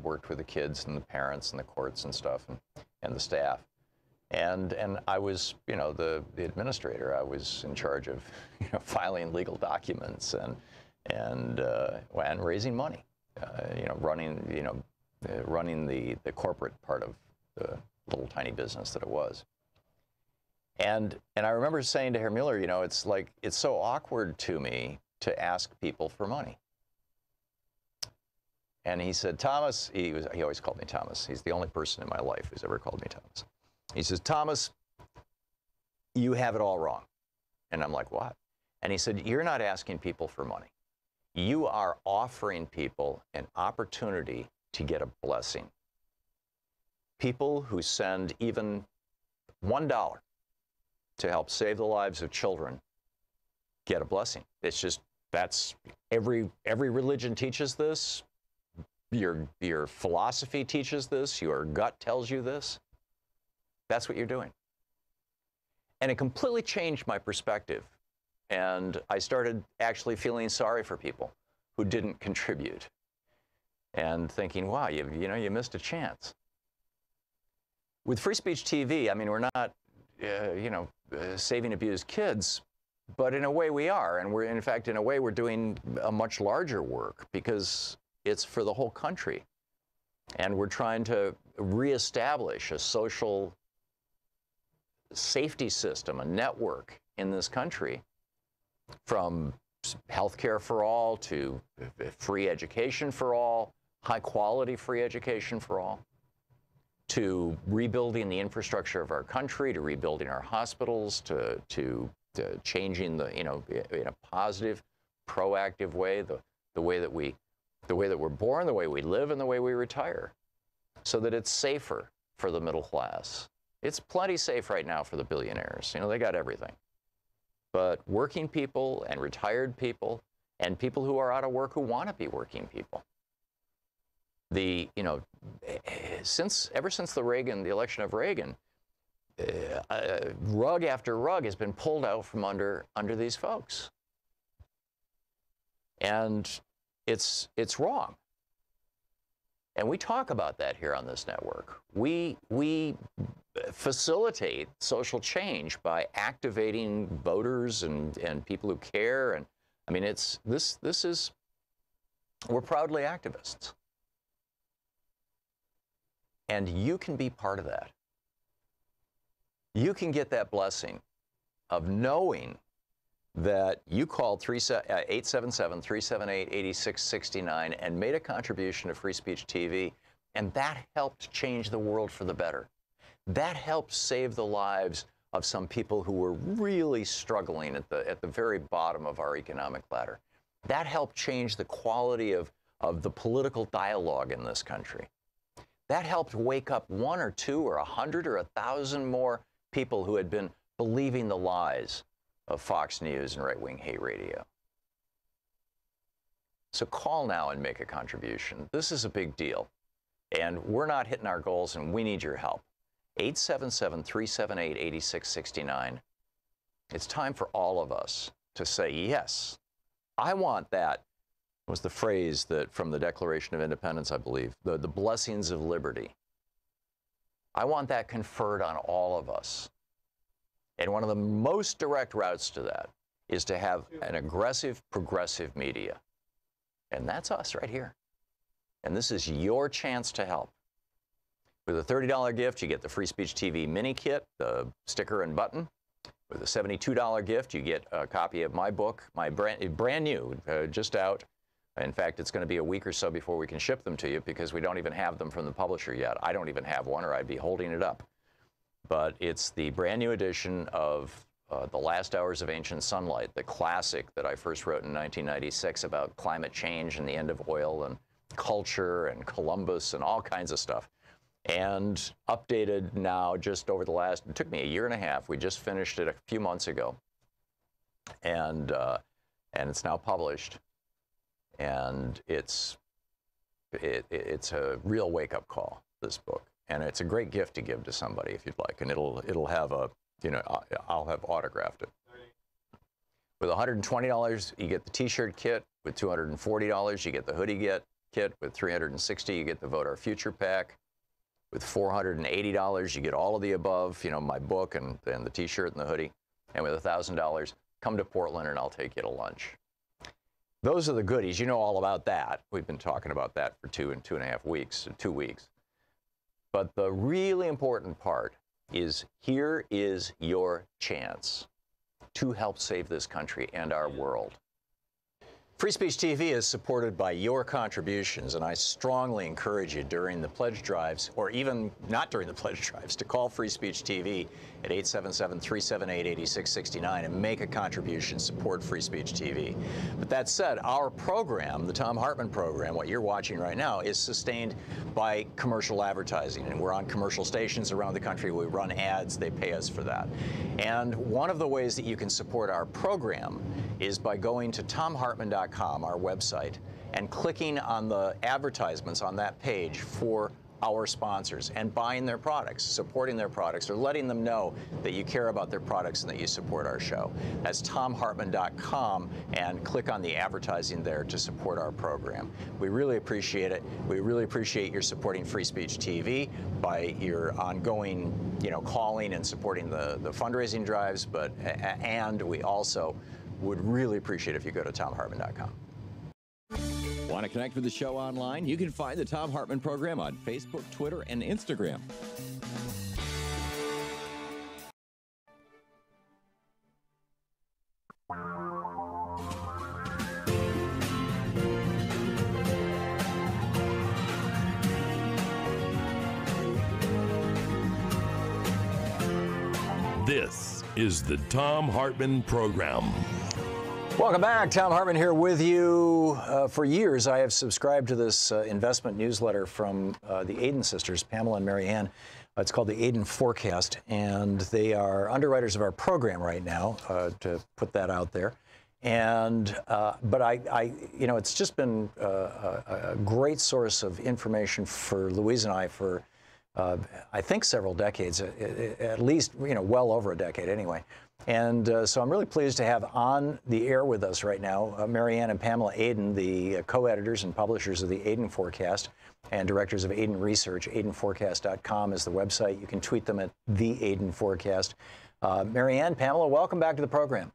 worked with the kids and the parents and the courts and stuff and the staff. And I was, you know, the administrator. I was in charge of, you know, filing legal documents and raising money, you know, running the corporate part of the little tiny business that it was. And I remember saying to Herr Mueller, you know, it's like, it's so awkward to me to ask people for money. And he said, Thomas, he always called me Thomas. He's the only person in my life who's ever called me Thomas. He says, Thomas, you have it all wrong. And I'm like, what? And he said, you're not asking people for money. You are offering people an opportunity to get a blessing. People who send even $1 to help save the lives of children get a blessing. It's just, that's, every religion teaches this. Your philosophy teaches this. Your gut tells you this. That's what you're doing. And it completely changed my perspective. And I started actually feeling sorry for people who didn't contribute and thinking, wow, you know, you missed a chance. With Free Speech TV, I mean, we're not, you know, saving abused kids, but in a way we are. And we're, in fact, in a way, we're doing a much larger work because it's for the whole country. And we're trying to reestablish a social safety system, a network in this country, from healthcare for all to free education for all, high quality free education for all, to rebuilding the infrastructure of our country, to rebuilding our hospitals, to changing the, you know, in a positive, proactive way, the way that we're born, the way we live, and the way we retire, so that it's safer for the middle class. It's plenty safe right now for the billionaires. You know, they got everything. But working people and retired people and people who are out of work who want to be working people. You know, ever since the election of Reagan, rug after rug has been pulled out from under these folks. And it's wrong. And we talk about that here on this network. We facilitate social change by activating voters and people who care. And I mean, we're proudly activists. And you can be part of that. You can get that blessing of knowing that you called 877-378-8669 and made a contribution to Free Speech TV, and that helped change the world for the better. That helped save the lives of some people who were really struggling at the very bottom of our economic ladder. That helped change the quality of the political dialogue in this country. That helped wake up 1 or 2 or 100 or 1,000 more people who had been believing the lies of Fox News and right-wing hate radio. So call now and make a contribution. This is a big deal. And we're not hitting our goals, and we need your help. 877-378-8669. It's time for all of us to say, yes, I want that. Was the phrase that from the Declaration of Independence, I believe, the blessings of liberty. I want that conferred on all of us. And one of the most direct routes to that is to have an aggressive, progressive media. And that's us right here. And this is your chance to help. With a $30 gift, you get the Free Speech TV mini kit, the sticker and button. With a $72 gift, you get a copy of my book, my brand new, just out. In fact, it's going to be a week or so before we can ship them to you because we don't even have them from the publisher yet. I don't even have one, or I'd be holding it up. But it's the brand new edition of The Last Hours of Ancient Sunlight, the classic that I first wrote in 1996 about climate change and the end of oil and culture and Columbus and all kinds of stuff. And updated now just over the last, it took me a year and a half. We just finished it a few months ago. And it's now published. And it's a real wake-up call, this book. And it's a great gift to give to somebody if you'd like. And it'll have a, you know, I'll have autographed it. With $120, you get the T-shirt kit. With $240, you get the hoodie kit. With $360, you get the Vote Our Future pack. With $480, you get all of the above, you know, my book and the T-shirt and the hoodie. And with $1,000, come to Portland and I'll take you to lunch. Those are the goodies. You know all about that. We've been talking about that for 2.5 weeks, 2 weeks. But the really important part is here is your chance to help save this country and our world. Free Speech TV is supported by your contributions, and I strongly encourage you during the pledge drives, or even not during the pledge drives, to call Free Speech TV at 877-378-8669 and make a contribution, support Free Speech TV. But that said, our program, the Thom Hartmann Program, what you're watching right now, is sustained by commercial advertising, and we're on commercial stations around the country. We run ads. They pay us for that. And one of the ways that you can support our program is by going to thomhartmann.com, our website, and clicking on the advertisements on that page for our sponsors and buying their products, supporting their products, or letting them know that you care about their products and that you support our show. That's thomhartmann.com, and click on the advertising there to support our program. We really appreciate it. We really appreciate your supporting Free Speech TV by your ongoing, you know, calling and supporting the fundraising drives, and we also would really appreciate if you go to thomhartmann.com. Want to connect with the show online? You can find the Thom Hartmann Program on Facebook, Twitter, and Instagram. This is the Thom Hartmann Program. Welcome back. Thom Hartmann here with you. For years, I have subscribed to this investment newsletter from the Aden sisters, Pamela and Marianne. It's called the Aden Forecast, and they are underwriters of our program right now, to put that out there. And but I you know, it's just been a great source of information for Louise and I for I think several decades, at least, you know, well over a decade anyway. And so I'm really pleased to have on the air with us right now Marianne and Pamela Aden, the co-editors and publishers of the Aden Forecast and directors of Aden Research. AdenForecast.com is the website. You can tweet them at the Aden Forecast. Marianne, Pamela, welcome back to the program.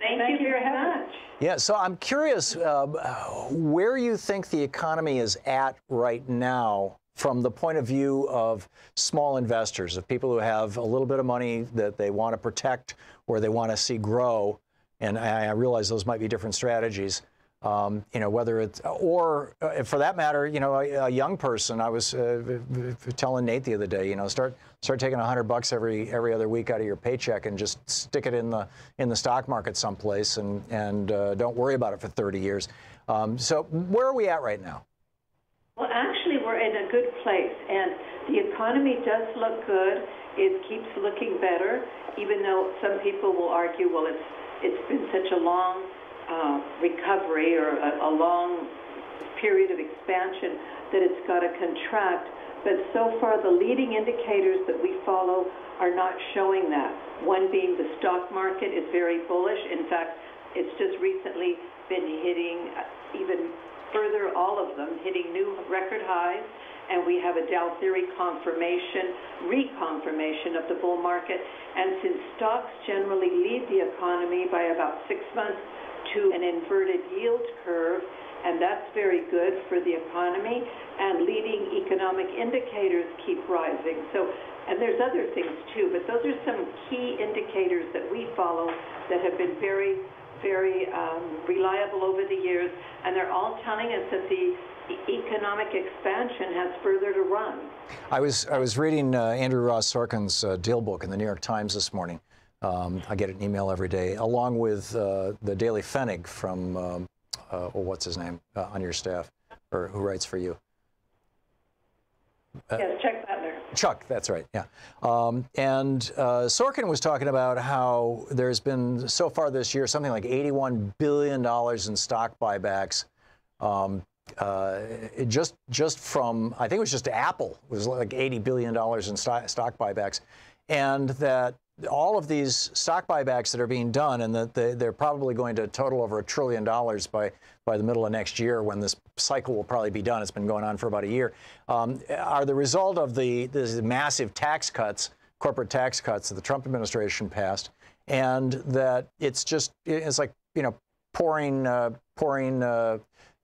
Thank you very much. Yeah, so I'm curious where you think the economy is at right now from the point of view of small investors, of people who have a little bit of money that they want to protect or they want to see grow. And I realize those might be different strategies. You know, whether it's, or for that matter, you know, a young person. I was telling Nate the other day, you know, start taking $100 every other week out of your paycheck and just stick it in the stock market someplace, and don't worry about it for 30 years. So where are we at right now? Well, actually, we're in a good place, and the economy does look good. It keeps looking better, even though some people will argue, well, it's been such a long recovery or a long period of expansion that it's got to contract. But so far, the leading indicators that we follow are not showing that. One being the stock market is very bullish. In fact, it's just recently been hitting even further, all of them hitting new record highs, and we have a Dow theory reconfirmation of the bull market. And since stocks generally lead the economy by about 6 months to an inverted yield curve, and that's very good for the economy, and leading economic indicators keep rising. So, and there's other things too, but those are some key indicators that we follow that have been very reliable over the years, and they're all telling us that the economic expansion has further to run. I was reading Andrew Ross Sorkin's deal book in the New York Times this morning. I get an email every day, along with the Daily Pfennig from, what's his name, on your staff, or who writes for you. Yes, Chuck Butler. Chuck, that's right, yeah. And Sorkin was talking about how there's been, so far this year, something like $81 billion in stock buybacks. Just from, I think it was just Apple, it was like $80 billion in stock buybacks. And that all of these stock buybacks that are being done, and that they're probably going to total over $1 trillion by the middle of next year, when this cycle will probably be done. It's been going on for about a year. Are the result of these massive tax cuts, corporate tax cuts that the Trump administration passed, and that it's like, you know, pouring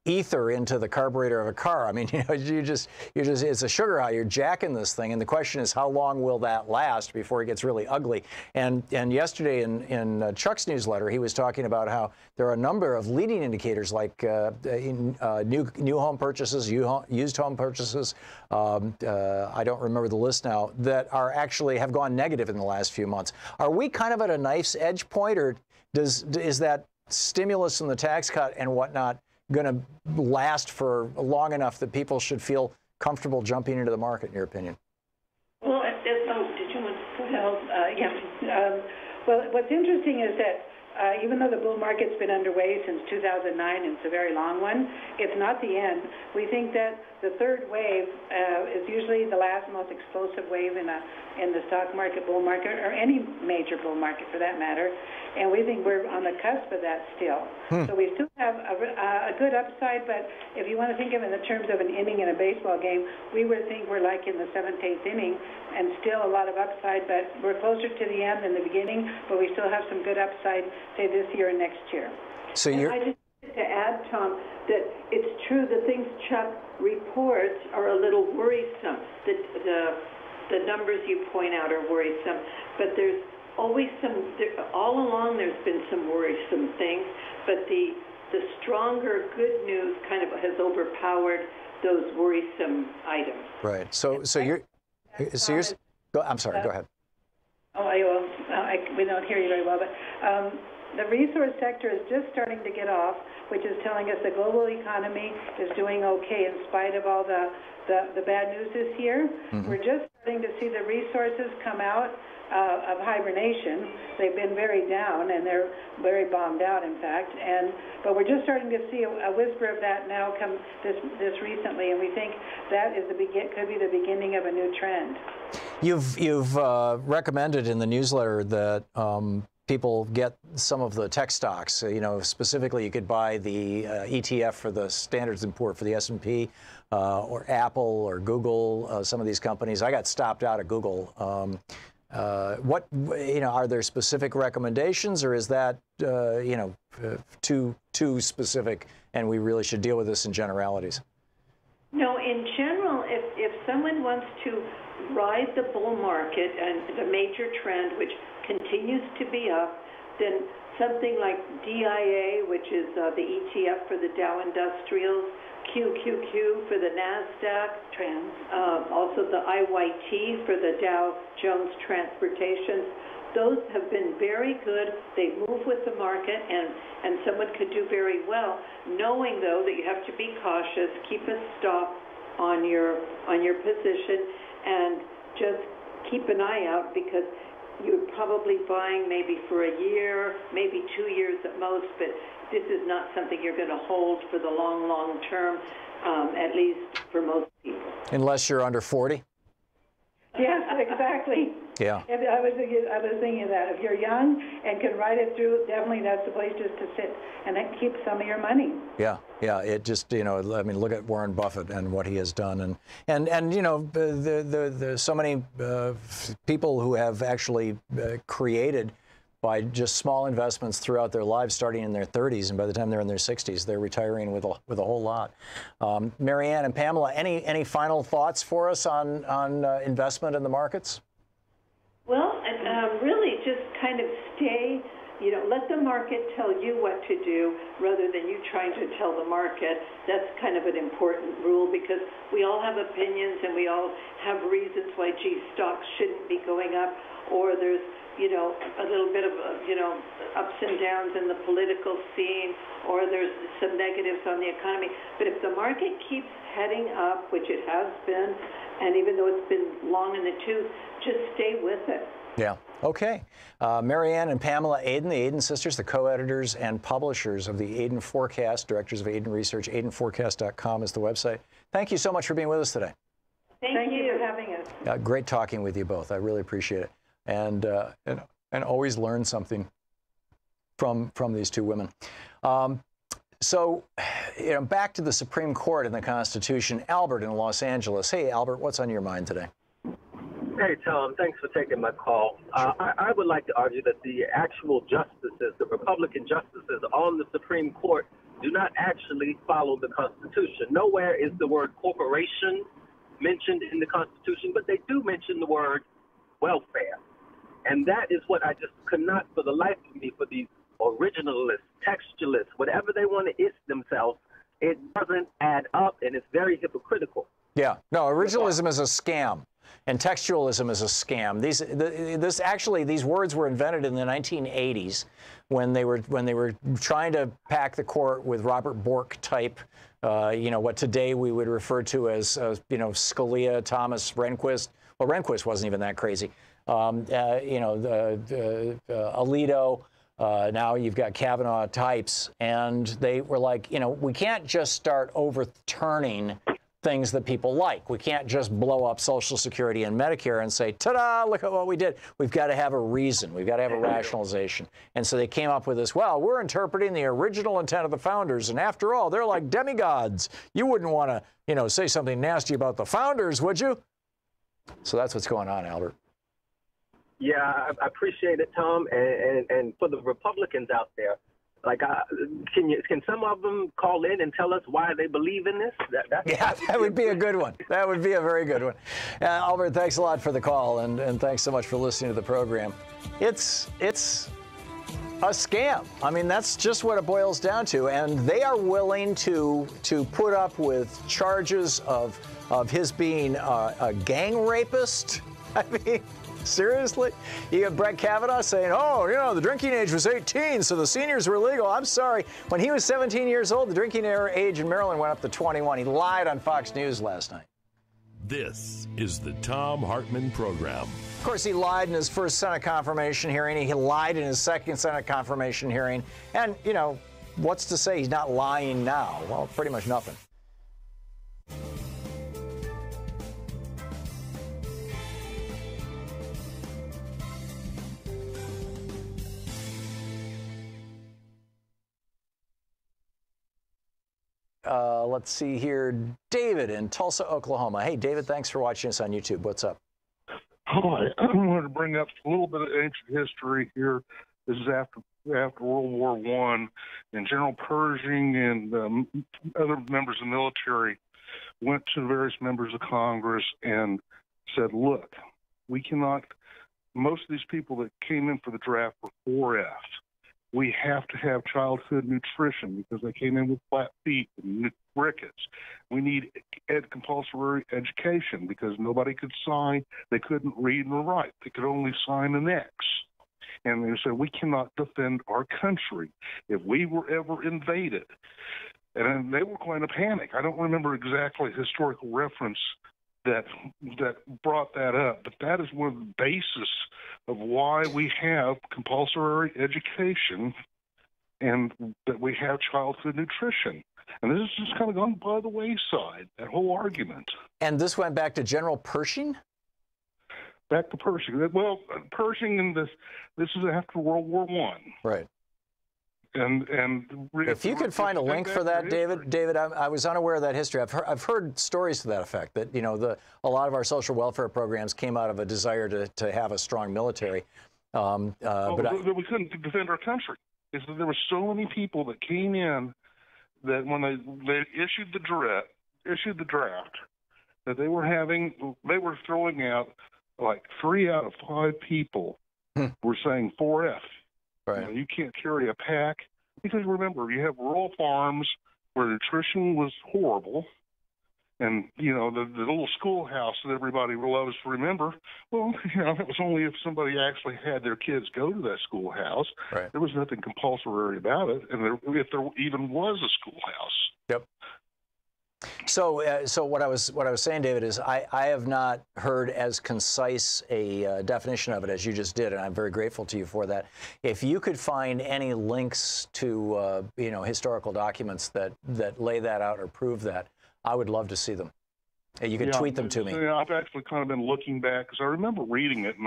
ether into the carburetor of a car. I mean, you know, you just it's a sugar high. You're jacking this thing, and the question is, how long will that last before it gets really ugly? And yesterday in Chuck's newsletter, he was talking about how there are a number of leading indicators, like new home purchases, used home purchases. I don't remember the list now, that are actually have gone negative in the last few months. Are we kind of at a knife's edge point, or is that stimulus and the tax cut and whatnot going to last for long enough that people should feel comfortable jumping into the market, in your opinion? Well, did you want to help? Well, what's interesting is that even though the bull market's been underway since 2009, and it's a very long one, it's not the end. We think that the third wave is usually the last most explosive wave in the stock market, bull market, or any major bull market for that matter. And we think we're on the cusp of that still. So we still have a good upside, but if you want to think of it in the terms of an inning in a baseball game, we would think we're like in the 7th, 8th inning, and still a lot of upside, but we're closer to the end than the beginning, but we still have some good upside, say, this year and next year. So I just wanted to add, Tom, that it's true the things Chuck reports are a little worrisome. The numbers you point out are worrisome, but there's always all along there's been some worrisome things, but the stronger good news kind of has overpowered those worrisome items. Right. I'm sorry, go ahead. We don't hear you very well, but the resource sector is just starting to get off, which is telling us the global economy is doing okay in spite of all the bad news this year. We're just starting to see the resources come out of hibernation. They've been very down, and they're very bombed out, in fact. But we're just starting to see a whisper of that now come this recently, and we think that is could be the beginning of a new trend. You've recommended in the newsletter that people get some of the tech stocks. You know, specifically, you could buy the ETF for the Standard & Poor's for the S&P, or Apple or Google. Some of these companies. I got stopped out of Google. Are there specific recommendations, or is that too specific, and we really should deal with this in generalities? No, in general, if someone wants to ride the bull market and the major trend, which continues to be up, then something like DIA, which is the ETF for the Dow Industrials, QQQ for the NASDAQ, also the IYT for the Dow Jones Transportation. Those have been very good. They move with the market, and someone could do very well, knowing, though, that you have to be cautious, keep a stop on your position, and just keep an eye out, because you're probably buying maybe for a year, maybe 2 years at most, but this is not something you're going to hold for the long term, at least for most people. Unless you're under 40? Yes, exactly. Yeah. I was thinking of that. If you're young and can ride it through, definitely that's the place just to sit and then keep some of your money. Yeah. It just, I mean, look at Warren Buffett and what he has done, and there's so many people who have actually created by just small investments throughout their lives, starting in their 30s, and by the time they're in their 60s, they're retiring with a whole lot. Marianne and Pamela, any final thoughts for us on investment in the markets? Well, really just kind of stay, let the market tell you what to do rather than you trying to tell the market. That's kind of an important rule, because we all have opinions and we all have reasons why stocks shouldn't be going up, or there's a little bit of, ups and downs in the political scene, or there's some negatives on the economy. But if the market keeps heading up, which it has been, and even though it's been long in the tooth, just stay with it. Yeah. Okay. Marianne and Pamela Aden, the Aden sisters, the co-editors and publishers of the Aden Forecast, directors of Aden Research. AdenForecast.com is the website. Thank you so much for being with us today. Thank you for having us. Great talking with you both. I really appreciate it, and always learn something from these two women. So, back to the Supreme Court and the Constitution. Albert in Los Angeles. Hey, Albert, what's on your mind today? Hey, Tom, thanks for taking my call. I would like to argue that the actual justices, the Republican justices on the Supreme Court, do not actually follow the Constitution. Nowhere is the word corporation mentioned in the Constitution, but they do mention the word welfare. And that is what I just could not, for the life of me, for these originalists, textualists, whatever they want to ish themselves, it doesn't add up, and it's very hypocritical. Yeah. No, originalism is a scam. And textualism is a scam. These words were invented in the 1980s when they were trying to pack the court with Robert Bork type, what today we would refer to as Scalia, Thomas, Rehnquist. Well, Rehnquist wasn't even that crazy. Alito. Now you've got Kavanaugh types, and they were like, we can't just start overturning things that people like. We can't just blow up Social Security and Medicare and say, ta-da, look at what we did. We've got to have a reason. We've got to have a rationalization. And so they came up with this, well, we're interpreting the original intent of the founders, and after all, they're like demigods. You wouldn't want to, say something nasty about the founders, would you? So that's what's going on, Albert. Yeah, I appreciate it, Tom. And for the Republicans out there, can some of them call in and tell us why they believe in this? That would be a good one. That would be a very good one. Albert, thanks a lot for the call, and thanks so much for listening to the program. It's a scam. I mean, that's just what it boils down to, and they are willing to put up with charges of his being a gang rapist. I mean, seriously? You got Brett Kavanaugh saying, the drinking age was 18, so the seniors were legal. I'm sorry. When he was 17 years old, the drinking age in Maryland went up to 21. He lied on Fox News last night. This is the Thom Hartmann Program. Of course, he lied in his first Senate confirmation hearing. He lied in his second Senate confirmation hearing. And, what's to say he's not lying now? Well, pretty much nothing. Let's see here. David in Tulsa, Oklahoma. Hey, David, thanks for watching us on YouTube. What's up? Hi. I wanted to bring up a little bit of ancient history here. This is after World War I, and General Pershing and other members of the military went to various members of Congress and said, look, we cannot, most of these people that came in for the draft were 4F. We have to have childhood nutrition because they came in with flat feet and rickets. We need compulsory education because nobody could sign. They couldn't read nor write. They could only sign an X. And they said, we cannot defend our country if we were ever invaded. And they were going to panic. I don't remember exactly historical reference that brought that up, but that is one of the basis of why we have compulsory education and that we have childhood nutrition. And this has just kind of gone by the wayside, that whole argument. And this went back to General Pershing? Back to Pershing. Well, Pershing and this is after World War I. Right. And if you could find a link for that, David, I was unaware of that history. I've heard stories to that effect that a lot of our social welfare programs came out of a desire to have a strong military. But we couldn't defend our country. Is that there were so many people that came in that when they issued the draft that they were throwing out like 3 out of 5 people were saying 4F. Right. You can't carry a pack because remember, you have rural farms where nutrition was horrible, And, you know, the little schoolhouse that everybody loves to remember, well, you know, it was only if somebody actually had their kids go to that schoolhouse. Right. There was nothing compulsory about it, and if there even was a schoolhouse. Yep. So what I was saying, David, is I have not heard as concise a definition of it as you just did, and I'm very grateful to you for that. If you could find any links to you know, historical documents that lay that out or prove that, I would love to see them. You could tweet them to me. Yeah, I've actually kind of been looking back because I remember reading it, and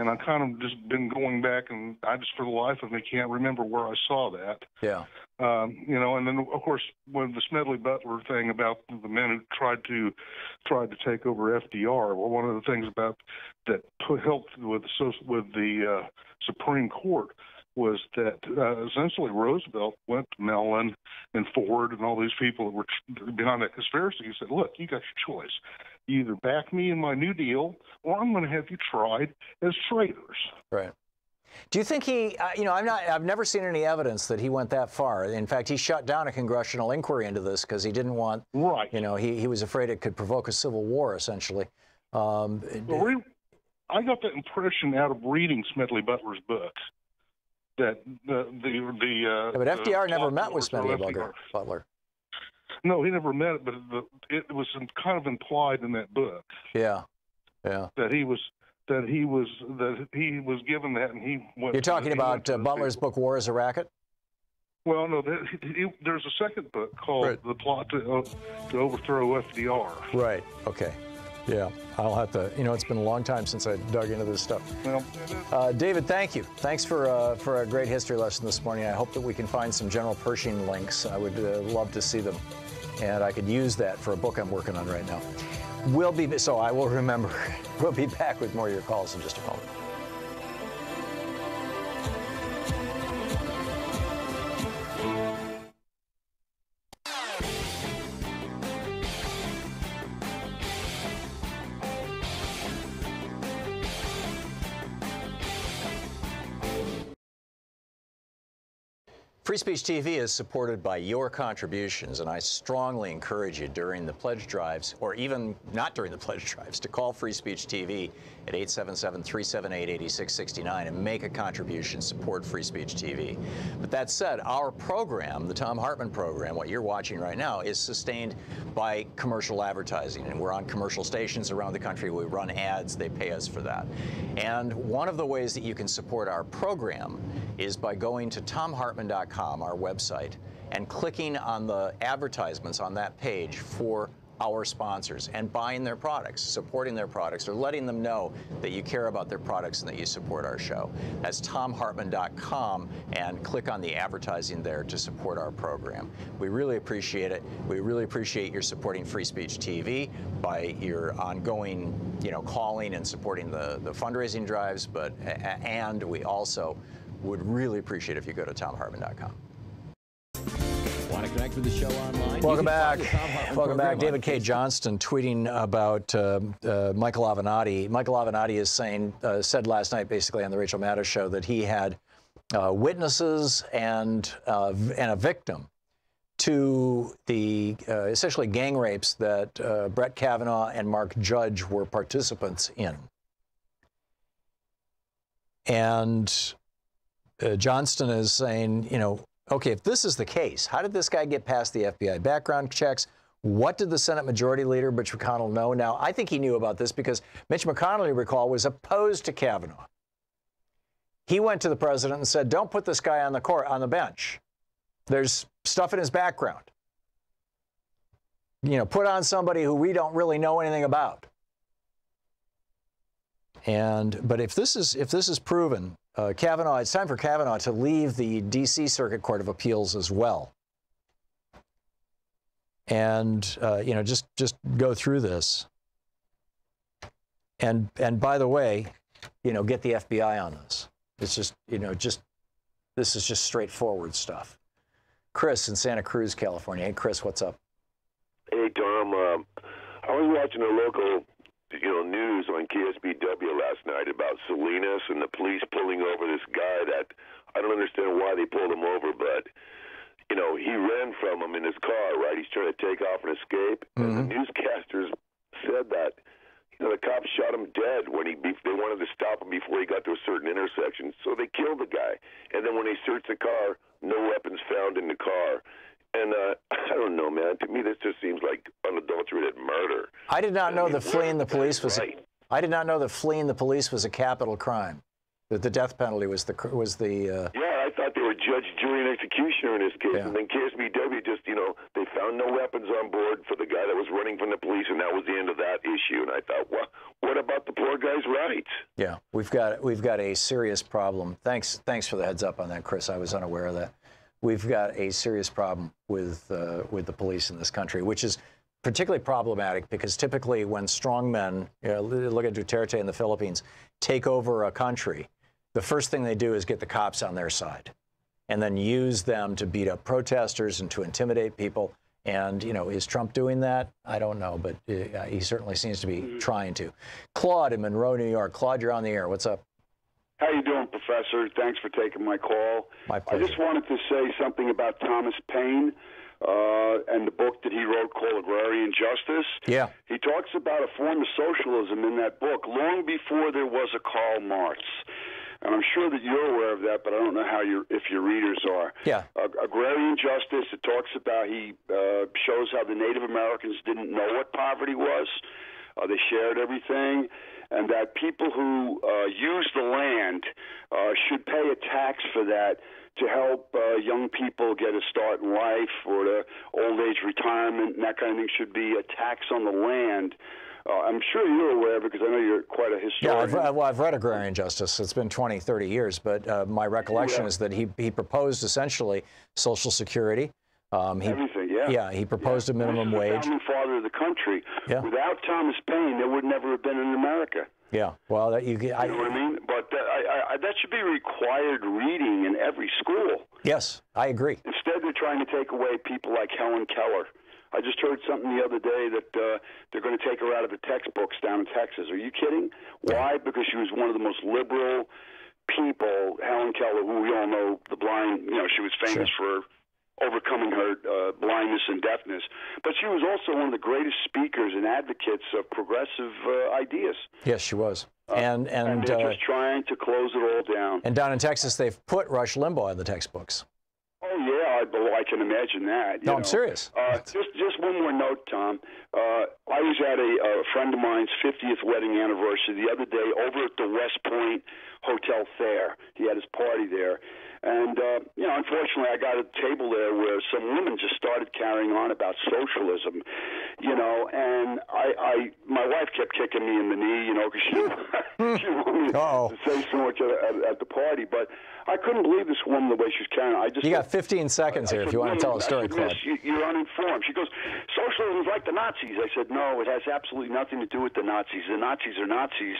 I kind of just been going back, and I just for the life of me can't remember where I saw that. Yeah. You know, and then of course when the Smedley Butler thing about the men who tried to take over FDR. Well, one of the things about that helped with the Supreme Court was that essentially Roosevelt went to Mellon and Ford and all these people that were behind that conspiracy. He said, "Look, you got your choice. You either back me in my New Deal, or I'm going to have you tried as traitors." Right. Do you think he, you know, I've never seen any evidence that he went that far. In fact, he shut down a congressional inquiry into this because he didn't want, you know, he was afraid it could provoke a civil war, essentially. I got that impression out of reading Smedley Butler's book. That but FDR never met with Smedley Butler. No, he never met it, but it was kind of implied in that book. Yeah, yeah. That he was given that, and he went. You're talking about Butler's book, War is a Racket? Well, no, there's a second book called The Plot to Overthrow FDR. Right. Okay. Yeah, I'll have to, you know, it's been a long time since I dug into this stuff. Well, David, thank you. Thanks for a great history lesson this morning. I hope that we can find some General Pershing links. I would love to see them, and I could use that for a book I'm working on right now. So I will remember. We'll be back with more of your calls in just a moment. Free Speech TV is supported by your contributions, and I strongly encourage you during the pledge drives, or even not during the pledge drives, to call Free Speech TV at 877-378-8669 and make a contribution, support Free Speech TV. But that said, our program, the Thom Hartmann Program, what you're watching right now, is sustained by commercial advertising, and we're on commercial stations around the country. We run ads. They pay us for that. And one of the ways that you can support our program is by going to thomhartmann.com, our website, and clicking on the advertisements on that page for our sponsors and buying their products, supporting their products, or letting them know that you care about their products and that you support our show. That's thomhartmann.com, and click on the advertising there to support our program. We really appreciate it. We really appreciate your supporting Free Speech TV by your ongoing, you know, calling and supporting the fundraising drives, and we also would really appreciate if you go to thomhartmann.com. Want to connect with the show online? Welcome back. Welcome back. David K. Johnston tweeting about Michael Avenatti. Michael Avenatti is said last night, basically on the Rachel Maddow show, that he had witnesses and a victim to the essentially gang rapes that Brett Kavanaugh and Mark Judge were participants in. And Johnston is saying, you know, okay, if this is the case, how did this guy get past the FBI background checks? What did the Senate Majority Leader, Mitch McConnell, know? Now, I think he knew about this because Mitch McConnell, you recall, was opposed to Kavanaugh. He went to the president and said, don't put this guy on the bench. There's stuff in his background. You know, put on somebody who we don't really know anything about. But if this is proven, Kavanaugh, it's time for Kavanaugh to leave the D.C. Circuit Court of Appeals as well. And, you know, just go through this. And by the way, you know, get the FBI on this. It's just, you know, this is just straightforward stuff. Chris in Santa Cruz, California. Hey, Chris, what's up? Hey, Tom. I was watching the local, you know, news on KSBW last night about Salinas and the police pulling over this guy that I don't understand why they pulled him over, but you know, he ran from him in his car, right? He's trying to take off and escape. And the newscasters said that, you know, the cops shot him dead when they wanted to stop him before he got to a certain intersection. So they killed the guy. And then when they searched the car, no weapons found in the car. And I don't know, man. To me, this just seems like unadulterated murder. I did not know that fleeing the police was. I did not know that fleeing the police was a capital crime. That the death penalty was the. Yeah, I thought they were judge, jury, and executioner in this case, and then KSBW just, you know, they found no weapons on board for the guy that was running from the police, and that was the end of that issue. And I thought, well, what about the poor guy's rights? Yeah, we've got a serious problem. Thanks for the heads up on that, Chris. I was unaware of that. We've got a serious problem with the police in this country, which is particularly problematic because typically when strong men, look at Duterte in the Philippines, take over a country, the first thing they do is get the cops on their side and then use them to beat up protesters and to intimidate people. And, you know, is Trump doing that? I don't know, but he certainly seems to be trying to. Claude in Monroe, New York. Claude, you're on the air. What's up? How you doing, Professor? Thanks for taking my call. My pleasure. I just wanted to say something about Thomas Paine and the book that he wrote called Agrarian Justice. Yeah. He talks about a form of socialism in that book long before there was a Karl Marx. And I'm sure that you're aware of that, but I don't know how if your readers are. Yeah. Agrarian Justice, it talks about, he shows how the Native Americans didn't know what poverty was. They shared everything. And that people who use the land should pay a tax for that to help young people get a start in life or the old age retirement, and that kind of thing should be a tax on the land. I'm sure you're aware because I know you're quite a historian. Yeah, I've read Agrarian Justice. It's been 20, 30 years, but my recollection is that he proposed essentially Social Security. Everything, yeah. Yeah, he proposed a minimum wage. The founding father of the country. Yeah. Without Thomas Paine, there would never have been in America. Yeah, well, you know what I mean? But that should be required reading in every school. Yes, I agree. Instead, they're trying to take away people like Helen Keller. I just heard something the other day that they're going to take her out of the textbooks down in Texas. Are you kidding? Why? Because she was one of the most liberal people, Helen Keller, who we all know, the blind, you know, she was famous for overcoming her blindness and deafness. But she was also one of the greatest speakers and advocates of progressive ideas. Yes, she was. And they're just trying to close it all down. And down in Texas, they've put Rush Limbaugh in the textbooks. Oh, yeah, I can imagine that. No, I'm serious. Just one more note, Tom. I was at a friend of mine's 50th wedding anniversary the other day over at the West Point Hotel Fair. He had his party there. And, you know, unfortunately, I got a table there where some women just started carrying on about socialism, you know, and my wife kept kicking me in the knee, you know, because she wanted me to say so much at the party. But I couldn't believe this woman, the way she was carrying on. You got 15 seconds here if you want to tell a story, Claude. You're uninformed. She goes, socialism is like the Nazis. I said, no, it has absolutely nothing to do with the Nazis. The Nazis are Nazis.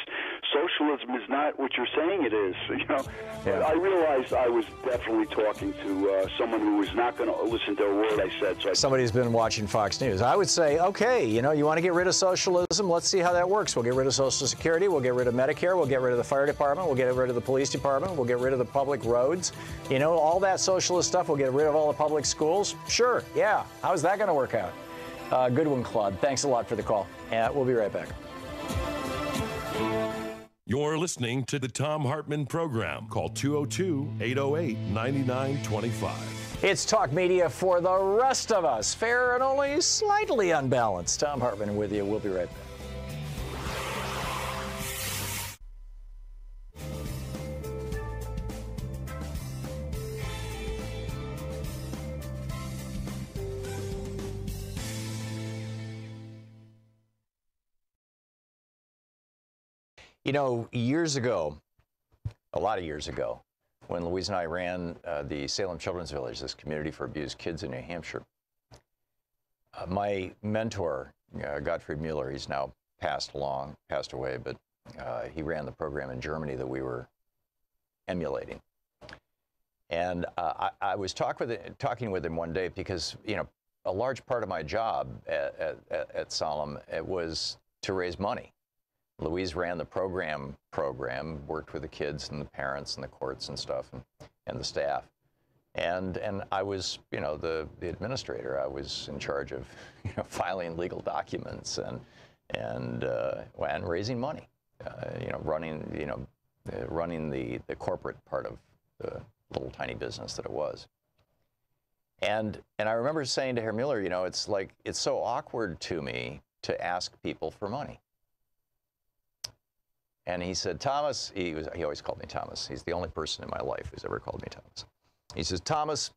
Socialism is not what you're saying it is, you know. But I realized I was definitely talking to someone who was not going to listen to a word I said. So somebody's been watching Fox News. I would say, okay, you know, you want to get rid of socialism? Let's see how that works. We'll get rid of Social Security. We'll get rid of Medicare. We'll get rid of the fire department. We'll get rid of the police department. We'll get rid of the public roads. You know, all that socialist stuff. We'll get rid of all the public schools. Sure, yeah. How's that going to work out? Good one, Claude. Thanks a lot for the call. We'll be right back. You're listening to the Thom Hartmann Program. Call 202-808-9925. It's talk media for the rest of us. Fair and only slightly unbalanced. Thom Hartmann with you. We'll be right back. You know, years ago, a lot of years ago, when Louise and I ran the Salem Children's Village, this community for abused kids in New Hampshire, my mentor, Gottfried Mueller, he's now passed away, but he ran the program in Germany that we were emulating. And I was talking with him one day because, you know, a large part of my job at Salem, it was to raise money. Louise ran the program, worked with the kids and the parents and the courts and stuff and the staff. And I was, you know, the administrator. I was in charge of, you know, filing legal documents and raising money, you know, running the corporate part of the little tiny business that it was. And I remember saying to Herr Mueller, you know, it's like, it's so awkward to me to ask people for money. And he said, Thomas, he always called me Thomas. He's the only person in my life who's ever called me Thomas. He says, Thomas,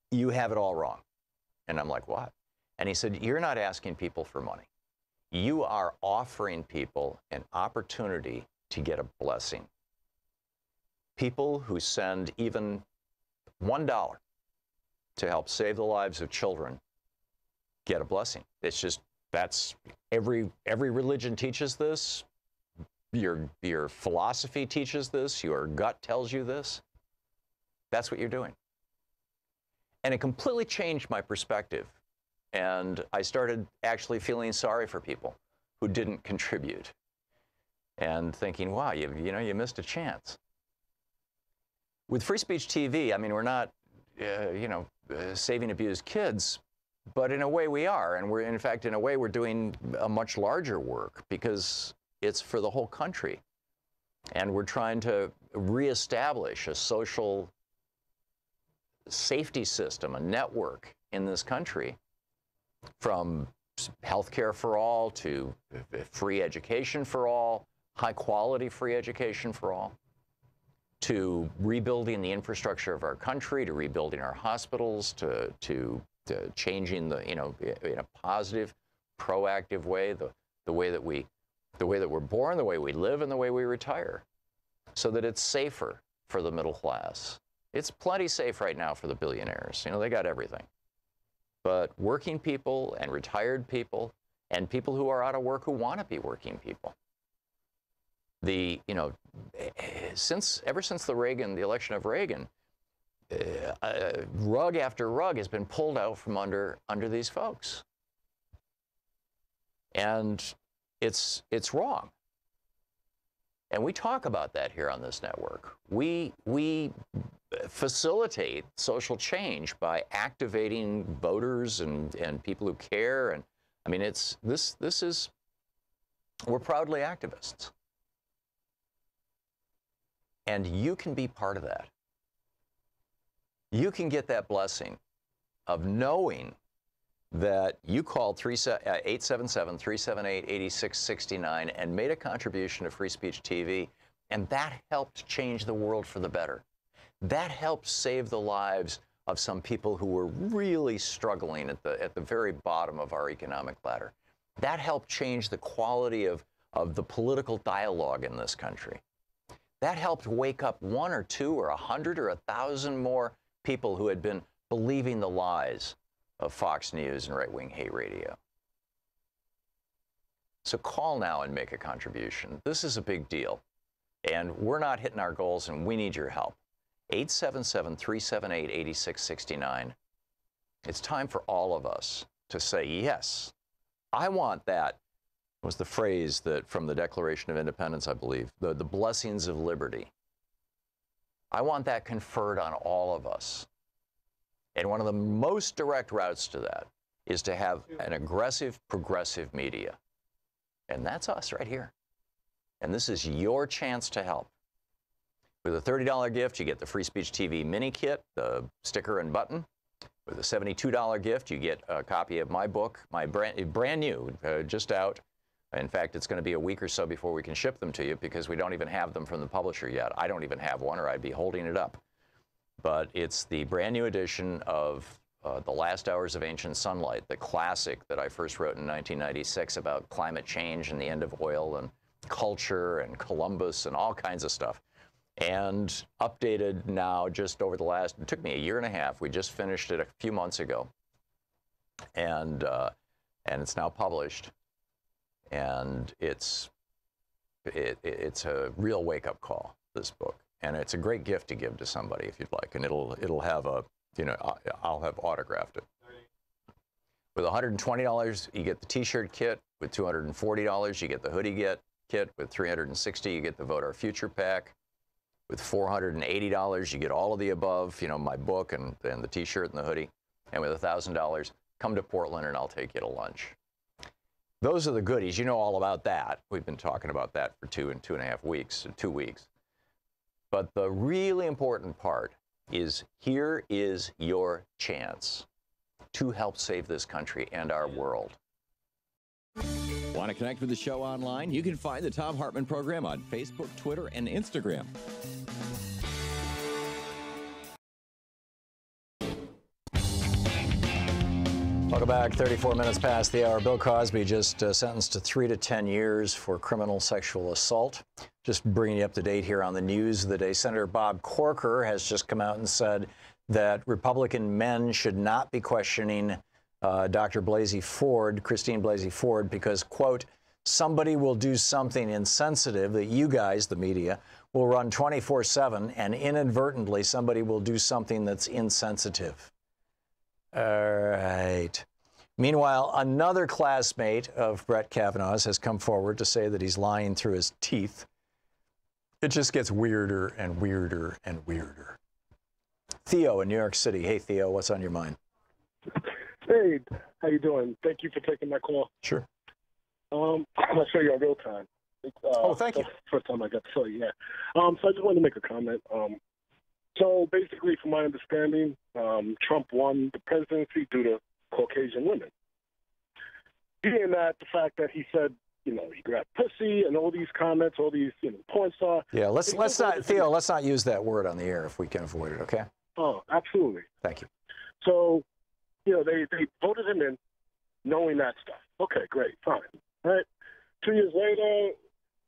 you have it all wrong. And I'm like, what? And he said, you're not asking people for money. You are offering people an opportunity to get a blessing. People who send even $1 to help save the lives of children get a blessing. It's just, that's, every religion teaches this. Your philosophy teaches this. Your gut tells you this. That's what you're doing. And it completely changed my perspective. And I started actually feeling sorry for people who didn't contribute and thinking, wow, you know, you missed a chance. With Free Speech TV, I mean, we're not, you know, saving abused kids, but in a way we are. And we're, in fact, in a way, we're doing a much larger work because it's for the whole country. And we're trying to reestablish a social safety system, a network in this country, from healthcare for all to free education for all, high quality free education for all, to rebuilding the infrastructure of our country, to rebuilding our hospitals, to changing the, you know, in a positive, proactive way, the way that we're born, the way we live, and the way we retire, so that it's safer for the middle class. It's plenty safe right now for the billionaires. You know, they got everything. But working people and retired people and people who are out of work who want to be working people. You know, ever since the election of Reagan, rug after rug has been pulled out from under these folks. And it's wrong. And we talk about that here on this network. We facilitate social change by activating voters and people who care. And I mean, we're proudly activists. And you can be part of that. You can get that blessing of knowing that you called 877-378-8669 and made a contribution to Free Speech TV, and that helped change the world for the better. That helped save the lives of some people who were really struggling at the very bottom of our economic ladder. That helped change the quality of the political dialogue in this country. That helped wake up 1 or 2 or 100 or 1,000 more people who had been believing the lies of Fox News and right-wing hate radio. So call now and make a contribution. This is a big deal. And we're not hitting our goals, and we need your help. 877-378-8669. It's time for all of us to say, yes, I want that. Was the phrase that from the Declaration of Independence, I believe, the blessings of liberty. I want that conferred on all of us. And one of the most direct routes to that is to have an aggressive, progressive media. And that's us right here. And this is your chance to help. With a $30 gift, you get the Free Speech TV mini kit, the sticker and button. With a $72 gift, you get a copy of my book, my brand new, just out. In fact, it's going to be a week or so before we can ship them to you because we don't even have them from the publisher yet. I don't even have one, or I'd be holding it up. But it's the brand new edition of The Last Hours of Ancient Sunlight, the classic that I first wrote in 1996 about climate change and the end of oil and culture and Columbus and all kinds of stuff. And updated now just over the last, it took me 1.5 years. We just finished it a few months ago. And it's now published. And it's a real wake-up call, this book. And it's a great gift to give to somebody if you'd like. And it'll have a, you know, I'll have autographed it. With $120, you get the T-shirt kit. With $240, you get the hoodie kit. With $360, you get the Vote Our Future pack. With $480, you get all of the above, you know, my book and the T-shirt and the hoodie. And with $1,000, come to Portland and I'll take you to lunch. Those are the goodies. You know all about that. We've been talking about that for 2.5 weeks, 2 weeks. But the really important part is here is your chance to help save this country and our world. Want to connect with the show online? You can find the Thom Hartmann Program on Facebook, Twitter, and Instagram. Welcome back. 34 minutes past the hour. Bill Cosby just sentenced to 3 to 10 years for criminal sexual assault. Just bringing you up to date here on the news of the day. Senator Bob Corker has just come out and said that Republican men should not be questioning Dr. Blasey Ford, Christine Blasey Ford, because, quote, somebody will do something insensitive that you guys, the media, will run 24/7, and inadvertently somebody will do something that's insensitive. All right. Meanwhile, another classmate of Brett Kavanaugh's has come forward to say that he's lying through his teeth. It just gets weirder and weirder and weirder. Theo in New York City. Hey, Theo, what's on your mind? Hey, how you doing? Thank you for taking my call. Sure. I'm going to show you in real time. Oh, thank you. First time I got to show you, yeah. So I just wanted to make a comment. So basically, from my understanding, Trump won the presidency due to Caucasian women. Being that the fact that he said, you know, he grabbed pussy and all these comments, all these, you know, porn star. Yeah, let's not, Theo, let's not use that word on the air if we can avoid it, okay? Oh, absolutely. Thank you. So, you know, they voted him in knowing that stuff. Okay, great, fine. All right. 2 years later,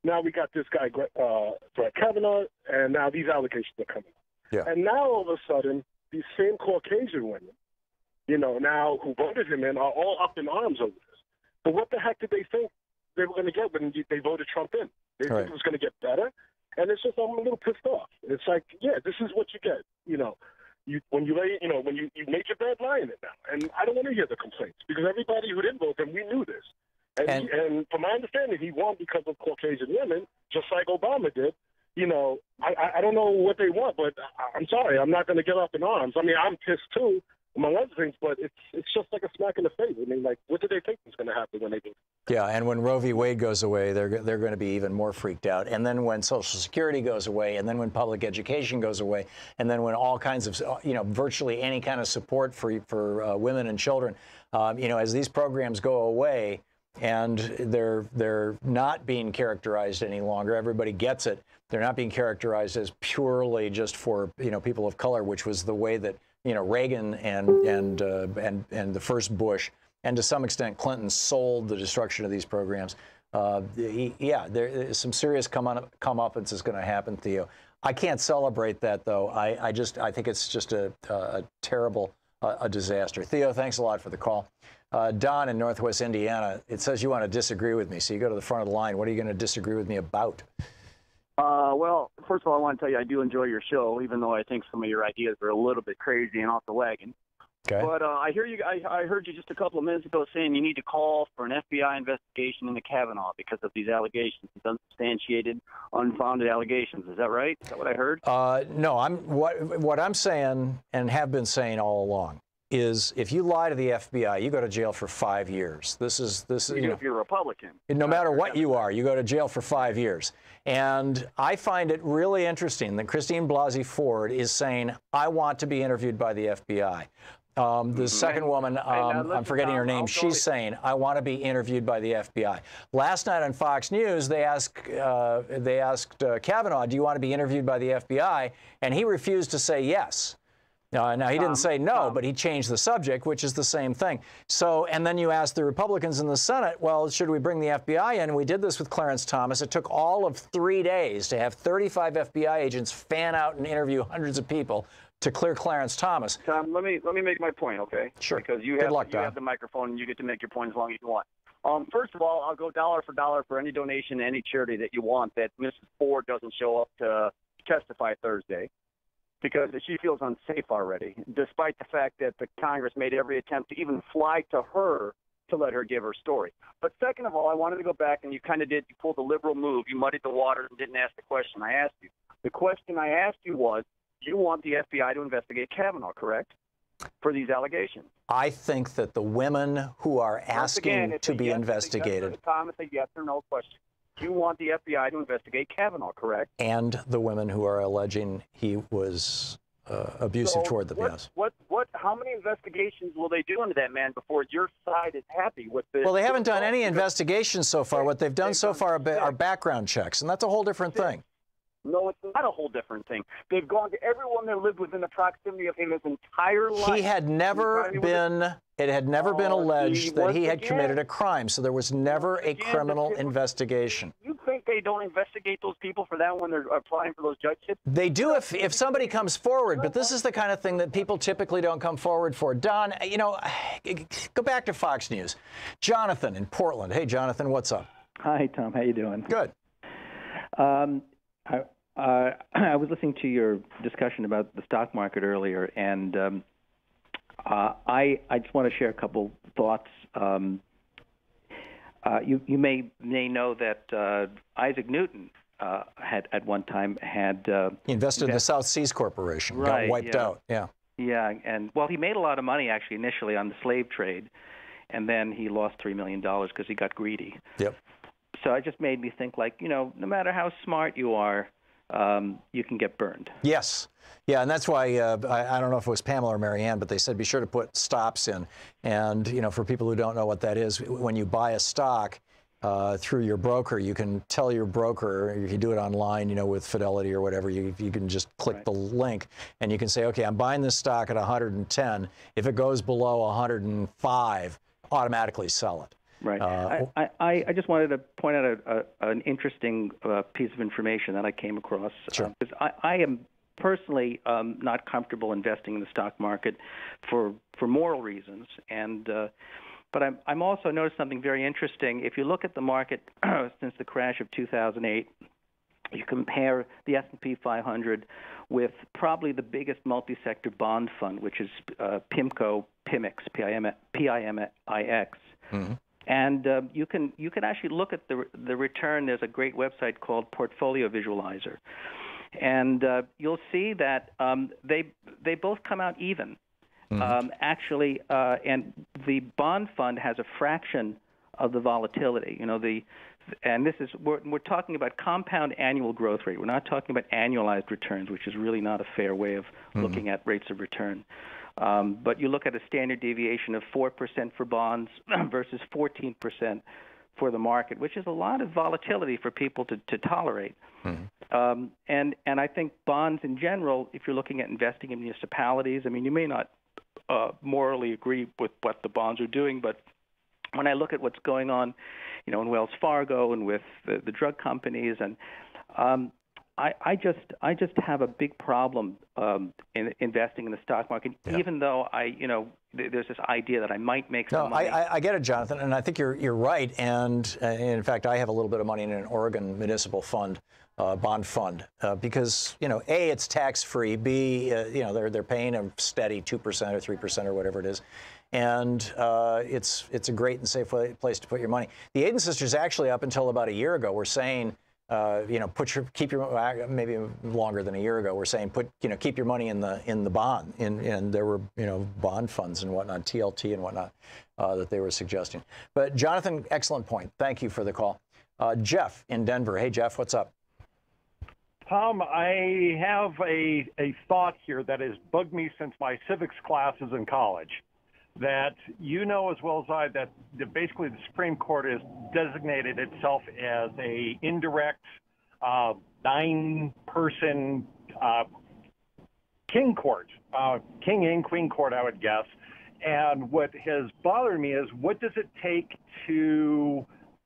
now we got this guy, Brett Kavanaugh, and now these allegations are coming up. Yeah. And now all of a sudden, these same Caucasian women, you know, now who voted him in are all up in arms over this. But what the heck did they think they were going to get when they voted Trump in? They think it was going to get better? And it's just, I'm a little pissed off. It's like, yeah, this is what you get, you know. When you made your bed, lie in it now. And I don't want to hear the complaints because everybody who didn't vote him, we knew this. And from my understanding, he won because of Caucasian women, just like Obama did. You know, I don't know what they want, but I'm sorry, I'm not going to get up in arms. I mean, I'm pissed too, among other things, but it's just like a smack in the face. I mean, like, what did they think was going to happen when they did? Yeah, and when Roe v. Wade goes away, they're going to be even more freaked out. And then when Social Security goes away, and then when public education goes away, and then when all kinds of, you know, virtually any kind of support for women and children, you know, as these programs go away, and they're not being characterized any longer. Everybody gets it. They're not being characterized as purely just for, you know, people of color, which was the way that, you know, Reagan and the first Bush, and to some extent Clinton, sold the destruction of these programs. Yeah, there's some serious comeuppance is going to happen, Theo. I can't celebrate that though. I think it's just a terrible disaster. Theo, thanks a lot for the call. Don in Northwest Indiana, it says you want to disagree with me, so you go to the front of the line. What are you going to disagree with me about? Well, first of all, I want to tell you I do enjoy your show, even though I think some of your ideas are a little bit crazy and off the wagon. Okay. But I heard you just a couple of minutes ago saying you need to call for an FBI investigation into Kavanaugh because of these allegations, these unsubstantiated, unfounded allegations. Is that right? Is that what I heard? No, what I'm saying and have been saying all along is if you lie to the FBI, you go to jail for 5 years. This is Even if you're a Republican. No matter what you are, you go to jail for 5 years. And I find it really interesting that Christine Blasey Ford is saying, I want to be interviewed by the FBI. The second woman, I'm forgetting her name, she's saying, I want to be interviewed by the FBI. Last night on Fox News, they asked Kavanaugh, do you want to be interviewed by the FBI? And he refused to say yes. Now, he didn't say no, but he changed the subject, which is the same thing. So, and then you ask the Republicans in the Senate, well, should we bring the FBI in? We did this with Clarence Thomas. It took all of 3 days to have 35 FBI agents fan out and interview hundreds of people to clear Clarence Thomas. Tom, let me make my point, okay? Sure. Because you have the microphone and you get to make your point as long as you want. First of all, I'll go dollar for dollar for any donation to any charity that you want that Mrs. Ford doesn't show up to testify Thursday, because she feels unsafe already, despite the fact that the Congress made every attempt to even fly to her to let her give her story. But second of all, I wanted to go back, and you kind of did. You pulled the liberal move. You muddied the waters and didn't ask the question I asked you. The question I asked you was, you want the FBI to investigate Kavanaugh, correct? For these allegations. I think that the women who are asking to be investigated, Tom, it's a yes or no question. You want the FBI to investigate Kavanaugh, correct? and the women who are alleging he was abusive toward them, yes. How many investigations will they do into that man before your side is happy with this? Well, they haven't done any investigations so far. What they've done so far are background checks, and that's a whole different thing. No, it's not a whole different thing. They've gone to everyone that lived within the proximity of him his entire life. He had never been, it had never been alleged that he had committed a crime, so there was never a criminal investigation. You think they don't investigate those people for that when they're applying for those judgeships? They do if somebody comes forward, but this is the kind of thing that people typically don't come forward for. Don, you know, go back to Fox News. Jonathan in Portland. Hey, Jonathan, what's up? Hi, Tom. How you doing? Good. I was listening to your discussion about the stock market earlier, and I just want to share a couple thoughts. You may know that Isaac Newton had at one time he invested in the South Seas Corporation, got wiped out. Yeah. Yeah, and well, he made a lot of money actually initially on the slave trade, and then he lost $3 million because he got greedy. Yep. So it just made me think, like, you know, no matter how smart you are, you can get burned. Yes. Yeah, and that's why I don't know if it was Pamela or Marianne, but they said be sure to put stops in. And, you know, for people who don't know what that is, when you buy a stock through your broker, you can tell your broker, you can do it online, you know, with Fidelity or whatever, you can just click the link and you can say, okay, I'm buying this stock at 110. If it goes below 105, automatically sell it. Right. I just wanted to point out an interesting piece of information that I came across. Sure. Because I am personally not comfortable investing in the stock market for moral reasons, and but I'm also noticed something very interesting. If you look at the market since the crash of 2008, you compare the S&P 500 with probably the biggest multi-sector bond fund, which is PIMCO, PIMIX, P-I-M-I-X. Mm-hmm. And you can actually look at the return. There's a great website called Portfolio Visualizer, and you'll see that they both come out even. Mm-hmm. Actually, and the bond fund has a fraction of the volatility. You know, and this is we're talking about compound annual growth rate. We're not talking about annualized returns, which is really not a fair way of looking at rates of return. But you look at a standard deviation of 4% for bonds versus 14% for the market, which is a lot of volatility for people to tolerate. Mm-hmm. And I think bonds in general, if you're looking at investing in municipalities, I mean, you may not morally agree with what the bonds are doing, but when I look at what's going on, you know, in Wells Fargo and with the drug companies, and I just have a big problem in investing in the stock market, even though there's this idea that I might make some money. I get it, Jonathan, and I think you're right. And in fact, I have a little bit of money in an Oregon municipal fund, bond fund, because A, it's tax free. B, they're paying a steady 2% or 3% or whatever it is. And it's a great and safe place to put your money. The Aiden sisters actually, up until about a year ago, were saying, keep your, maybe longer than a year ago, we're saying keep your money in the bond, and there were bond funds and whatnot, TLT and whatnot, that they were suggesting. But Jonathan, excellent point. Thank you for the call. Jeff in Denver. Hey Jeff, what's up? Tom, I have a thought here that has bugged me since my civics classes in college. That you know as well as I that basically the Supreme Court has designated itself as a indirect 9-person king court, king and queen court, I would guess. And what has bothered me is, what does it take to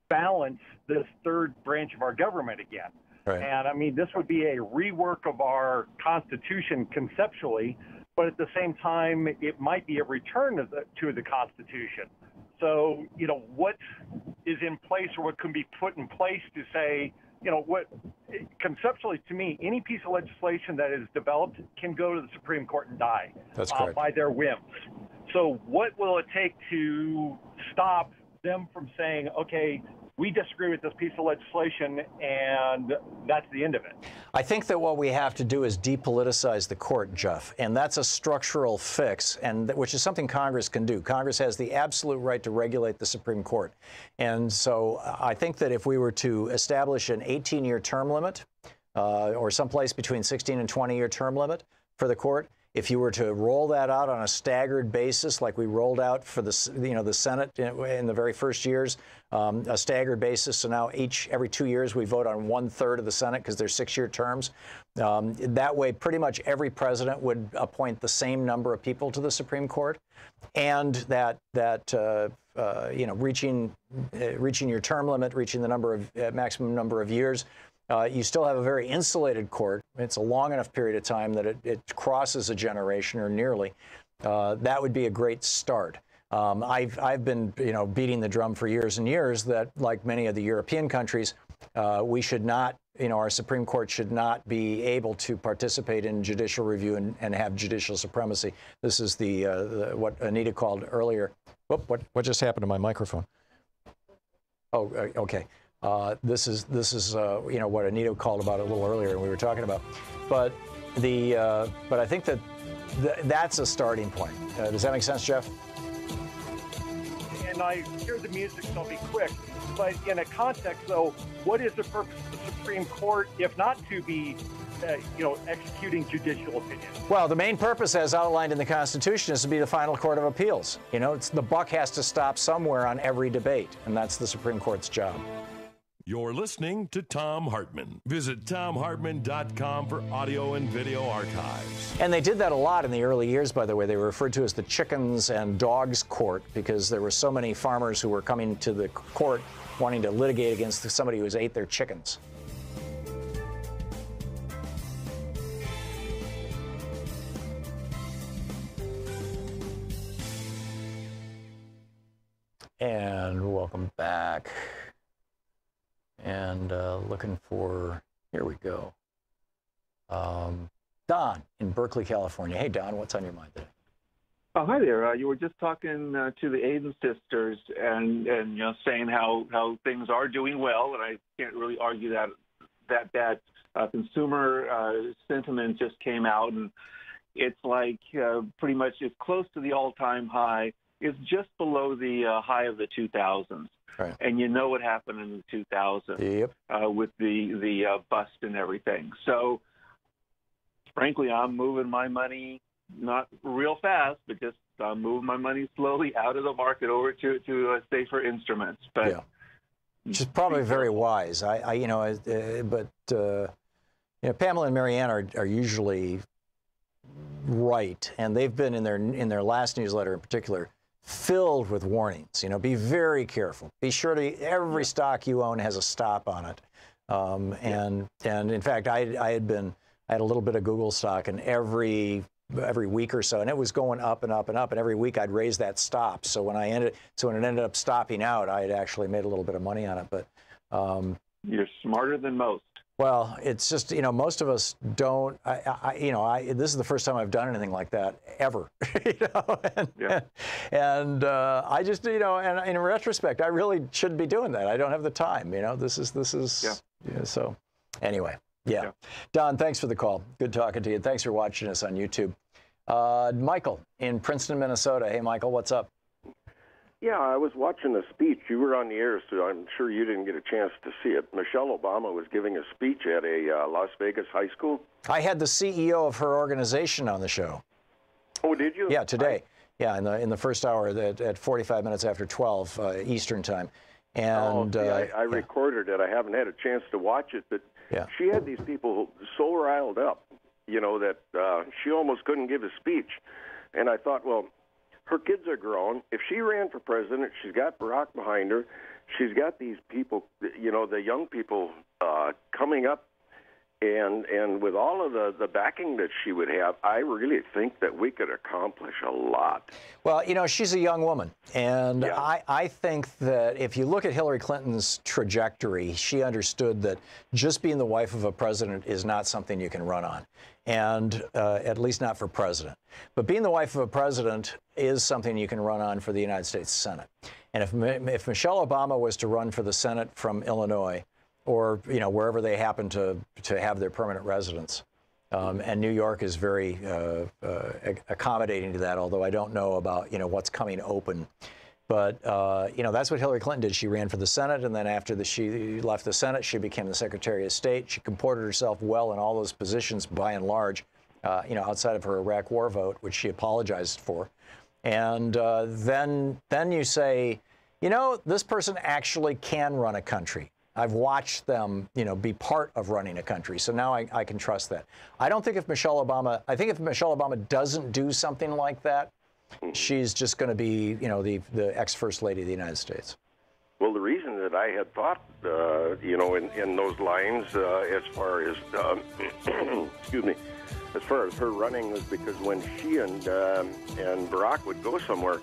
balance this third branch of our government again? Right. And I mean, this would be a rework of our Constitution conceptually, but at the same time, it might be a return to the Constitution. So, what is in place, or what can be put in place to say, what conceptually, to me, any piece of legislation that is developed can go to the Supreme Court and die. That's correct. By their whims. So what will it take to stop them from saying, okay, we disagree with this piece of legislation, and that's the end of it. I think that what we have to do is depoliticize the court, Jeff, and that's a structural fix, and which is something Congress can do. Congress has the absolute right to regulate the Supreme Court. And so I think that if we were to establish an 18-year term limit, or someplace between 16 and 20-year term limit for the court, if you were to roll that out on a staggered basis, like we rolled out for the Senate in the very first years, a staggered basis. So now every 2 years we vote on 1/3 of the Senate because they're 6-year terms. That way, pretty much every president would appoint the same number of people to the Supreme Court, and reaching your term limit, reaching the maximum number of years. You still have a very insulated court. It's a long enough period of time that it crosses a generation or nearly. That would be a great start. I've been beating the drum for years and years that, like many of the European countries, we should not, our Supreme Court should not be able to participate in judicial review and have judicial supremacy. This is what Anita called earlier. Whoop, what just happened to my microphone? Oh, okay. This is what Anita called about a little earlier, and we were talking about. But I think that's a starting point. Does that make sense, Jeff? And I hear the music, so I'll be quick. But in a context, though, what is the purpose of the Supreme Court if not to be, executing judicial opinions? Well, the main purpose, as outlined in the Constitution, is to be the final court of appeals. The buck has to stop somewhere on every debate, and that's the Supreme Court's job. You're listening to Thom Hartmann. Visit thomhartmann.com for audio and video archives. And they did that a lot in the early years, by the way. They were referred to as the chickens and dogs court because there were so many farmers who were coming to the court wanting to litigate against somebody who ate their chickens. And welcome back. And looking for, here we go, Don in Berkeley, California. Hey, Don, what's on your mind today? Oh, hi there. You were just talking to the Aiden sisters and saying how things are doing well, and I can't really argue that bad. Consumer sentiment just came out, and it's like pretty much it's close to the all-time high. It's just below the high of the 2000s. Right. And you know what happened in the 2000s with the bust and everything. So, frankly, I'm moving my money not real fast, but just moving my money slowly out of the market over to safer instruments. But which is probably very wise. Pamela and Marianne are usually right, and they've been in their last newsletter in particular filled with warnings. Be very careful. Be sure every stock you own has a stop on it. And in fact, I had a little bit of Google stock, and every week or so, and it was going up and up and up, and every week I'd raise that stop. So when it ended up stopping out, I had actually made a little bit of money on it. But you're smarter than most. Well, it's just, most of us don't, this is the first time I've done anything like that ever, and I just, and in retrospect, I really shouldn't be doing that. I don't have the time, so anyway, yeah. Don, thanks for the call. Good talking to you. Thanks for watching us on YouTube. Michael in Princeton, Minnesota. Hey, Michael, what's up? Yeah, I was watching a speech. You were on the air, so I'm sure you didn't get a chance to see it. Michelle Obama was giving a speech at a Las Vegas high school. I had the CEO of her organization on the show. Oh, did you? Yeah, today. In the first hour at 45 minutes after 12 Eastern time. And I recorded it. I haven't had a chance to watch it, but she had these people so riled up, that she almost couldn't give a speech. And I thought, well, her kids are grown. If she ran for president, she's got Barack behind her. She's got these people, the young people coming up. And with all of the backing that she would have, I really think that we could accomplish a lot. Well, she's a young woman. And I think that if you look at Hillary Clinton's trajectory, she understood that just being the wife of a president is not something you can run on. And at least not for president. But being the wife of a president is something you can run on for the United States Senate. And if Michelle Obama was to run for the Senate from Illinois, or wherever they happen to have their permanent residence, and New York is very accommodating to that, although I don't know about what's coming open. But that's what Hillary Clinton did. She ran for the Senate, and then after she left the Senate, she became the Secretary of State. She comported herself well in all those positions, by and large, outside of her Iraq War vote, which she apologized for. And then you say, this person actually can run a country. I've watched them, be part of running a country. So now I can trust that. I think if Michelle Obama doesn't do something like that, she's just going to be, the ex-First Lady of the United States. Well, the reason that I had thought, in those lines, as far as, excuse me, as far as her running, was because when she and Barack would go somewhere,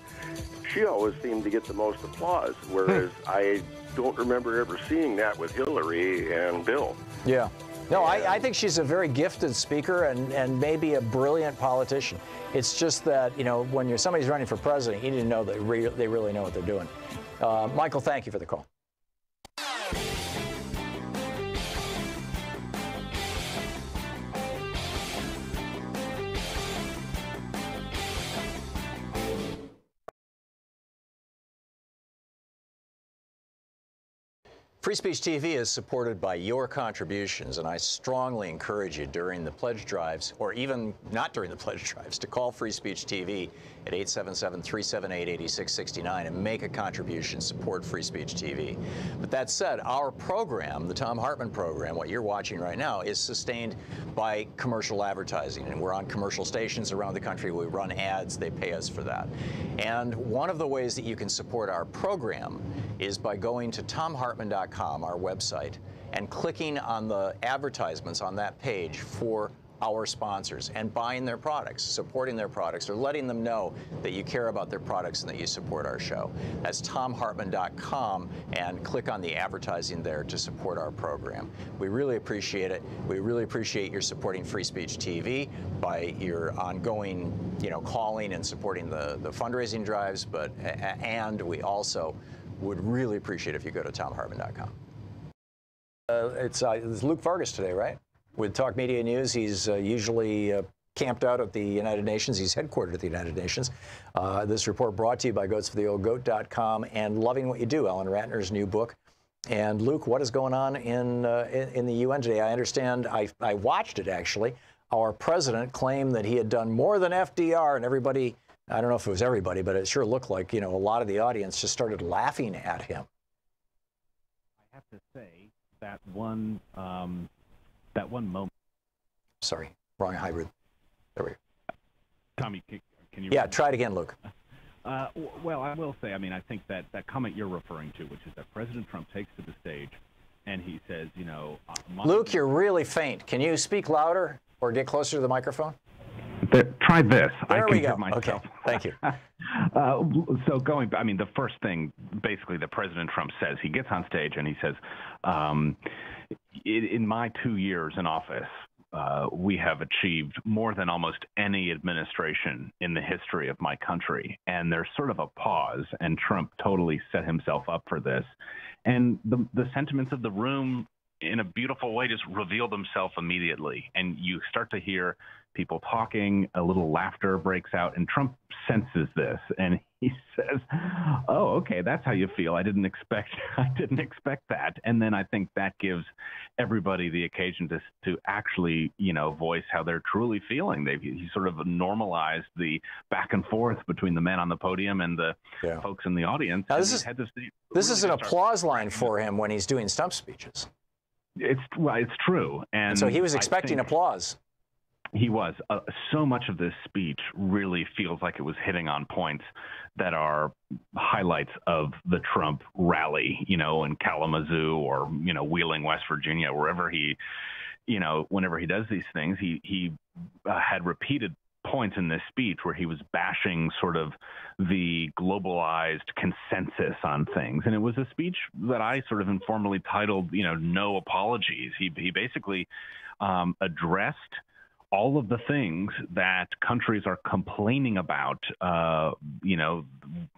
she always seemed to get the most applause, whereas I don't remember ever seeing that with Hillary and Bill. Yeah. No, I think she's a very gifted speaker and maybe a brilliant politician. It's just that, when somebody's running for president, you need to know that they really know what they're doing. Michael, thank you for the call. Free Speech TV is supported by your contributions, and I strongly encourage you during the pledge drives, or even not during the pledge drives, to call Free Speech TV at 877-378-8669 and make a contribution, support Free Speech TV. But that said, our program, the Thom Hartmann Program, what you're watching right now, is sustained by commercial advertising, and we're on commercial stations around the country. We run ads. They pay us for that. And one of the ways that you can support our program is by going to thomhartmann.com, our website, and clicking on the advertisements on that page for our sponsors and buying their products, supporting their products, or letting them know that you care about their products and that you support our show. That's thomhartmann.com, and click on the advertising there to support our program. We really appreciate it. We really appreciate your supporting Free Speech TV by your ongoing, calling and supporting the fundraising drives, and we also would really appreciate if you go to thomhartmann.com. It's Luke Vargas today, right? With Talk Media News. He's usually camped out at the United Nations. He's headquartered at the United Nations. This report brought to you by goatsfortheoldgoat.com and Loving What You Do, Alan Ratner's new book. And Luke, what is going on in the UN today? I understand, I watched it actually. Our president claimed that he had done more than FDR, and everybody, I don't know if it was everybody, but it sure looked like, a lot of the audience just started laughing at him. I have to say that one moment. Sorry, wrong hybrid. There we go. Tommy, can you? Yeah, try it again, Luke. Well, I will say, I think that comment you're referring to, which is that President Trump takes to the stage and he says, Luke, you're really faint. Can you speak louder or get closer to the microphone? Try this. There I we can go. myself. Okay, thank you. So the first thing basically that President Trump says, he gets on stage and he says, in my 2 years in office, we have achieved more than almost any administration in the history of my country. And there's sort of a pause, and Trump totally set himself up for this. And the sentiments of the room, in a beautiful way, just reveal themselves immediately. And you start to hear people talking, a little laughter breaks out, and Trump senses this, and he says, "Oh, okay, that's how you feel. I didn't expect that." And then I think that gives everybody the occasion to actually, voice how they're truly feeling. He sort of normalized the back and forth between the men on the podium and the folks in the audience. Now, this is an applause line for him when he's doing stump speeches. It's true, and so he was expecting applause. He was. So much of this speech really feels like it was hitting on points that are highlights of the Trump rally, in Kalamazoo or, Wheeling, West Virginia, wherever he, whenever he does these things, he had repeated points in this speech where he was bashing sort of the globalized consensus on things. And it was a speech that I sort of informally titled, No Apologies. He basically addressed all of the things that countries are complaining about,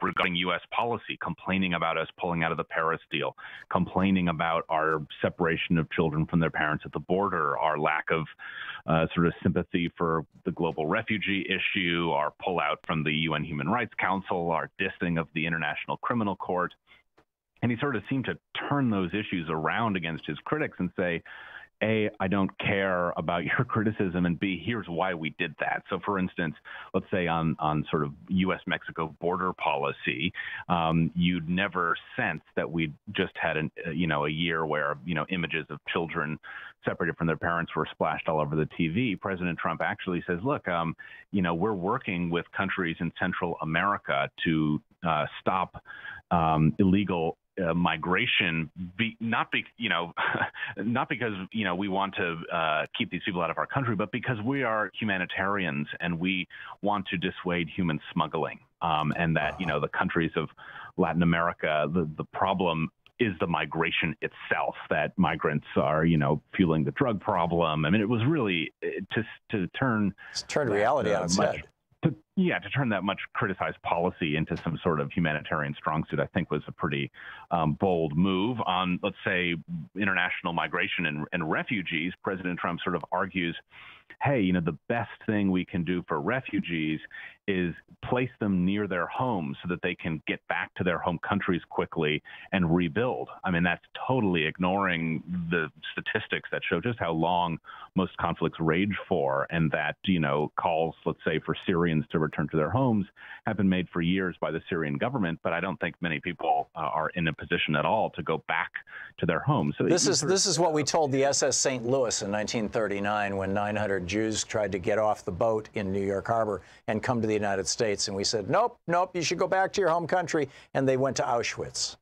regarding U.S. policy, complaining about us pulling out of the Paris deal, complaining about our separation of children from their parents at the border, our lack of sort of sympathy for the global refugee issue, our pullout from the UN Human Rights Council, our dissing of the International Criminal Court. And he sort of seemed to turn those issues around against his critics and say, A, I don't care about your criticism, and B, here's why we did that. So, for instance, let's say on sort of U.S.-Mexico border policy, you'd never sense that we just had a year where, images of children separated from their parents were splashed all over the TV. President Trump actually says, look, we're working with countries in Central America to stop illegal migration, not because we want to keep these people out of our country, but because we are humanitarians and we want to dissuade human smuggling, and that the countries of Latin America, the problem is the migration itself, that migrants are fueling the drug problem. I mean, it was really to turn reality on its head. To turn that much criticized policy into some sort of humanitarian strong suit, I think was a pretty bold move. On, let's say, international migration and refugees, President Trump sort of argues, hey, the best thing we can do for refugees is place them near their homes so that they can get back to their home countries quickly and rebuild. I mean, that's totally ignoring the statistics that show just how long most conflicts rage for, and that, calls, let's say, for Syrians to return to their homes have been made for years by the Syrian government, but I don't think many people are in a position at all to go back to their homes. So this is what we told the SS St. Louis in 1939 when 900 Jews tried to get off the boat in New York Harbor and come to the United States, and we said, nope, you should go back to your home country, and they went to Auschwitz.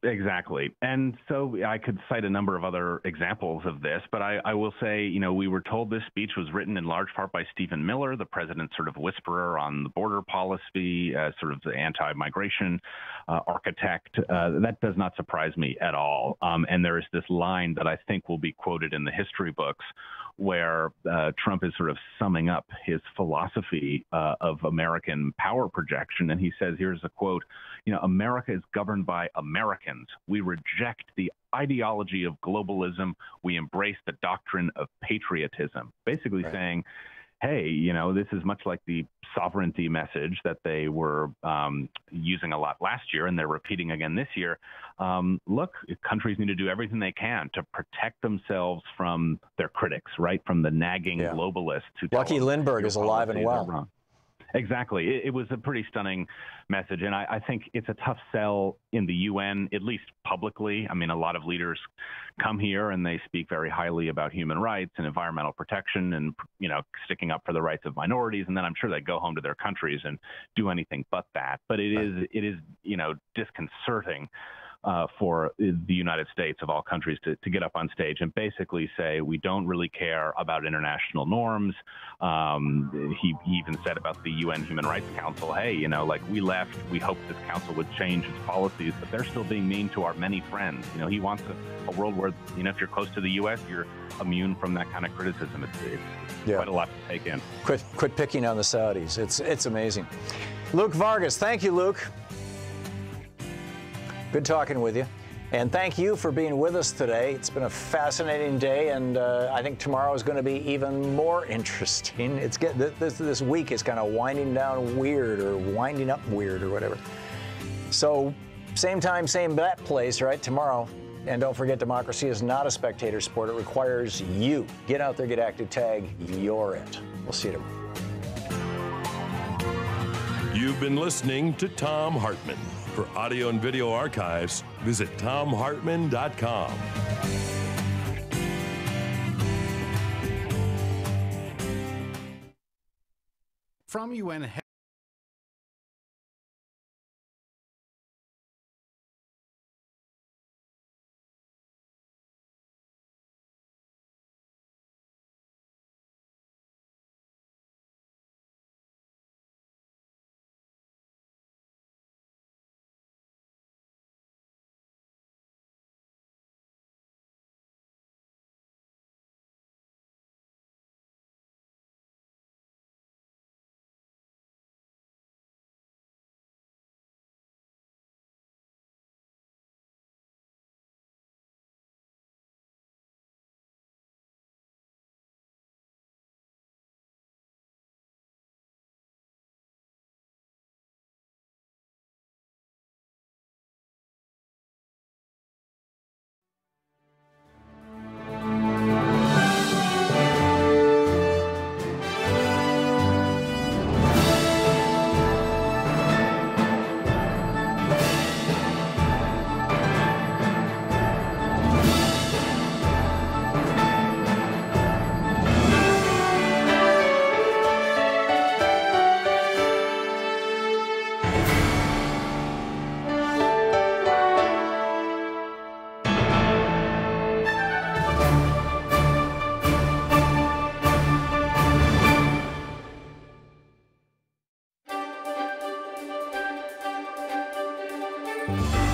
Exactly. And so I could cite a number of other examples of this, but I will say, we were told this speech was written in large part by Stephen Miller, the president's sort of whisperer on the border policy, sort of the anti-migration architect. That does not surprise me at all. And there is this line that I think will be quoted in the history books where Trump is sort of summing up his philosophy of American power projection. And he says, here's a quote, America is governed by Americans. We reject the ideology of globalism. We embrace the doctrine of patriotism. Basically saying, hey, this is much like the sovereignty message that they were using a lot last year, and they're repeating again this year. Look, countries need to do everything they can to protect themselves from their critics, right? From the nagging globalists. Lucky Lindbergh is alive and well. Exactly. It was a pretty stunning message, and I think it's a tough sell in the UN, at least publicly. I mean, a lot of leaders come here and they speak very highly about human rights and environmental protection and, sticking up for the rights of minorities, and then I'm sure they go home to their countries and do anything but that. But it is disconcerting for the United States of all countries to get up on stage and basically say, we don't really care about international norms. He even said about the UN Human Rights Council, hey, we left, we hoped this council would change its policies, but they're still being mean to our many friends. He wants a world where, if you're close to the U.S., you're immune from that kind of criticism. It's quite a lot to take in. Quit picking on the Saudis. It's amazing. Luke Vargas, thank you, Luke. Good talking with you. And thank you for being with us today. It's been a fascinating day, and I think tomorrow is going to be even more interesting. This week is kind of winding down weird, or winding up weird, or whatever. So same time, same bat place, right? Tomorrow. And don't forget, democracy is not a spectator sport. It requires you. Get out there, get active, tag, you're it. We'll see you tomorrow. You've been listening to Thom Hartmann. For audio and video archives, visit thomhartmann.com. From UN Bye.